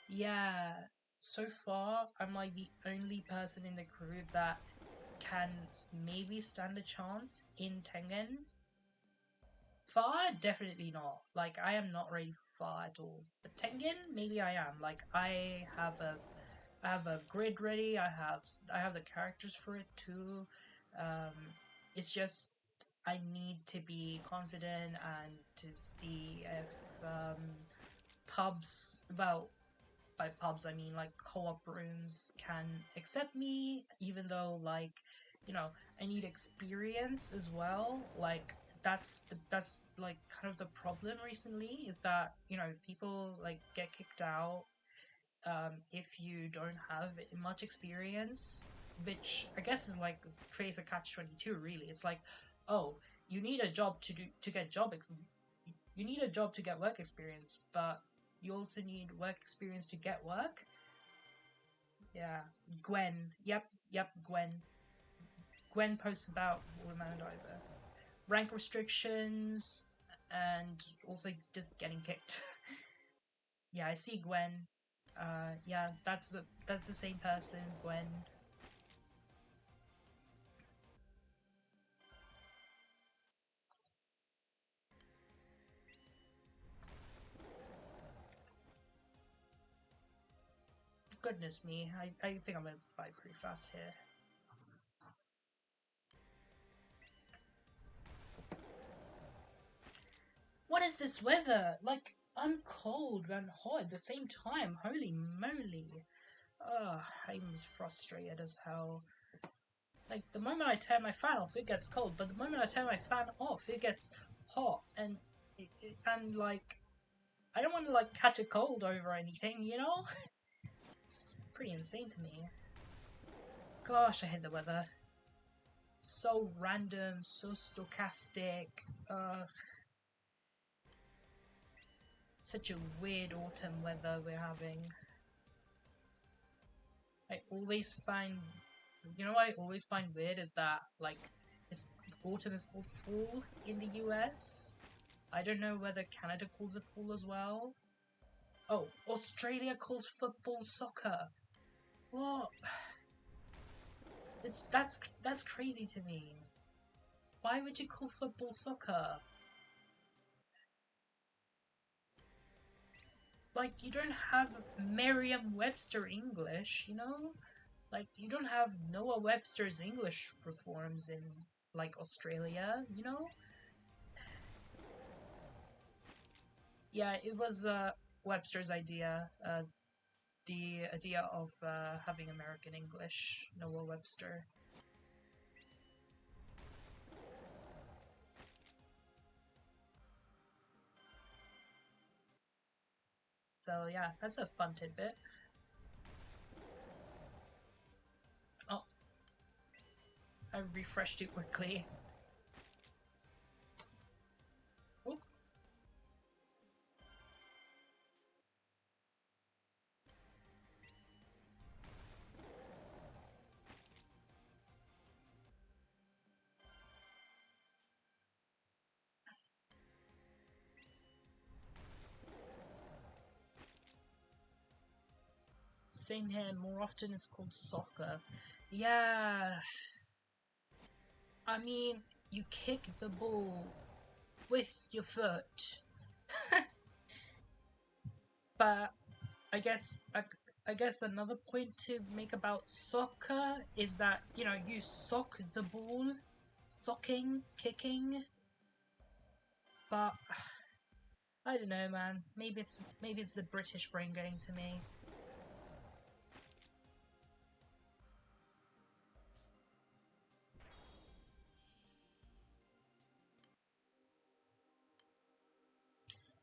Yeah, so far I'm like the only person in the crew that can maybe stand a chance in Tengen. Far, definitely not. Like, I am not ready for Far at all. But Tengen, maybe I am. Like, I have a grid ready. I have the characters for it too. It's just I need to be confident and to see if pubs. Well, by pubs I mean like co-op rooms can accept me, even though like I need experience as well. Like that's like kind of the problem recently is that people like get kicked out if you don't have much experience, which I guess is like creates a catch-22. Really, it's like, oh, you need a job to get you need a job to get work experience, but you also need work experience to get work. Yeah, Gwen. Yep, Gwen. Gwen posts about Woman and Diver. Rank restrictions and also just getting kicked. Yeah, I see Gwen. Yeah, that's the same person, Gwen. goodness me. I think I'm gonna die pretty fast here. What is this weather? Like, I'm cold and hot at the same time. Holy moly. Ugh, I'm as frustrated as hell. Like, the moment I turn my fan off, it gets cold, but the moment I turn my fan off, it gets hot, and like, I don't want to like catch a cold over anything, you know? It's pretty insane to me. Gosh, I hate the weather. So random, so stochastic. Such a weird autumn weather we're having. I always find, you know what I always find weird is that, like, autumn is called fall in the US. I don't know whether Canada calls it fall as well. Oh, Australia calls football soccer. What? That's crazy to me. Why would you call football soccer? Like, you don't have Merriam-Webster English, you know? Like, you don't have Noah Webster's English reforms in, like, Australia, you know? Yeah, it was Webster's idea, the idea of having American English, Noah Webster. So yeah, that's a fun tidbit. Oh, I refreshed it quickly. Oh, same here. More often it's called soccer. Yeah, I mean, you kick the ball with your foot. But I guess I guess another point to make about soccer is that, you know, you sock the ball, socking, kicking. But I don't know, man. Maybe it's the British brain getting to me.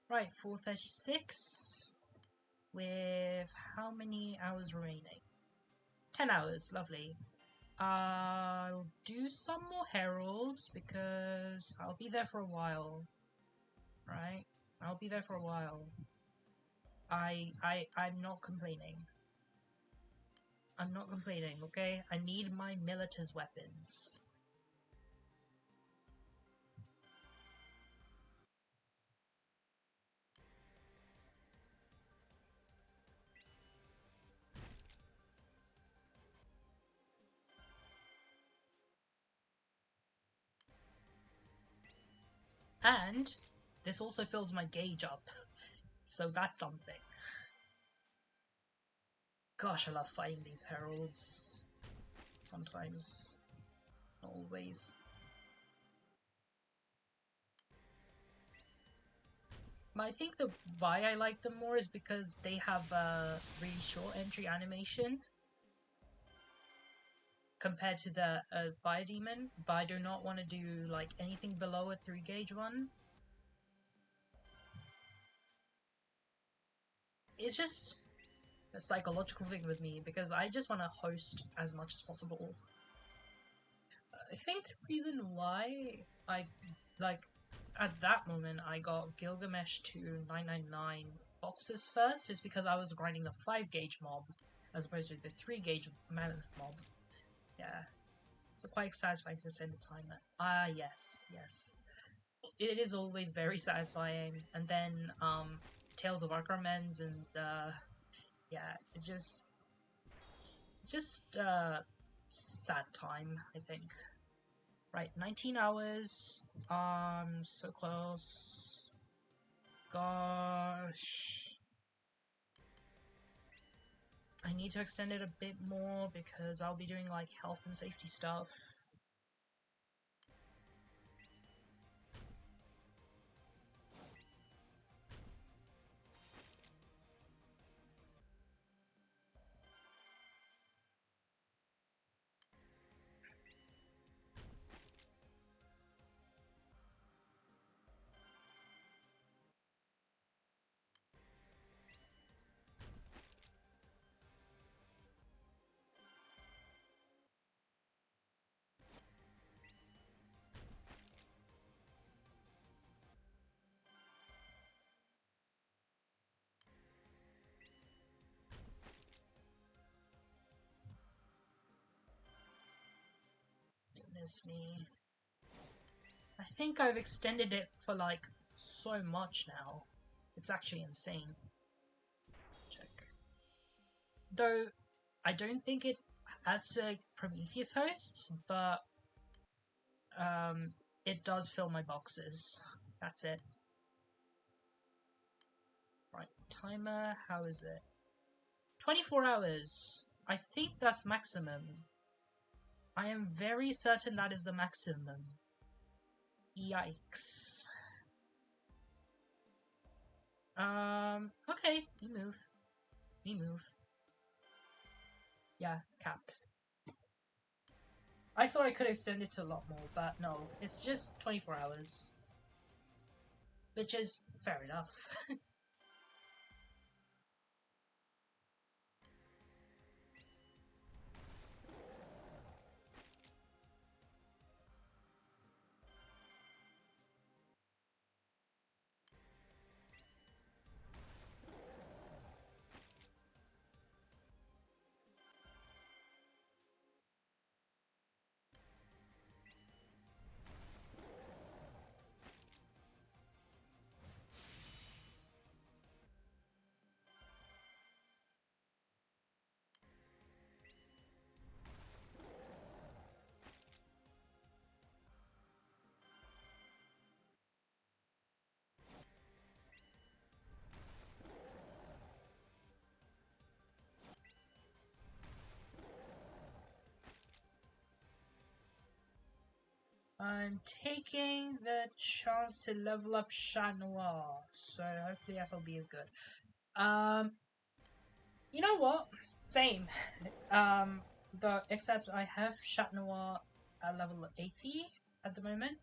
Right, 4:36 with how many hours remaining? 10 hours, lovely. I'll do some more heralds because I'll be there for a while. Right? I'll be there for a while. I'm not complaining. I'm not complaining, okay? I need my militars weapons. And this also fills my gauge up, so that's something. Gosh, I love fighting these heralds. Sometimes. Not always. But I think the why I like them more is because they have a really short entry animation compared to the Fire Demon, but I do not want to do like anything below a 3 gauge one. It's just a psychological thing with me because I just want to host as much as possible. I think the reason why I like at that moment I got Gilgamesh to 999 boxes first is because I was grinding the 5 gauge mob as opposed to the 3 gauge mammoth mob. Yeah. So quite satisfying to spend the time there. Ah, yes, yes. It is always very satisfying. And then, Tales of Arkramen's and, yeah, it's just, sad time, I think. Right, 19 hours. So close. Gosh. I need to extend it a bit more because I'll be doing like health and safety stuff. Goodness me. I think I've extended it for like so much now. It's actually insane. Check. Though I don't think it adds to Prometheus hosts, but it does fill my boxes. That's it. Right, timer, how is it? 24 hours. I think that's maximum. I am very certain that is the maximum. Yikes. Okay, you move. Me move. Yeah, cap. I thought I could extend it to a lot more, but no, it's just 24 hours. Which is fair enough. I'm taking the chance to level up Chat Noir, so hopefully FLB is good. You know what? Same. Except I have Chat Noir at level 80 at the moment.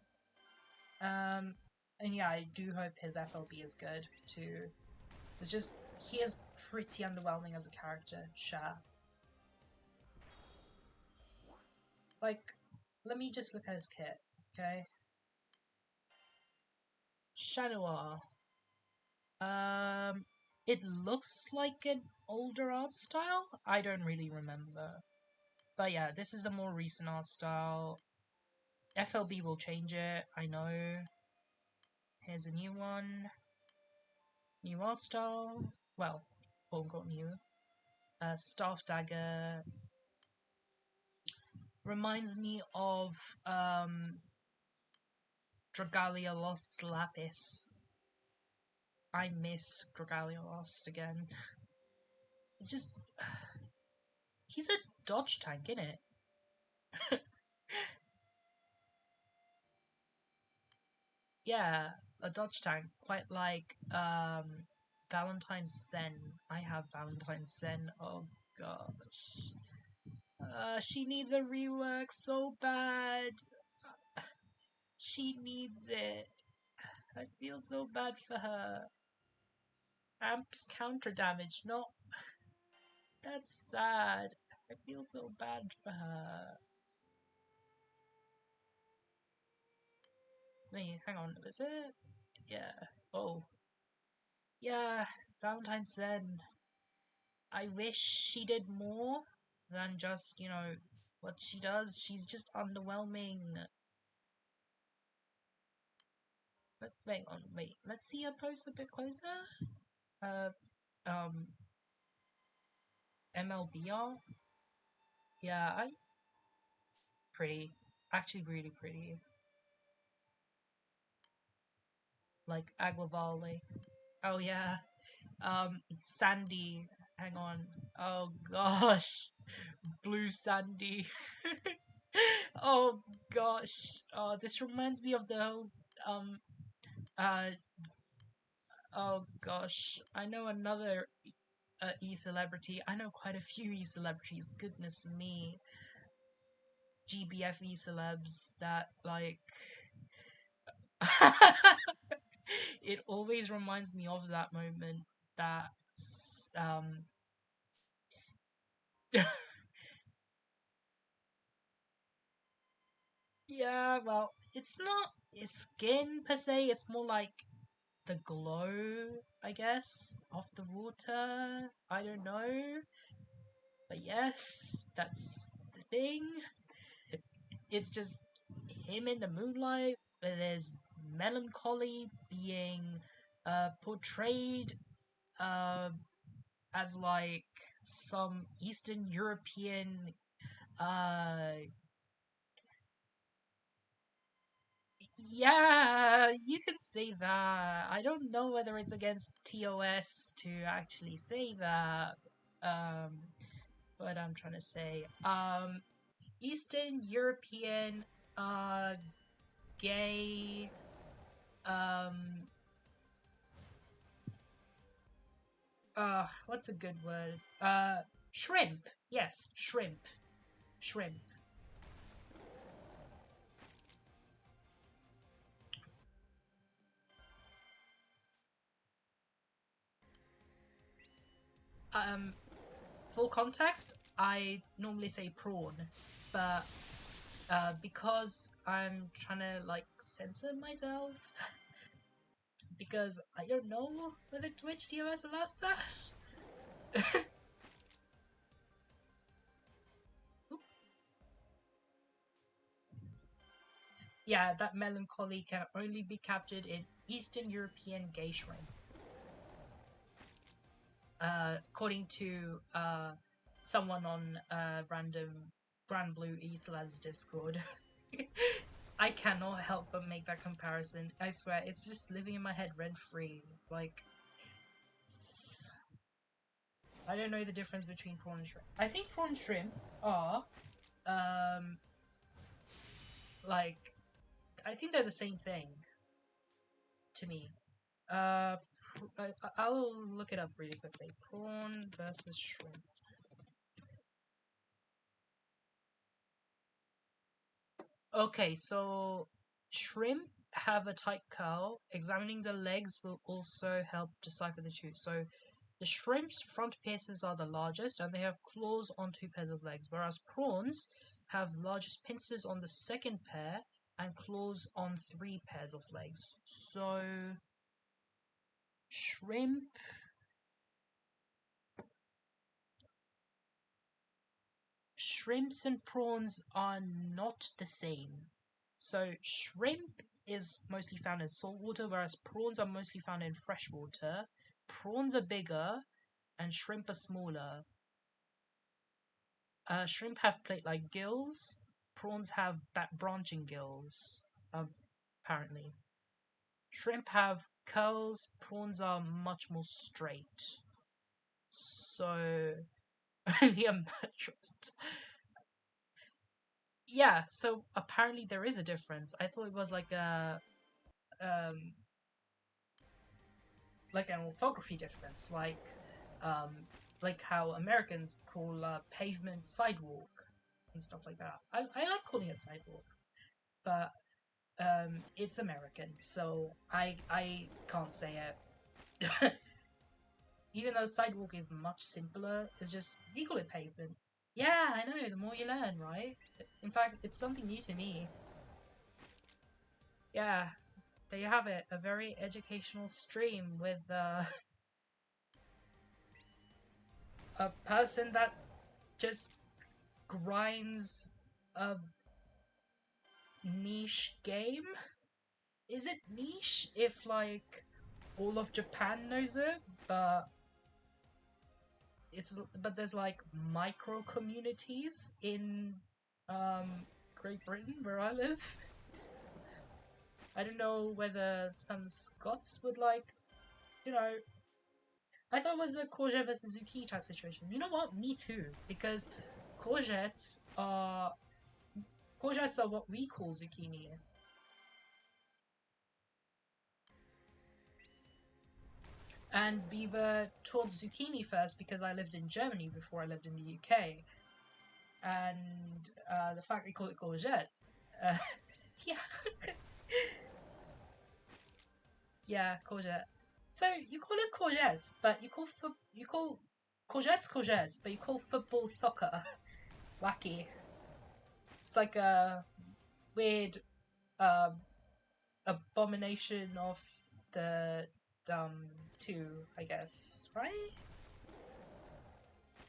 And yeah, I do hope his FLB is good too. It's just he is pretty underwhelming as a character, Chat. Like, let me just look at his kit, okay? Chat Noir. It looks like an older art style. I don't really remember. But yeah, this is a more recent art style. FLB will change it, I know. Here's a new one. New art style. Well, quote unquote new. Staff Dagger. Reminds me of Dragalia Lost Lapis. I miss Dragalia Lost again. It's just. He's a dodge tank, innit? Yeah, a dodge tank, quite like Valentine's Sen. I have Valentine's Sen. Oh gosh. She needs a rework so bad. She needs it. I feel so bad for her. Amps counter damage, no. That's sad. I feel so bad for her. Wait, hang on, is it? Yeah. Oh. Yeah, Valentine's Sen. I wish she did more than just, what she does. She's just underwhelming. Wait. Let's see her post a bit closer. Uh, um, MLBR. Yeah, pretty. Actually, really pretty. Like Aglavale. Oh yeah. Sandy hang on. Oh gosh. Blue Sandy. Oh gosh. Oh, this reminds me of the whole uh oh gosh. I know another e-celebrity. I know quite a few e-celebrities. Goodness me. GBF e-celebs that like it always reminds me of that moment that um yeah, well, it's not its skin per se, it's more like the glow, I guess, of the water. I don't know. But yes, that's the thing. It's just him in the moonlight, where there's melancholy being portrayed uh, as like some Eastern European yeah, you could say that. I don't know whether it's against TOS to actually say that. Um, what I'm trying to say. Eastern European, uh, gay, um, what's a good word? Shrimp. Yes, shrimp. Shrimp. Um, full context, I normally say prawn, but because I'm trying to like censor myself because I don't know whether Twitch TOS allows that. Yeah, that melancholy can only be captured in Eastern European gay shrimp. According to someone on random Granblue Eastlands Discord. I cannot help but make that comparison. I swear, it's just living in my head rent free. Like, I don't know the difference between prawn and shrimp. I think prawn and shrimp are, um, like, I think they're the same thing to me. Uh, I'll look it up really quickly. Prawn versus shrimp. Okay, so shrimp have a tight curl. Examining the legs will also help decipher the two. So the shrimp's front pincers are the largest and they have claws on two pairs of legs, whereas prawns have largest pincers on the second pair and claws on three pairs of legs. So shrimp shrimps and prawns are not the same. So shrimp is mostly found in saltwater, whereas prawns are mostly found in freshwater. Prawns are bigger and shrimp are smaller. Shrimp have plate-like gills. Prawns have branching gills, apparently. Shrimp have curls. Prawns are much more straight. So only a matter. Yeah, so apparently there is a difference. I thought it was um like an orthography difference, like how Americans call pavement sidewalk and stuff like that. I like calling it sidewalk, but it's American, so I can't say it. Even though sidewalk is much simpler, it's just we call it pavement. Yeah, I know. The more you learn, right? In fact, it's something new to me. Yeah, there you have it. A very educational stream with a person that just grinds a niche game. Is it niche if like all of Japan knows it, but there's like micro communities in Great Britain where I live. I don't know whether some Scots would like, you know, I thought it was a courgette versus zucchini type situation. You know what? Me too, because courgettes are what we call zucchini. And we were taught zucchini first because I lived in Germany before I lived in the UK. And the fact we call it courgettes. Yeah. Yeah, courgette. So you call it courgettes, but you call courgettes, but you call football soccer. Wacky. It's like a weird abomination of the two, I guess, right?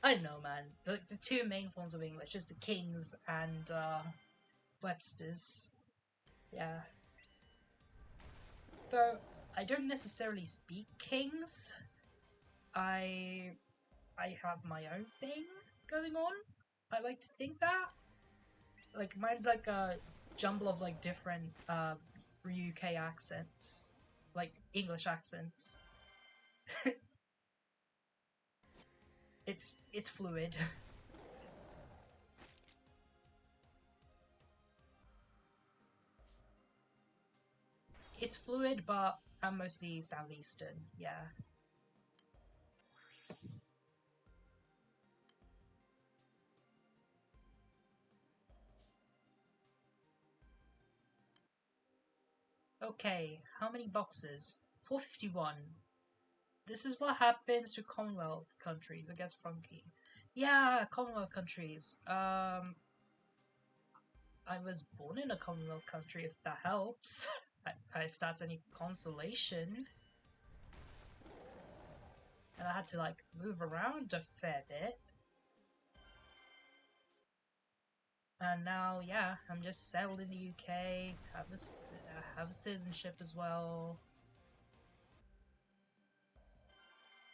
I don't know, man. The two main forms of English is the Kings and Webster's. Yeah. Though I don't necessarily speak Kings. I have my own thing going on. I like to think that. Like mine's like a jumble of like different UK accents, like English accents. It's fluid. It's fluid, but I'm mostly southeastern. Yeah. Okay, how many boxes? 451. This is what happens to Commonwealth countries. It gets funky. Yeah, Commonwealth countries. I was born in a Commonwealth country, if that helps. If that's any consolation. And I had to, like, move around a fair bit. And now, yeah, I'm just settled in the UK, have a citizenship as well.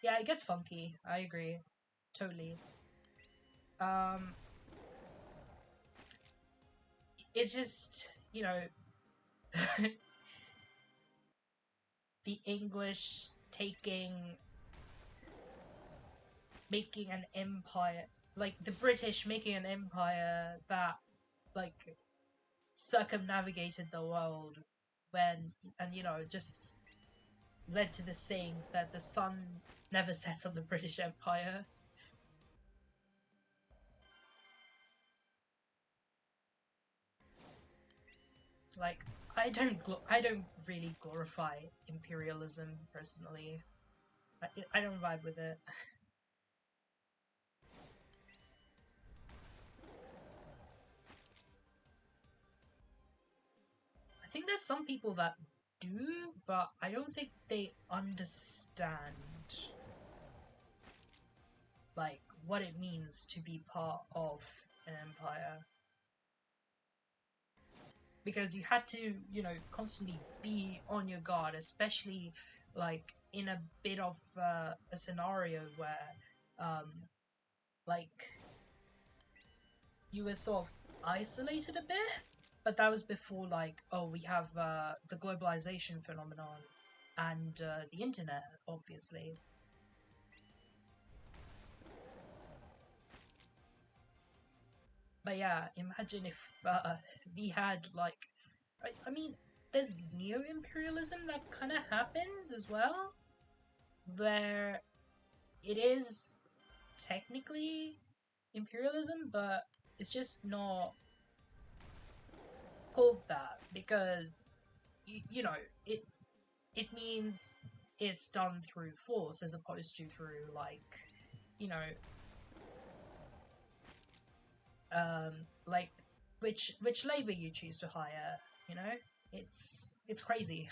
Yeah, it gets funky. I agree. Totally. Um, it's just, the English making an empire, like the British making an empire that, like, circumnavigated the world and just led to the saying that the sun never sets on the British Empire. Like, I don't really glorify imperialism personally. I don't vibe with it. I think there's some people that do, but I don't think they understand like what it means to be part of an empire. Because you had to, constantly be on your guard, especially like in a bit of a scenario where, um, like, you were sort of isolated a bit, but that was before, like, oh, we have the globalization phenomenon and the internet, obviously. But yeah, imagine if we had, like, I mean, there's neo imperialism that kind of happens as well, where it is technically imperialism, but it's just not called that because you know it it means it's done through force as opposed to through like you know um like which labor you choose to hire. You know, it's crazy.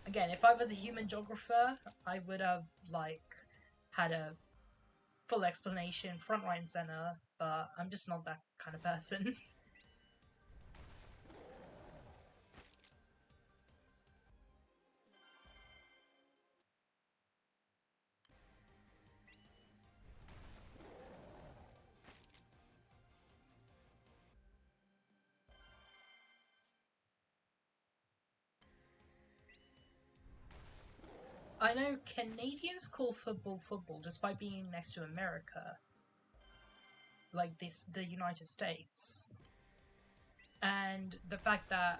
Again, if I was a human geographer, I would have like had a full explanation front right and center, but I'm just not that kind of person. I know Canadians call football football just by being next to America, like the United States, and the fact that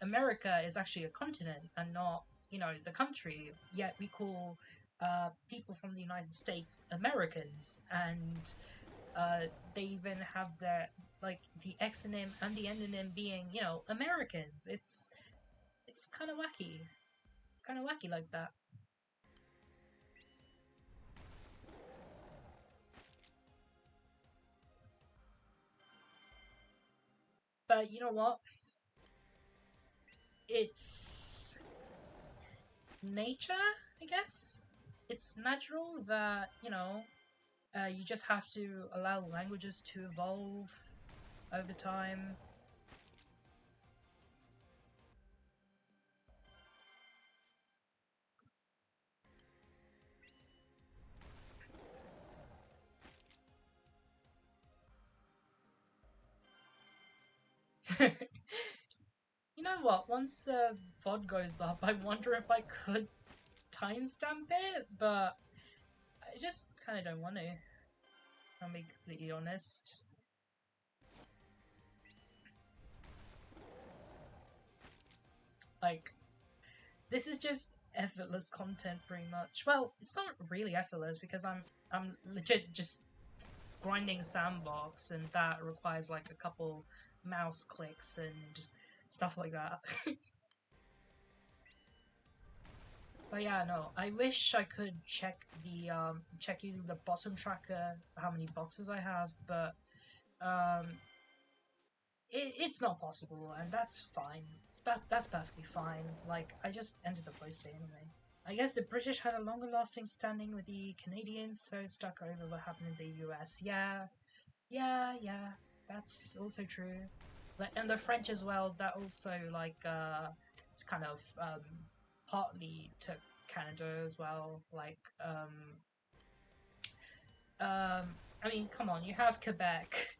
America is actually a continent and not, the country. Yet we call people from the United States Americans, and they even have their like the exonym and the endonym being, Americans. It's kind of wacky. It's kind of wacky like that. But you know what? It's nature, I guess. It's natural that, you just have to allow languages to evolve over time. You know what? Once the VOD goes up, I wonder if I could timestamp it, but I just kind of don't want to. I'll be completely honest. Like, this is just effortless content, pretty much. Well, it's not really effortless because I'm legit just grinding sandbox, and that requires like a couple mouse clicks and stuff like that. But yeah, no, I wish I could check using the bottom tracker how many boxes I have, but um, it's not possible, and that's fine. That's perfectly fine. Like, I just entered the post anyway. I guess the British had a longer lasting standing with the Canadians, so it stuck over what happened in the US. Yeah, that's also true. And the French as well, that also, like, kind of, partly took Canada as well. Like, I mean, come on, you have Quebec.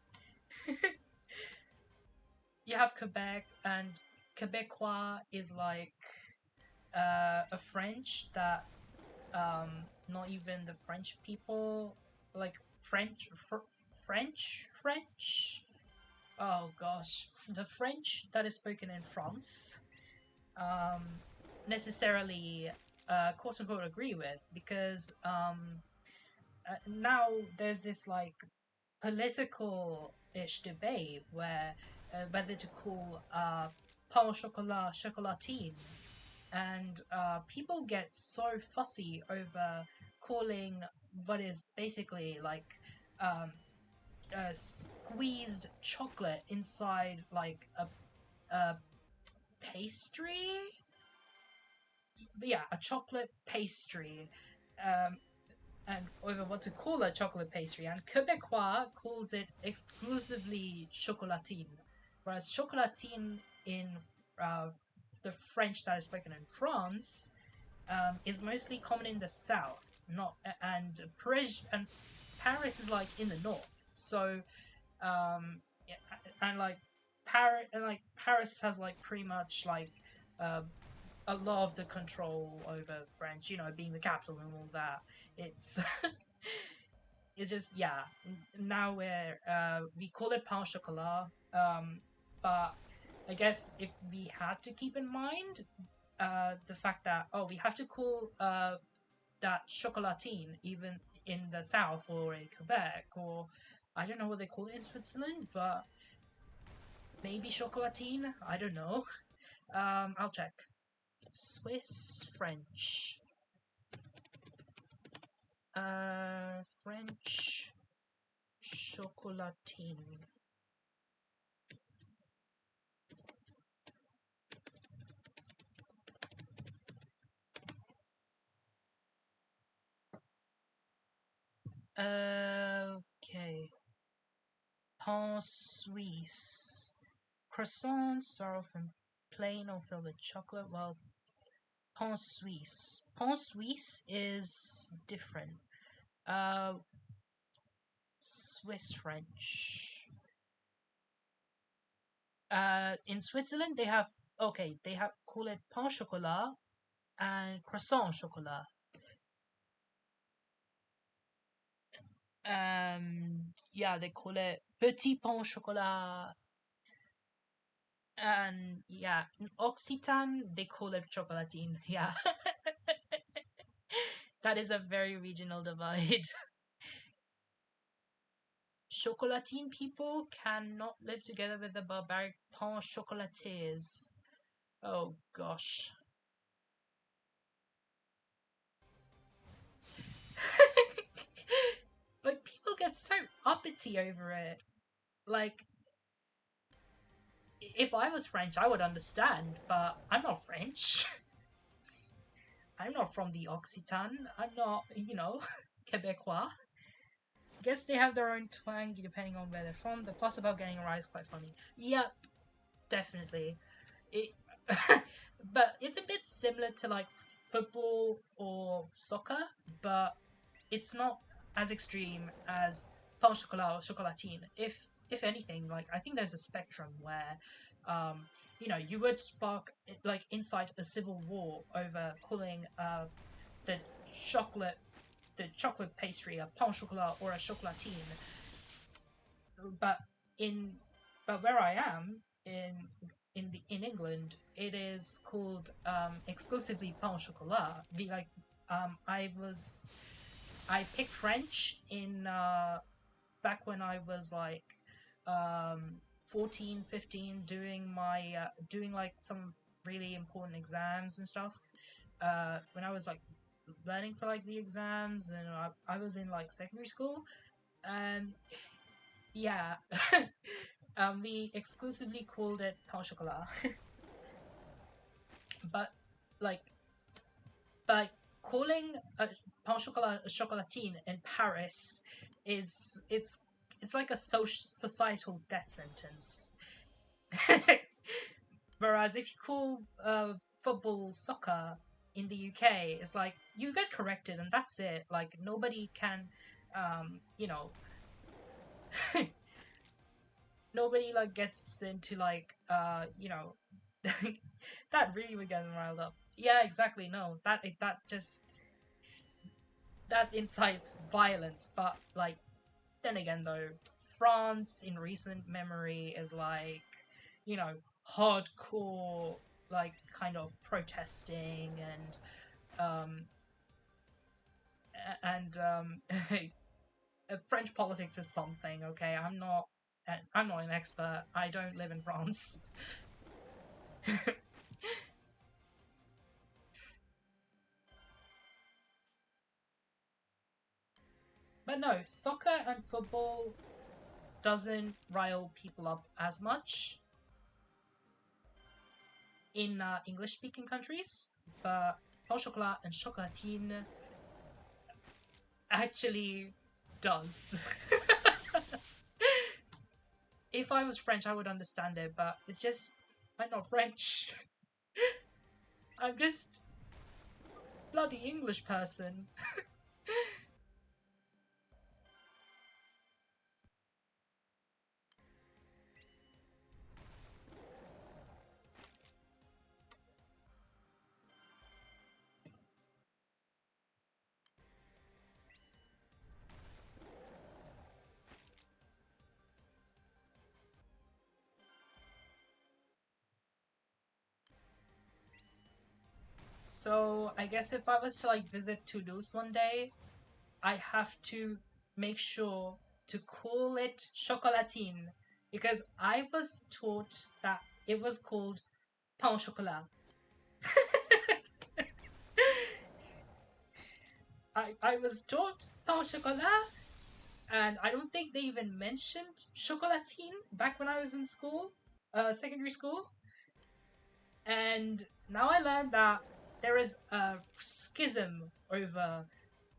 You have Quebec, and Quebecois is like a French that not even the French people like French. Oh gosh, the French that is spoken in France um, necessarily quote unquote agree with because now there's this like political ish debate where whether to call pain au chocolat chocolatine, and people get so fussy over calling what is basically like squeezed chocolate inside like a pastry. But yeah, a chocolate pastry, um, and over what to call a chocolate pastry, and Quebecois calls it exclusively chocolatine, whereas chocolatine in uh, the French that is spoken in France is mostly common in the south, not and Paris is like in the north. So yeah, and like Paris has like pretty much like uh, a lot of the control over French, being the capital and all that. It's it's just yeah. Now we call it pain au chocolat, but I guess if we had to keep in mind the fact that we have to call that chocolatine even in the south or in Quebec, or I don't know what they call it in Switzerland, but maybe chocolatine. I don't know. I'll check. Swiss French. French chocolatine. Okay. Pain Suisse. Croissants are often plain or filled with chocolate, while Pain Suisse. Pain Suisse is different. Uh, Swiss French. In Switzerland, they have call it pain chocolat, and croissant au chocolat. Yeah, they call it petit pain au chocolat. And yeah, in Occitan they call it chocolatine. Yeah. That is a very regional divide. Chocolatine people cannot live together with the barbaric pain chocolatiers. Oh gosh. Like, people get so uppity over it. Like, if I was French, I would understand, but I'm not French. I'm not from the Occitan. I'm not, Quebecois. Guess they have their own twang depending on where they're from. The fuss about getting a rise is quite funny. Yep, definitely. It, but it's a bit similar to like football or soccer, but it's not as extreme as pain chocolat or chocolatine. If anything, like I think there's a spectrum where, you would spark like incite a civil war over calling the chocolate the chocolate pastry a pain chocolat or a chocolatine. But in but where I am in England, it is called exclusively pain chocolat. Be like I picked French in back when I was like um 14, 15, doing like some really important exams and stuff. When I was like learning for like the exams, and I was in like secondary school. And yeah. We exclusively called it pain chocolat. but like but calling a pain chocolat a chocolatine in Paris is it's like a societal death sentence. Whereas if you call football soccer in the UK, it's like you get corrected and that's it. Like nobody can, um, you know, nobody like gets into like that really would get them riled up. Yeah, exactly. No, that incites violence. But like then again, though, France in recent memory is like you know hardcore like kind of protesting um and French politics is something. Okay, I'm not an expert. I don't live in France. But no, soccer and football doesn't rile people up as much in English speaking countries, but pain chocolat and chocolatine actually does. If I was French, I would understand it, but it's just, I'm not French. I'm just bloody English person. So I guess if I was to like visit Toulouse one day, I have to make sure to call it chocolatine because I was taught that it was called pain au chocolat. I was taught pain au chocolat, and I don't think they even mentioned chocolatine back when I was in school, secondary school. And now I learned that there is a schism over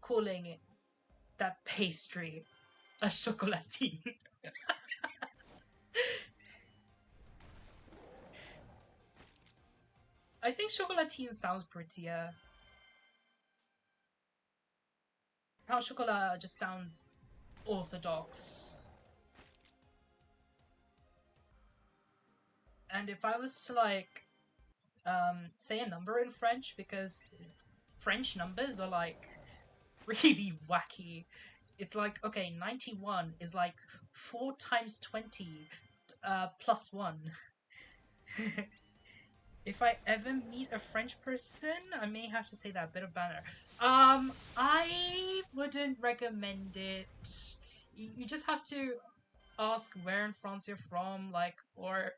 calling it that pastry a chocolatine. I think chocolatine sounds prettier. Pain chocolat just sounds orthodox. And if I was to like say a number in French because French numbers are like really wacky. It's like, okay, 91 is like 4 times 20 plus 1. If I ever meet a French person, I may have to say that a bit of banner. I wouldn't recommend it. You just have to ask where in France you're from, like, or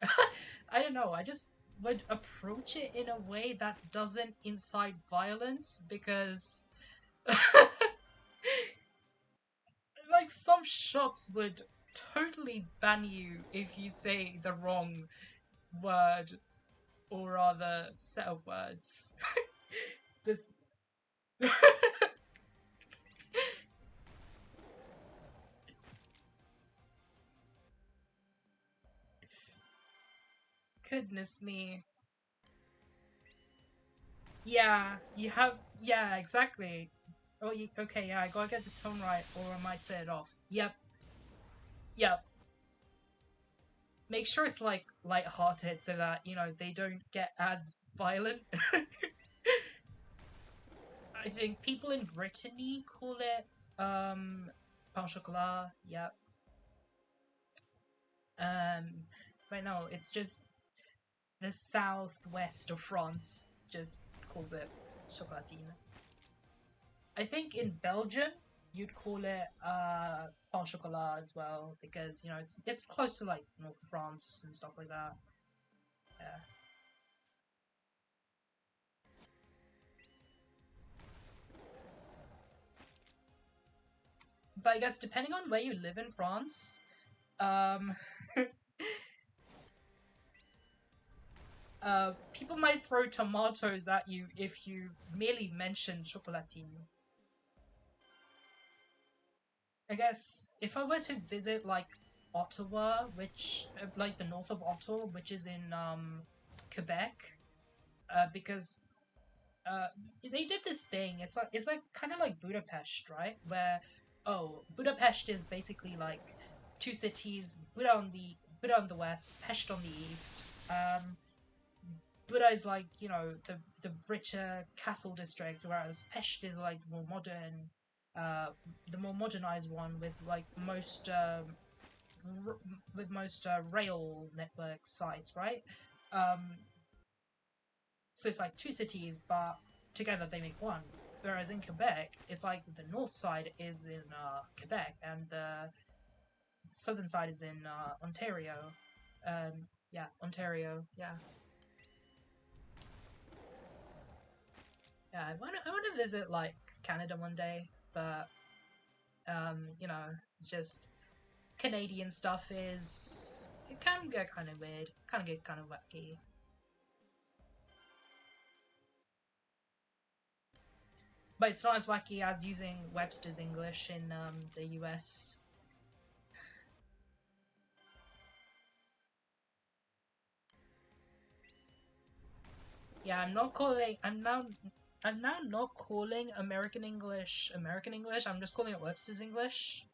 I don't know. I just would approach it in a way that doesn't incite violence because, like, some shops would totally ban you if you say the wrong word or rather set of words. This goodness me. Yeah, you have. Yeah, exactly. Oh, okay. Yeah, I gotta get the tone right, or I might say it off. Yep, yep. Make sure it's like light-hearted so that they don't get as violent. I think people in Brittany call it pain au chocolat. Yep. Um, but no, it's just the southwest of France just calls it chocolatine. I think in Belgium you'd call it pain chocolat as well because it's close to like North France and stuff like that. Yeah. But I guess depending on where you live in France, um, people might throw tomatoes at you if you merely mention chocolatine. I guess if I were to visit like Ottawa, which like the north of Ottawa, which is in Quebec, because uh they did this thing. It's like kind of like Budapest, right? Where Budapest is basically like two cities, Buda on the west, Pest on the east. Buda is like the richer castle district, whereas Pest is like uh, the more modernized one with like most rail network sites, right? Um, so it's like two cities, but together they make one. Whereas in Quebec, it's like the north side is in Quebec and the southern side is in Ontario. Yeah, Ontario. Yeah, yeah. I want to visit like Canada one day, but it's just Canadian stuff is it can get kind of weird, kind of get kind of wacky. But it's not as wacky as using Webster's English in the US. Yeah, I'm now not calling American English American English. I'm just calling it Webster's English,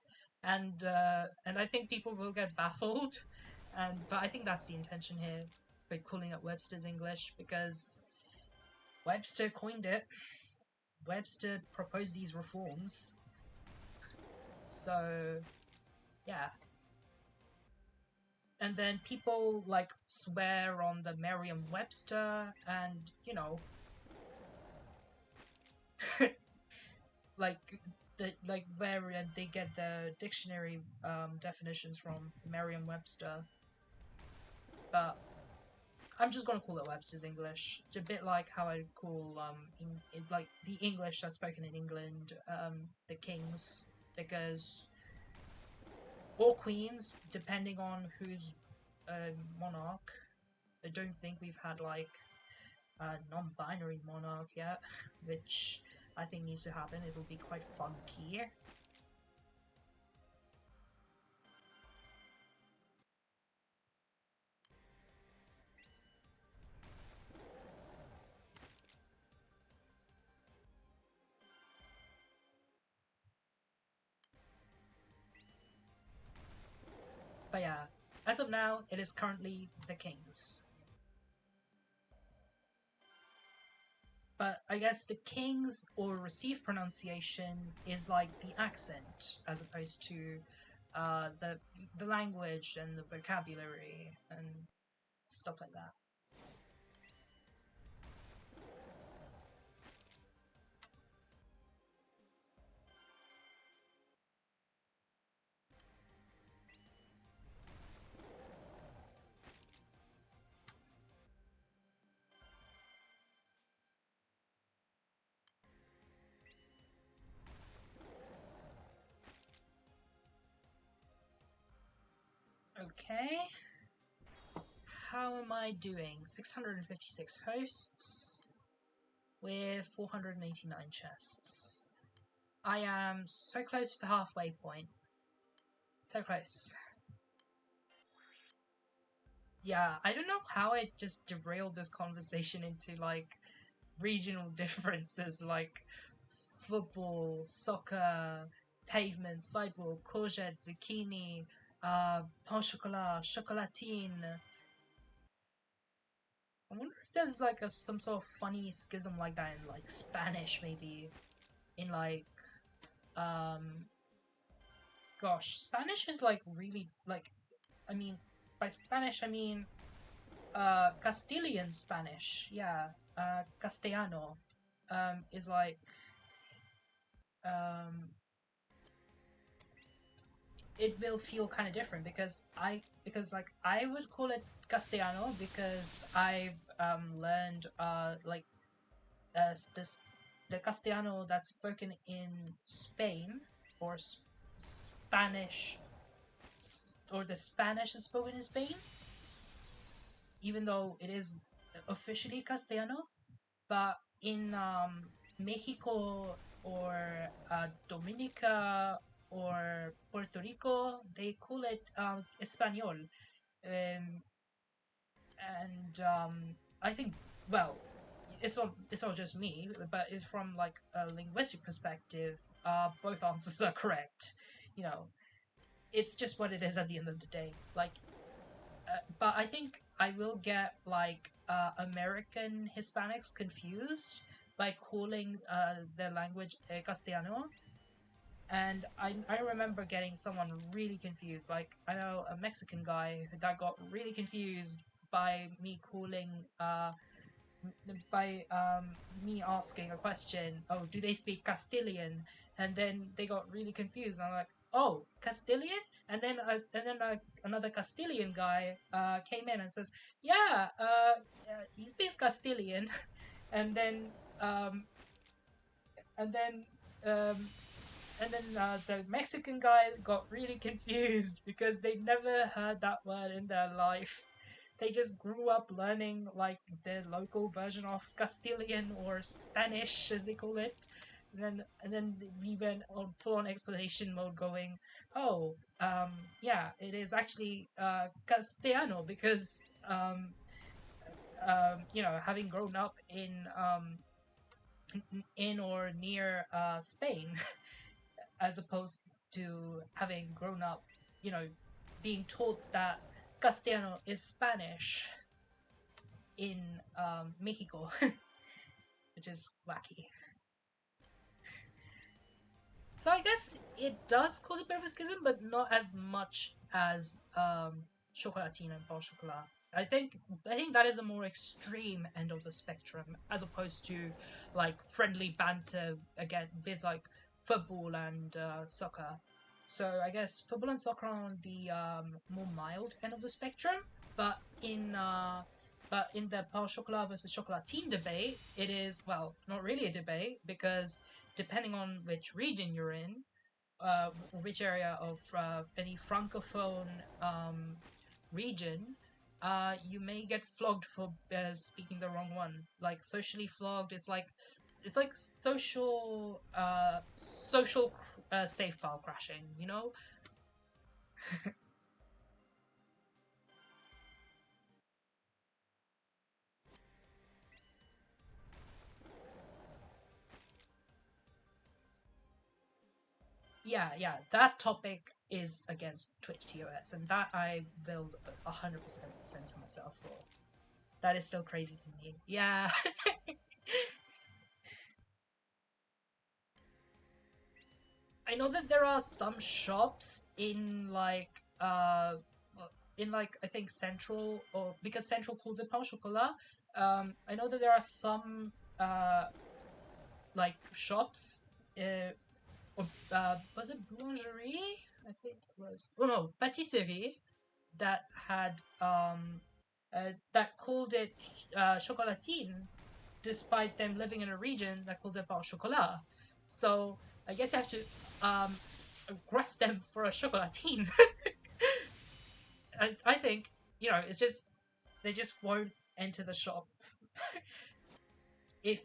and I think people will get baffled, and but I think that's the intention here by calling it Webster's English because Webster coined it. Webster proposed these reforms, so yeah. And then people like swear on the Merriam-Webster, and like like where they get the dictionary definitions from Merriam-Webster. But I'm just gonna call it Webster's English. It's a bit like how I call like the English that's spoken in England the King's, because or Queens, depending on who's monarch. I don't think we've had like a non-binary monarch yet, which I think needs to happen. It'll be quite funky. But yeah, as of now, it is currently the Kings. but I guess the king's or received pronunciation is like the accent as opposed to the language and the vocabulary and stuff like that. Okay. How am I doing? 656 hosts with 489 chests. I am so close to the halfway point. So close. Yeah, I don't know how I just derailed this conversation into like regional differences like football, soccer, pavement, sidewalk, courgette, zucchini, pain au chocolat, chocolatine. I wonder if there's like some sort of funny schism like that in like Spanish, maybe. In like, um, gosh, Spanish is like really like, I mean, by Spanish I mean, Castilian Spanish, yeah, Castellano, is like, um, it will feel kind of different because like I would call it Castellano because I've learned like this the Castellano that's spoken in Spain or Spanish or the Spanish is spoken in Spain, even though it is officially Castellano, but in Mexico or Dominica or Puerto Rico, they call it Espanol. Um, and I think, well, it's not just me, but it's from like a linguistic perspective. Both answers are correct. You know, it's just what it is at the end of the day. Like, but I think I will get like American Hispanics confused by calling their language Castellano. And I remember getting someone really confused. Like, I know a Mexican guy that got really confused by me calling by me asking a question, oh, do they speak Castilian? And then they got really confused. I'm like, oh, Castilian? And then another Castilian guy came in and says, yeah, he speaks Castilian. and then um, and then um, the Mexican guy got really confused because they never heard that word in their life. They just grew up learning like the local version of Castilian or Spanish, as they call it. And then we went on full on explanation mode, going, "Oh, yeah, it is actually Castellano because having grown up in or near Spain." As opposed to having grown up, you know, being taught that Castellano is Spanish in Mexico, which is wacky. So I guess it does cause a bit of a schism, but not as much as Chocolatine and Paul Chocolat. I think that is a more extreme end of the spectrum, as opposed to like friendly banter again with like football and soccer. So I guess football and soccer are on the more mild end of the spectrum, but in the Paul Chocolat versus Chocolatine debate, it is, well, not really a debate because depending on which region you're in, which area of any francophone region, you may get flogged for speaking the wrong one. Like socially flogged. It's like social save file crashing. You know. Yeah. That topic is against Twitch TOS, and that I will 100% censor myself for. That is so crazy to me. Yeah. know that there are some shops in like I think Central, or because Central calls it pain au chocolat. I know that there are some like shops, or was it boulangerie? I think it was. Oh no, pâtisserie that had that called it chocolatine, despite them living in a region that calls it pain au chocolat. So I guess you have to request them for a chocolatine. I think, it's just they just won't enter the shop. If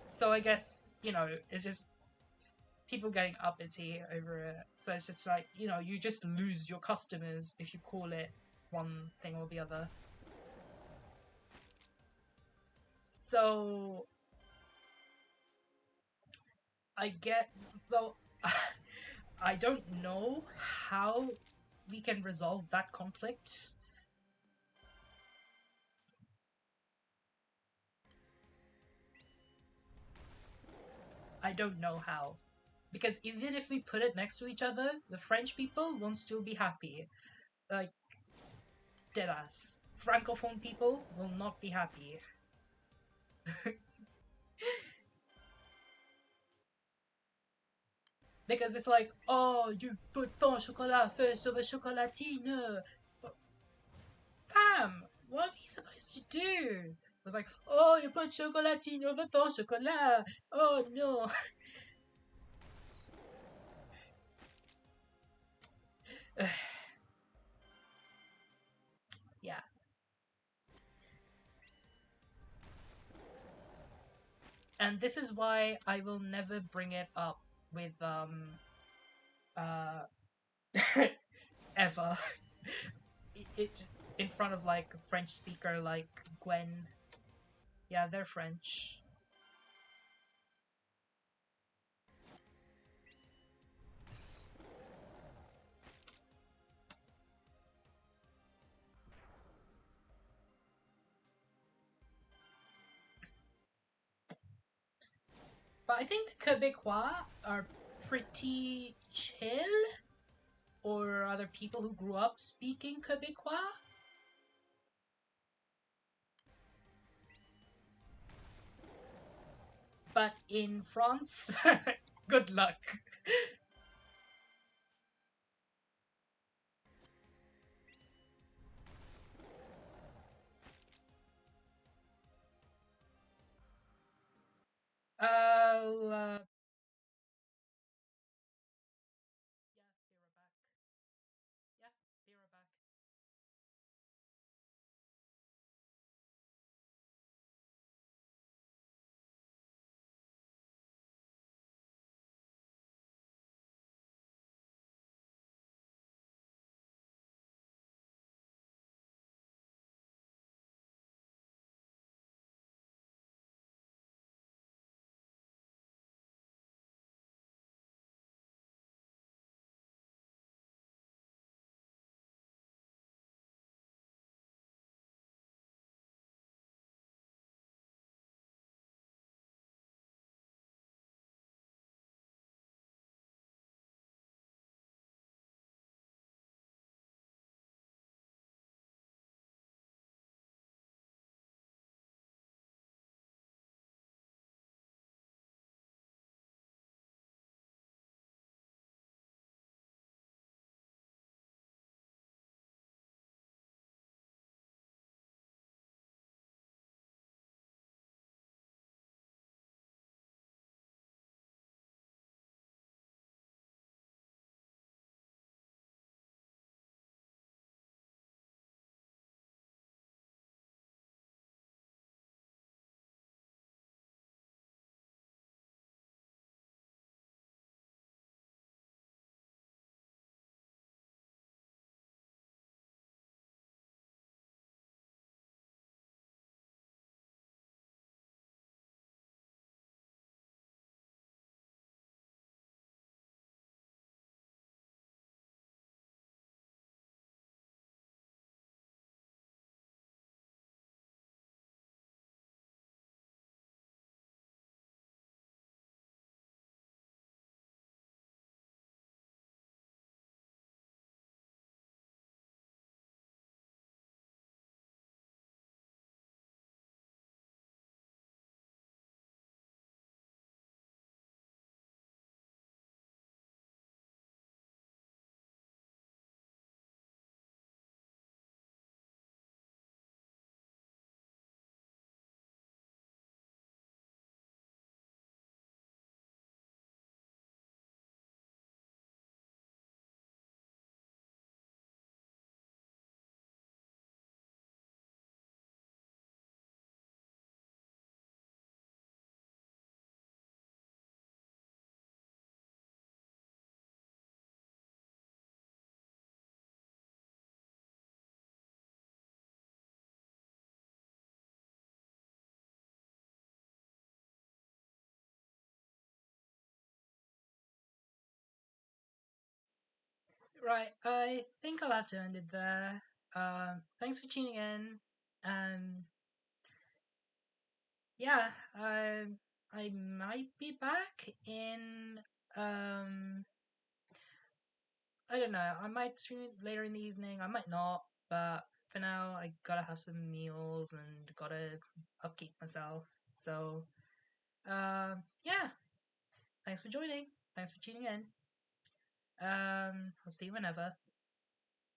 so, I guess it's just people getting uppity over it. So it's just like you just lose your customers if you call it one thing or the other. So I get so I don't know how we can resolve that conflict. I don't know how. Because even if we put it next to each other, the French people won't still be happy. Like, deadass. Francophone people will not be happy. Because it's like, oh, you put ton chocolat first over chocolatine. Fam, what are we supposed to do? It was like, oh, you put chocolatine over ton chocolat. Oh no. Yeah. And this is why I will never bring it up with uh ever it in front of like a French speaker like Gwen. Yeah, they're French. But I think the Quebecois are pretty chill, or other people who grew up speaking Quebecois. But in France, good luck. Yeah, be right back. Yeah, be right back. Right, I think I'll have to end it there. Thanks for tuning in. Um, yeah, I might be back in um I don't know. I might stream it later in the evening. I might not, but for now, I gotta have some meals and gotta upkeep myself. So, yeah. Thanks for joining. Thanks for tuning in. I'll see you whenever.